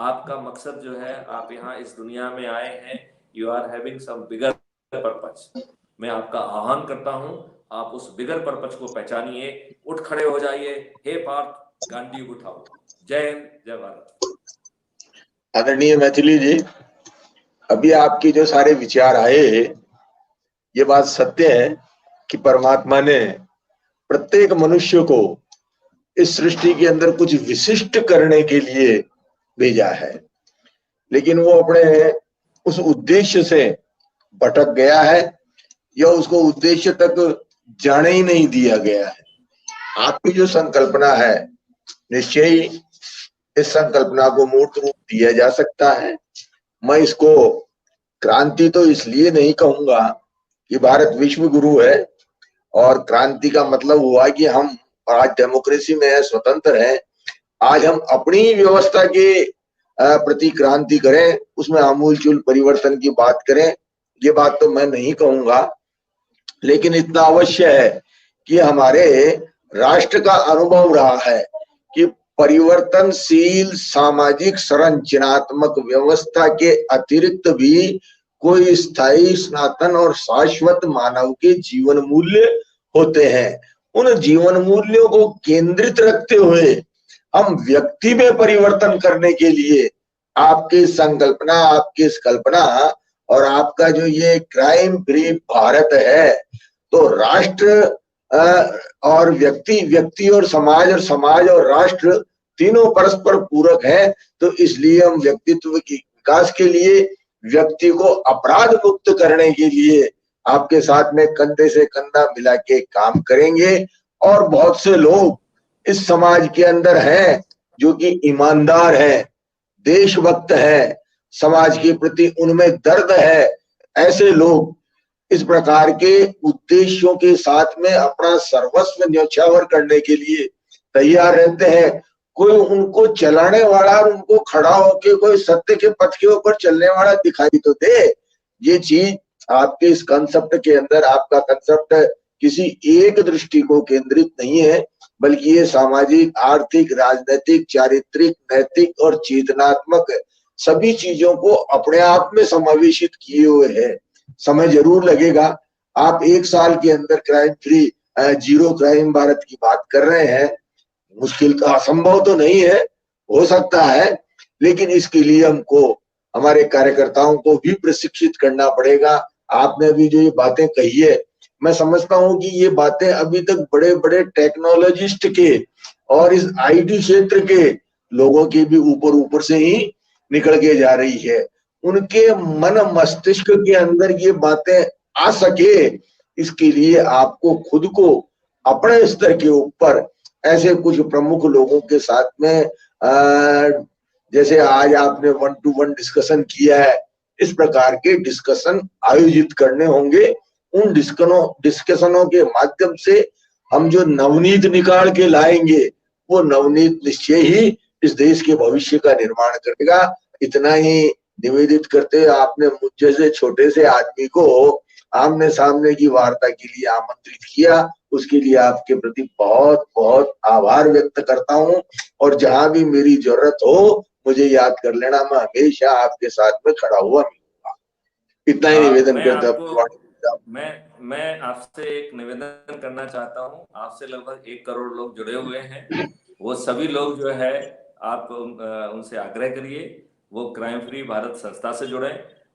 आपका मकसद जो है, आप यहाँ इस दुनिया में आए हैं, you are having some bigger purpose. मैं आपका आह्वान करता हूं, आप उस बिगर पर्पस को पहचानिए, उठ खड़े हो जाइए, हे पार्थ गांधी उठाओ। जय हिंद, जय भारत। आदरणीय मैथिली जी, अभी आपके जो सारे विचार आए, ये बात सत्य है कि परमात्मा ने प्रत्येक मनुष्य को इस सृष्टि के अंदर कुछ विशिष्ट करने के लिए भेजा है, लेकिन वो अपने उस उद्देश्य से भटक गया है या उसको उद्देश्य तक जाने ही नहीं दिया गया है। आपकी जो संकल्पना है, निश्चय ही इस संकल्पना को मूर्त रूप दिया जा सकता है। मैं इसको क्रांति तो इसलिए नहीं कहूंगा कि भारत विश्व गुरु है और क्रांति का मतलब हुआ कि हम आज डेमोक्रेसी में है, स्वतंत्र है, आज हम अपनी व्यवस्था के प्रति क्रांति करें, उसमें आमूलचूल परिवर्तन की बात करें, ये बात तो मैं नहीं कहूंगा। लेकिन इतना अवश्य है कि हमारे राष्ट्र का अनुभव रहा है कि परिवर्तनशील सामाजिक संरचनात्मक व्यवस्था के अतिरिक्त भी कोई स्थायी, सनातन और शाश्वत मानव के जीवन मूल्य होते हैं। उन जीवन मूल्यों को केंद्रित रखते हुए हम व्यक्ति में परिवर्तन करने के लिए आपकी संकल्पना, आपकी कल्पना और आपका जो ये क्राइम फ्री भारत है, तो राष्ट्र और व्यक्ति और समाज और राष्ट्र तीनों परस्पर पूरक है। तो इसलिए हम व्यक्तित्व की विकास के लिए, व्यक्ति को अपराध मुक्त करने के लिए आपके साथ में कंधे से कंधा मिला के काम करेंगे। और बहुत से लोग इस समाज के अंदर हैं जो कि ईमानदार है, देशभक्त है, समाज के प्रति उनमें दर्द है। ऐसे लोग इस प्रकार के उद्देश्यों के साथ में अपना सर्वस्व न्यौछावर करने के लिए तैयार रहते हैं। कोई उनको चलाने वाला और उनको खड़ा होके कोई सत्य के पथ के ऊपर चलने वाला दिखाई तो दे। ये चीज आपके इस कंसेप्ट के अंदर, आपका कंसेप्ट किसी एक दृष्टि को केंद्रित नहीं है, बल्कि ये सामाजिक, आर्थिक, राजनीतिक, चारित्रिक, नैतिक और चेतनात्मक सभी चीजों को अपने आप में समावेशित किए हुए है। समय जरूर लगेगा। आप 1 साल के अंदर crime free, zero crime Bharat की बात कर रहे हैं, मुश्किल का असंभव तो नहीं है, हो सकता है, लेकिन इसके लिए हमको हमारे कार्यकर्ताओं को भी प्रशिक्षित करना पड़ेगा। आपने भी जो ये बातें कही है, मैं समझता हूं कि ये बातें अभी तक बड़े बड़े टेक्नोलॉजिस्ट के और इस आईटी क्षेत्र के लोगों के भी ऊपर से ही निकल के जा रही है। उनके मन मस्तिष्क के अंदर ये बातें आ सके, इसके लिए आपको खुद को अपने स्तर के ऊपर ऐसे कुछ प्रमुख लोगों के साथ में जैसे आज आपने 1-to-1 डिस्कशन किया है, इस प्रकार के डिस्कशन आयोजित करने होंगे। उन डिस्कशनों के माध्यम से हम जो नवनीत निकाल के लाएंगे, वो नवनीत निश्चय ही इस देश के भविष्य का निर्माण करेगा। इतना ही निवेदित करते आपने मुझ जैसे छोटे से आदमी को आमने सामने की वार्ता के लिए आमंत्रित किया, उसके लिए आपके प्रति बहुत बहुत आभार व्यक्त करता हूं। और जहां भी मेरी जरूरत हो मुझे याद कर लेना, मैं हमेशा आपके साथ में खड़ा हुआ मिलूंगा। इतना ही निवेदन करता मैं आपसे एक निवेदन करना चाहता हूं। आपसे लगभग 1 करोड़ लोग जुड़े हुए हैं, वो सभी लोग जो है आप उनसे आग्रह करिए वो क्राइम फ्री भारत संस्था से जुड़े,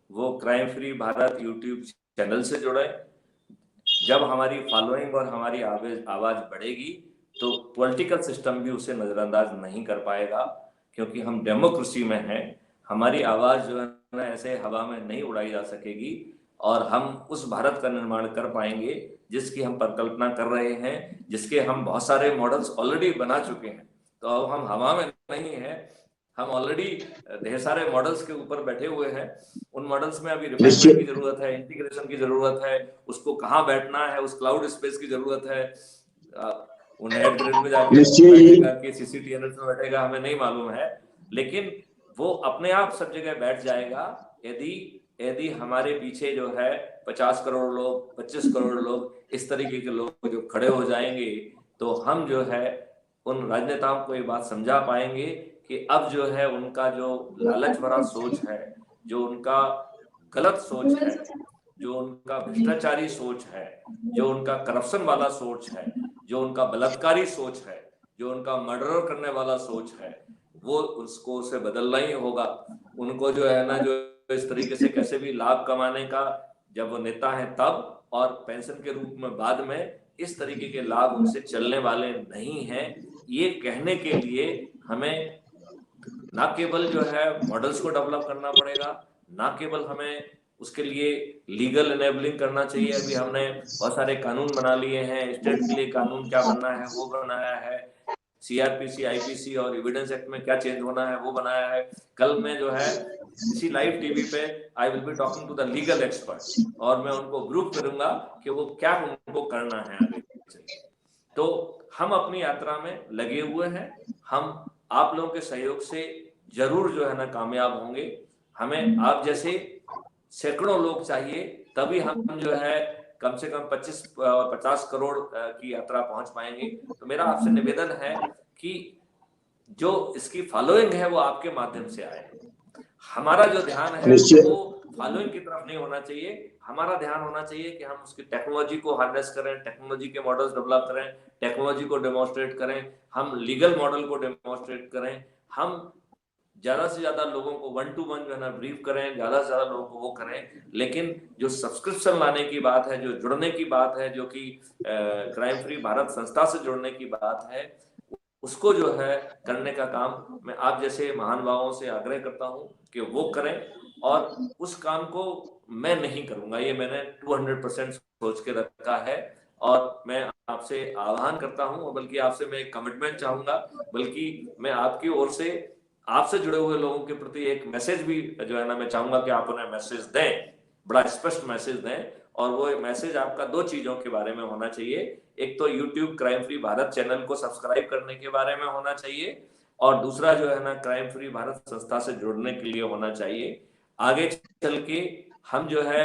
वो crime free Bharat YouTube channel से जुड़े। जब हमारी फॉलोइंग और हमारी आवाज बढ़ेगी तो पॉलिटिकल सिस्टम भी उसे नजरअंदाज नहीं कर पाएगा, क्योंकि हम डेमोक्रेसी में हैं। हमारी आवाज जो है ना ऐसे हवा में नहीं उड़ाई जा सकेगी, और हम उस भारत का निर्माण कर पाएंगे जिसकी हम परिकल्पना कर रहे हैं, जिसके हम बहुत सारे मॉडल्स ऑलरेडी बना चुके हैं। तो अब हम हवा में नहीं है, हम ऑलरेडी ढेर सारे मॉडल्स के ऊपर बैठे हुए हैं। उन मॉडल्स में अभी रिफाइनमेंट की जरूरत है, इंटीग्रेशन की जरूरत है, उसको कहाँ बैठना है, उस क्लाउड स्पेस की जरूरत है। वो नेट ग्रिड में जाके बैठेगा कि CCTNS में बैठेगा, हमें नहीं मालूम है, लेकिन वो अपने आप सब जगह बैठ जाएगा यदि हमारे पीछे जो है 50 करोड़ लोग, 25 करोड़ लोग, इस तरीके के लोग जो खड़े हो जाएंगे, तो हम जो है उन राजनेताओं को ये बात समझा पाएंगे कि अब जो है उनका जो लालच भरा सोच है, जो उनका गलत सोच है, जो उनका भ्रष्टाचारी सोच है, जो उनका करप्शन वाला सोच है, जो उनका बलात्कारी सोच है, जो उनका मर्डर करने वाला सोच है, वो उसको उसे बदलना ही होगा। उनको जो है ना, जो इस तरीके से कैसे भी लाभ कमाने का, जब वो नेता है तब, और पेंशन के रूप में बाद में, इस तरीके के लाभ उनसे चलने वाले नहीं हैं। ये कहने के लिए हमें ना केवल जो है मॉडल्स को डेवलप करना पड़ेगा, ना केवल हमें उसके लिए लीगल एनेबलिंग करना चाहिए। अभी हमने बहुत सारे कानून बना लिए हैं, स्टेट के लिए कानून क्या बनना है वो बनाया है, CRPC, IPC और एविडेंस एक्ट में क्या चेंज होना है वो बनाया है। कल मैं जो है इसी लाइव टीवी पे I will be talking to the legal expert, और मैं उनको ग्रुप करूंगा कि वो क्या उनको करना है आगे चलिए। तो हम अपनी यात्रा में लगे हुए हैं, हम आप लोगों के सहयोग से जरूर जो है ना कामयाब होंगे। हमें आप जैसे सैकड़ों लोग चाहिए, तभी हम जो है कम से कम 25-50 करोड़ की यात्रा पहुंच पाएंगे। तो मेरा आपसे निवेदन है कि जो इसकी फॉलोइंग है वो आपके माध्यम से आए। हमारा जो ध्यान है वो फॉलोइंग की तरफ नहीं होना चाहिए, हमारा ध्यान होना चाहिए कि हम उसकी टेक्नोलॉजी को हार्नेस करें, टेक्नोलॉजी के मॉडल्स डेवलप करें, टेक्नोलॉजी को डेमोन्स्ट्रेट करें, हम लीगल मॉडल को डेमोन्स्ट्रेट करें, हम ज्यादा से ज्यादा लोगों को 1 to 1 जो है ना ब्रीफ करें, ज्यादा से ज्यादा लोगों को वो करें। लेकिन जो सब्सक्रिप्शन लाने की बात है, जो जुड़ने की बात है, जो कि क्राइम फ्री भारत संस्था से जुड़ने की बात है, उसको जो है करने का काम मैं आप जैसे महानुभावों से आग्रह करता हूं कि वो करें। और उस काम को मैं नहीं करूंगा, ये मैंने 200% सोच के रखा है। और मैं आपसे आह्वान करता हूं, बल्कि आपसे मैं एक कमिटमेंट चाहूंगा, बल्कि मैं आपकी ओर से आपसे जुड़े हुए लोगों के प्रति एक मैसेज भी जो है ना मैं चाहूंगा कि आप उन्हें मैसेज दें, बड़ा स्पष्ट मैसेज दें। और वो मैसेज आपका 2 चीजों के बारे में होना चाहिए। एक तो YouTube crime free Bharat channel को सब्सक्राइब करने के बारे में होना चाहिए, और दूसरा जो है ना क्राइम फ्री भारत संस्था से जुड़ने के लिए होना चाहिए। आगे चल के हम जो है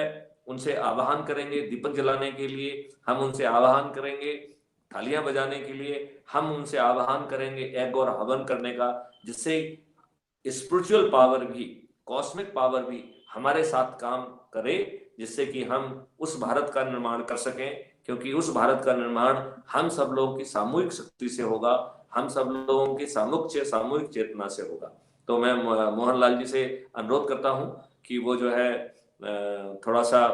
उनसे आह्वान करेंगे दीपक जलाने के लिए, हम उनसे आह्वान करेंगे थालियां बजाने के लिए, हम उनसे आह्वान करेंगे एग और हवन करने का, जिससे स्पिरिचुअल पावर भी, कॉस्मिक पावर भी हमारे साथ काम करे, जिससे कि हम उस भारत का निर्माण कर सकें। क्योंकि उस भारत का निर्माण हम सब लोगों की सामूहिक शक्ति से होगा, हम सब लोगों की सामूहिक चेतना से होगा। तो मैं मोहनलाल जी से अनुरोध करता हूं कि वो जो है थोड़ा सा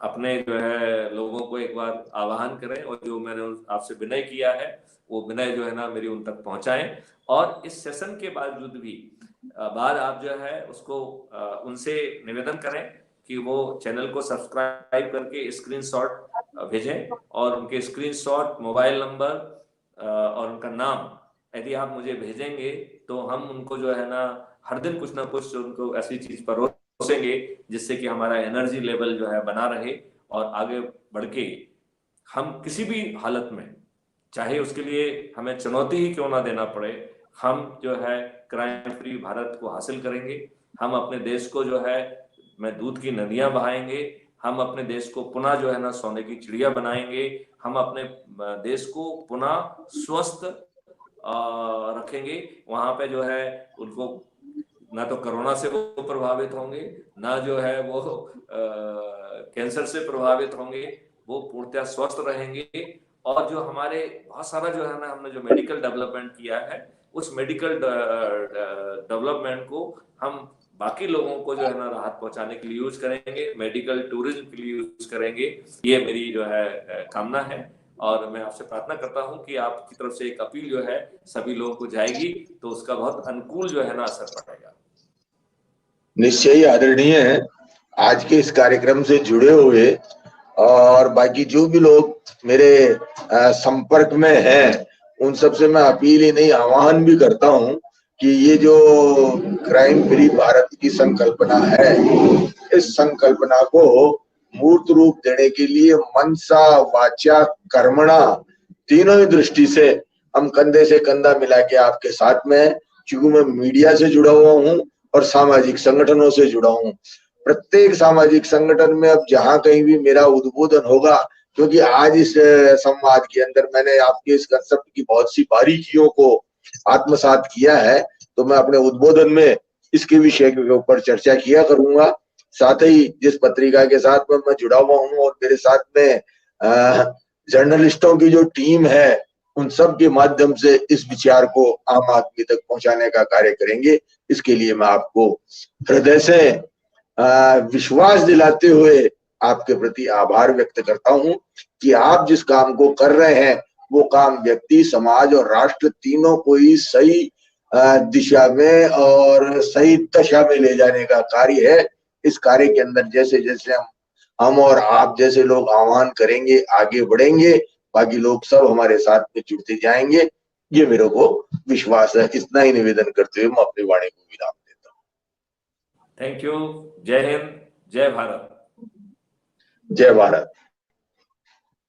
अपने जो है लोगों को एक बार आह्वान करें, और जो मैंने आपसे विनय किया है वो विनय जो है ना मेरी उन तक पहुंचाएं। और इस सेशन के बावजूद भी बाद आप जो है उसको उनसे निवेदन करें कि वो चैनल को सब्सक्राइब करके स्क्रीनशॉट भेजें, और उनके स्क्रीनशॉट, मोबाइल नंबर और उनका नाम यदि आप मुझे भेजेंगे, तो हम उनको जो है ना हर दिन कुछ ना कुछ उनको ऐसी चीज परोसेंगे जिससे कि हमारा एनर्जी लेवल जो है बना रहे, और आगे बढ़ के हम किसी भी हालत में, चाहे उसके लिए हमें चुनौती ही क्यों ना देना पड़े, हम जो है क्राइम फ्री भारत को हासिल करेंगे। हम अपने देश को जो है मैं दूध की नदियां बहाएंगे, हम अपने देश को पुनः जो है ना सोने की चिड़िया बनाएंगे, हम अपने देश को पुनः स्वस्थ रखेंगे। वहां पे जो है उनको ना तो कोरोना से वो प्रभावित होंगे, ना जो है वो कैंसर से प्रभावित होंगे, वो पूर्णतः स्वस्थ रहेंगे। और जो हमारे बहुत सारा जो है ना हमने जो मेडिकल डेवलपमेंट किया है, उस मेडिकल डेवलपमेंट को हम बाकी लोगों को जो है ना राहत पहुंचाने के लिए यूज करेंगे, मेडिकल टूरिज्म के लिए यूज करेंगे। ये मेरी जो है कामना है। और मैं आपसे प्रार्थना करता हूं कि आपकी तरफ से एक अपील जो है सभी लोगों को जाएगी तो उसका बहुत अनुकूल जो है ना असर पड़ेगा। निश्चय ही आदरणीय है, आज के इस कार्यक्रम से जुड़े हुए और बाकी जो भी लोग मेरे संपर्क में हैं उन सबसे मैं अपील ही नहीं आह्वान भी करता हूं कि ये जो क्राइम फ्री भारत की संकल्पना है, इस संकल्पना को मूर्त रूप देने के लिए मनसा वाचा कर्मणा तीनों ही दृष्टि से हम कंधे से कंधा मिला के आपके साथ में, क्योंकि मैं मीडिया से जुड़ा हुआ हूं और सामाजिक संगठनों से जुड़ा हूं। प्रत्येक सामाजिक संगठन में अब जहां कहीं भी मेरा उद्बोधन होगा, क्योंकि आज इस संवाद के अंदर मैंने आपके इस कंसेप्ट की बहुत सी बारीकियों को आत्मसात किया है, तो मैं अपने उद्बोधन में इसके विषय के ऊपर चर्चा किया करूंगा। साथ ही जिस पत्रिका के साथ में मैं जुड़ा हुआ हूं और मेरे साथ में जर्नलिस्टों की जो टीम है, उन सब के माध्यम से इस विचार को आम आदमी तक पहुंचाने का कार्य करेंगे। इसके लिए मैं आपको हृदय से विश्वास दिलाते हुए आपके प्रति आभार व्यक्त करता हूं कि आप जिस काम को कर रहे हैं वो काम व्यक्ति, समाज और राष्ट्र तीनों को ही सही दिशा में और सही दशा में ले जाने का कार्य है। इस कार्य के अंदर जैसे जैसे हम और आप जैसे लोग आह्वान करेंगे, आगे बढ़ेंगे, बाकी लोग सब हमारे साथ में जुड़ते जाएंगे, ये मेरे को विश्वास है। इतना ही निवेदन करते हुए मैं अपनी वाणी को विराम देता हूँ। Thank you. जय हिंद, जय भारत। जय भारत।